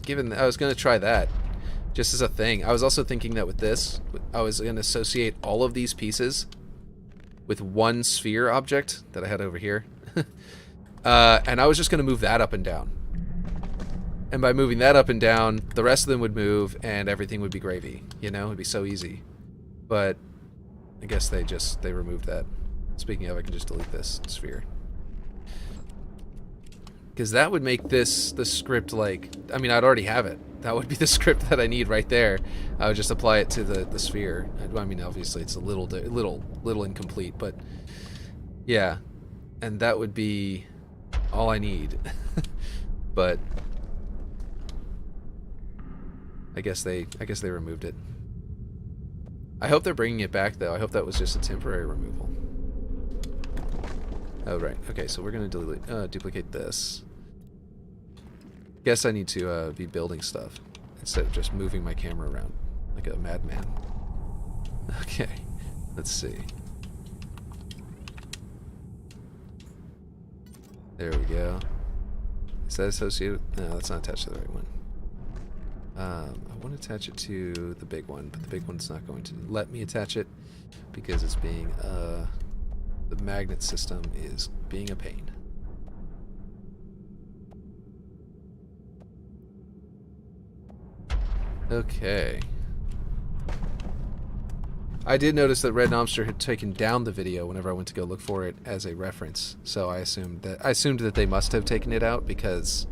going to try that just as a thing. I was also thinking that with this, I was going to associate all of these pieces with one sphere object that I had over here. And I was just going to move that up and down. And by moving that up and down, the rest of them would move and everything would be gravy. You know, it'd be so easy. But I guess they removed that. Speaking of, I can just delete this sphere. Because that would make the script, like, I mean, I'd already have it. That would be the script that I need right there. I would just apply it to the sphere. I mean, obviously it's a little incomplete, but yeah. And that would be all I need. But I guess they removed it. I hope they're bringing it back, though. I hope that was just a temporary removal. Oh, right. Okay, so we're going to duplicate this. Guess I need to be building stuff instead of just moving my camera around like a madman. Okay, let's see. There we go. Is that associated? No, that's not attached to the right one. I want to attach it to the big one, but the big one's not going to let me attach it because it's being, the magnet system is being a pain. Okay. I did notice that Red Nomster had taken down the video whenever I went to go look for it as a reference, so I assumed that they must have taken it out because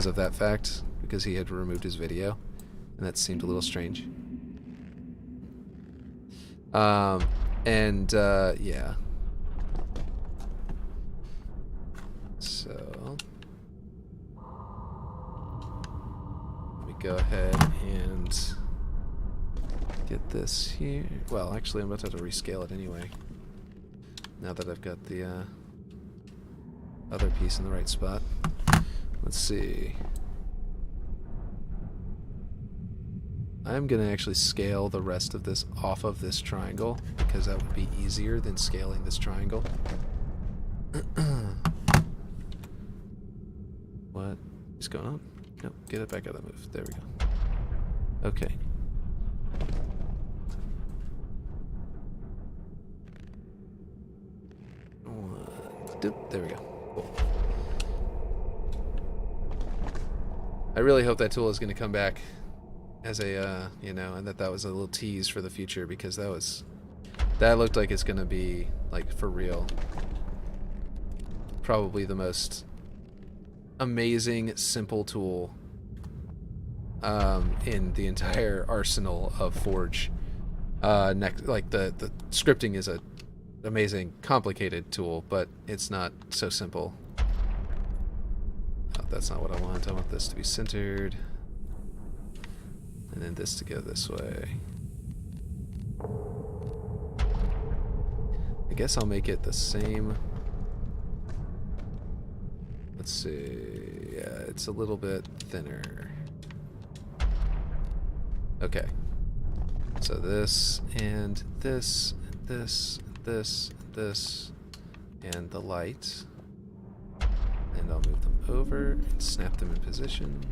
of that fact, because he had removed his video, and that seemed a little strange. Yeah. So let me go ahead and get this here. Well, actually, I'm about to have to rescale it anyway, now that I've got the other piece in the right spot. Let's see. I'm going to actually scale the rest of this off of this triangle because that would be easier than scaling this triangle. What is going on? Nope, get it back out of the move. There we go. Okay. There we go. Cool. I really hope that tool is going to come back as a, you know, and that was a little tease for the future, because that looked like it's going to be, like, for real. Probably the most amazing, simple tool in the entire arsenal of Forge. Like, the scripting is a amazing, complicated tool, but it's not so simple. Oh, that's not what I want. I want this to be centered. And then this to go this way. I guess I'll make it the same. Let's see. Yeah, it's a little bit thinner. Okay. So this, and this, this, this, and the light. And I'll move them over and snap them in position.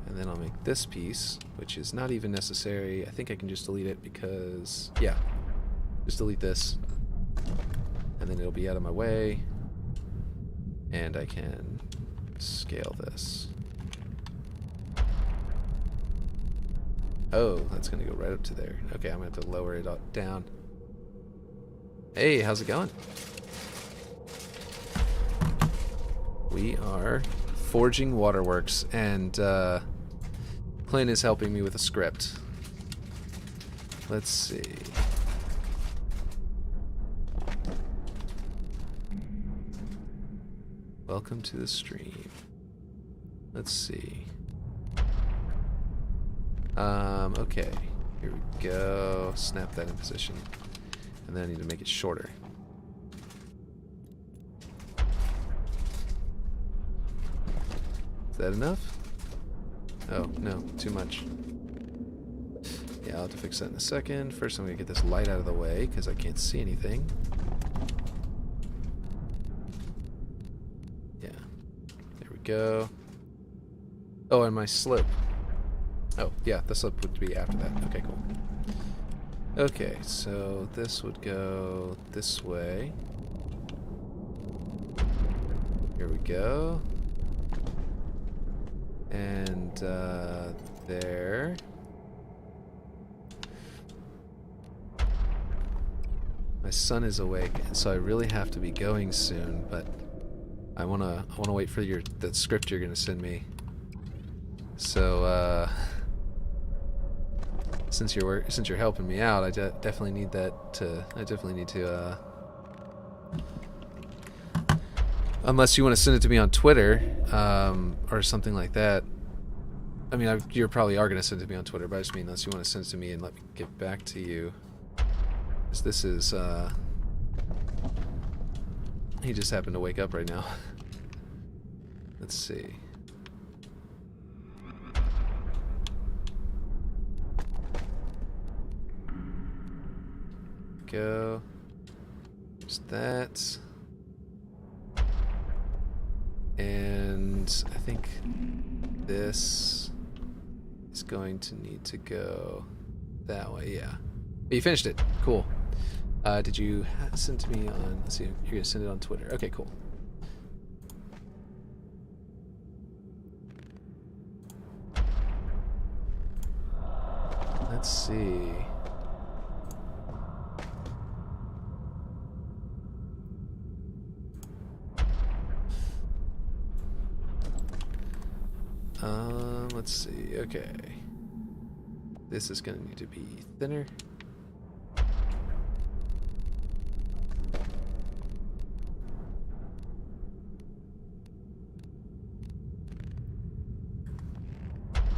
And then I'll make this piece, which is not even necessary. I think I can just delete it because, yeah, just delete this. And then it'll be out of my way. And I can scale this. Oh, that's going to go right up to there. Okay, I'm going to have to lower it down. Hey, how's it going? We are forging Waterworks, and Clint is helping me with a script. Let's see. Welcome to the stream. Let's see. Okay. Here we go. Snap that in position. And then I need to make it shorter. Is that enough? Oh, no, too much. Yeah, I'll have to fix that in a second. First, I'm going to get this light out of the way because I can't see anything. Yeah. There we go. Oh, and my slope. Oh, yeah, the slope would be after that. Okay, cool. Okay, so this would go this way. Here we go. And there. My son is awake, and so I really have to be going soon. But I wanna wait for that script you're gonna send me. So since you're helping me out, I definitely need that to. I definitely need to. Unless you want to send it to me on Twitter, or something like that. I mean, you probably are going to send it to me on Twitter, but I just mean unless you want to send it to me and let me get back to you. Because this is, he just happened to wake up right now. Let's see. Go. Just that. And I think this is going to need to go that way, yeah. But you finished it. Cool. Did you send to me on... Let's see, you're going to send it on Twitter. Okay, cool. Let's see... let's see, okay. This is going to need to be thinner.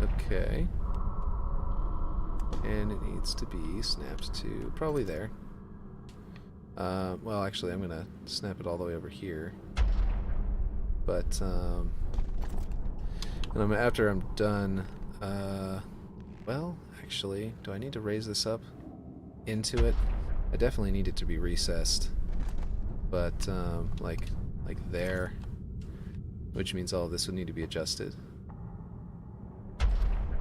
Okay. And it needs to be snapped to probably there. Well, actually, I'm going to snap it all the way over here. But, and after I'm done Well, actually, do I need to raise this up into it? I definitely need it to be recessed. But, like there. Which means all of this would need to be adjusted.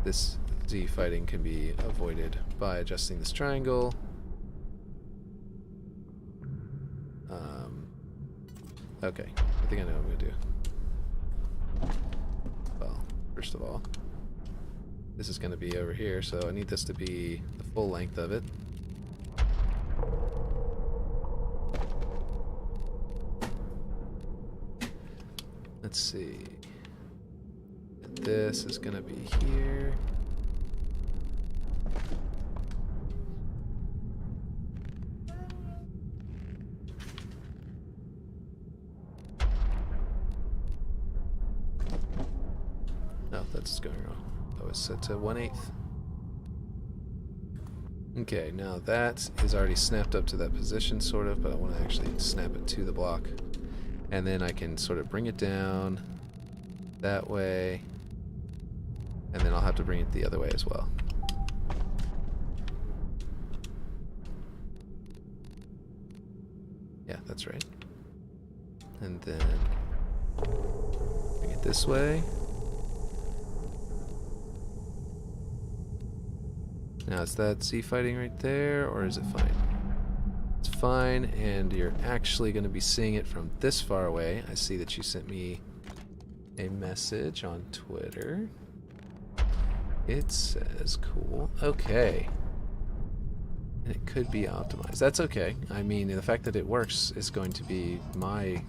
This Z fighting can be avoided by adjusting this triangle. Okay, I think I know what I'm going to do. Well, first of all, this is going to be over here, so I need this to be the full length of it. Let's see. This is going to be here. No, that's going wrong. That was set to 1/8. Okay, now that is already snapped up to that position, sort of, but I want to actually snap it to the block. And then I can sort of bring it down that way, and then I'll have to bring it the other way as well. Yeah, that's right. And then bring it this way. Now, is that Z fighting right there, or is it fine? It's fine, and you're actually going to be seeing it from this far away. I see that you sent me a message on Twitter. It says, cool, okay. And it could be optimized. That's okay. I mean, the fact that it works is going to be my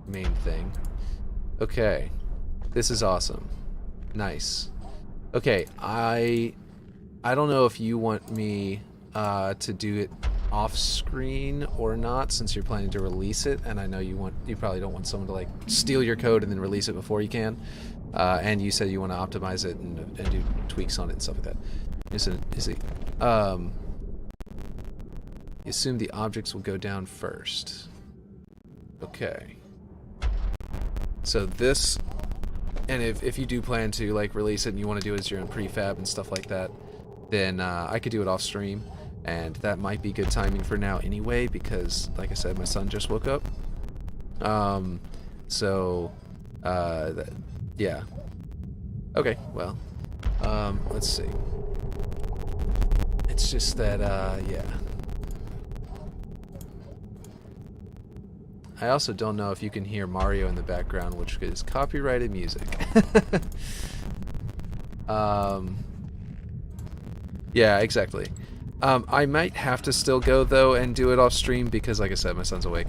main thing. Okay. This is awesome. Nice. Okay, I don't know if you want me to do it off screen or not, since you're planning to release it, and I know you probably don't want someone to like steal your code and then release it before you can. And you said you want to optimize it and do tweaks on it and stuff like that. You assume the objects will go down first. Okay. So this, and if you do plan to like release it and you want to do it as your own prefab and stuff like that, then I could do it off stream, and that might be good timing for now anyway, because like I said, my son just woke up. Yeah. Okay, well, let's see. It's just that, yeah. I also don't know if you can hear Mario in the background, which is copyrighted music. Yeah, exactly. I might have to still go, though, and do it off stream, because, like I said, my son's awake.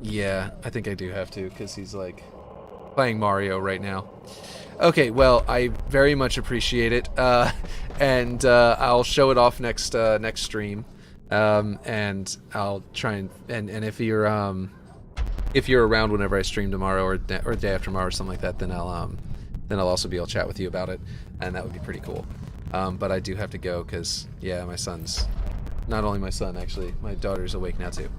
Yeah, I think I do have to, because he's, like, playing Mario right now. Okay, well, I very much appreciate it, and I'll show it off next stream, and I'll try and if you're around whenever I stream tomorrow or the day after tomorrow or something like that, then I'll also be able to chat with you about it, and that would be pretty cool. But I do have to go because, yeah, my son's... Not only my son, actually. My daughter's awake now, too.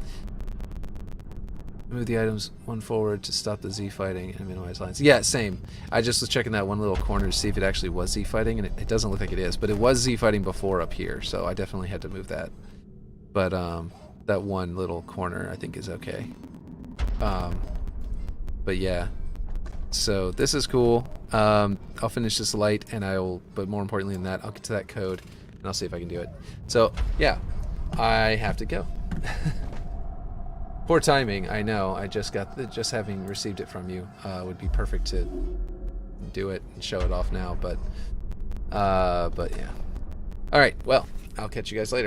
Move the items one forward to stop the Z fighting and minimize lines. Yeah, same. I just was checking that one little corner to see if it actually was Z fighting, and it doesn't look like it is. But it was Z fighting before up here, so I definitely had to move that. But that one little corner, I think, is okay. But yeah. So this is cool. I'll finish this light, and but more importantly than that, I'll get to that code, and I'll see if I can do it. So, yeah, I have to go. Poor timing, I know. I just having received it from you would be perfect to do it and show it off now, but yeah. All right, well, I'll catch you guys later.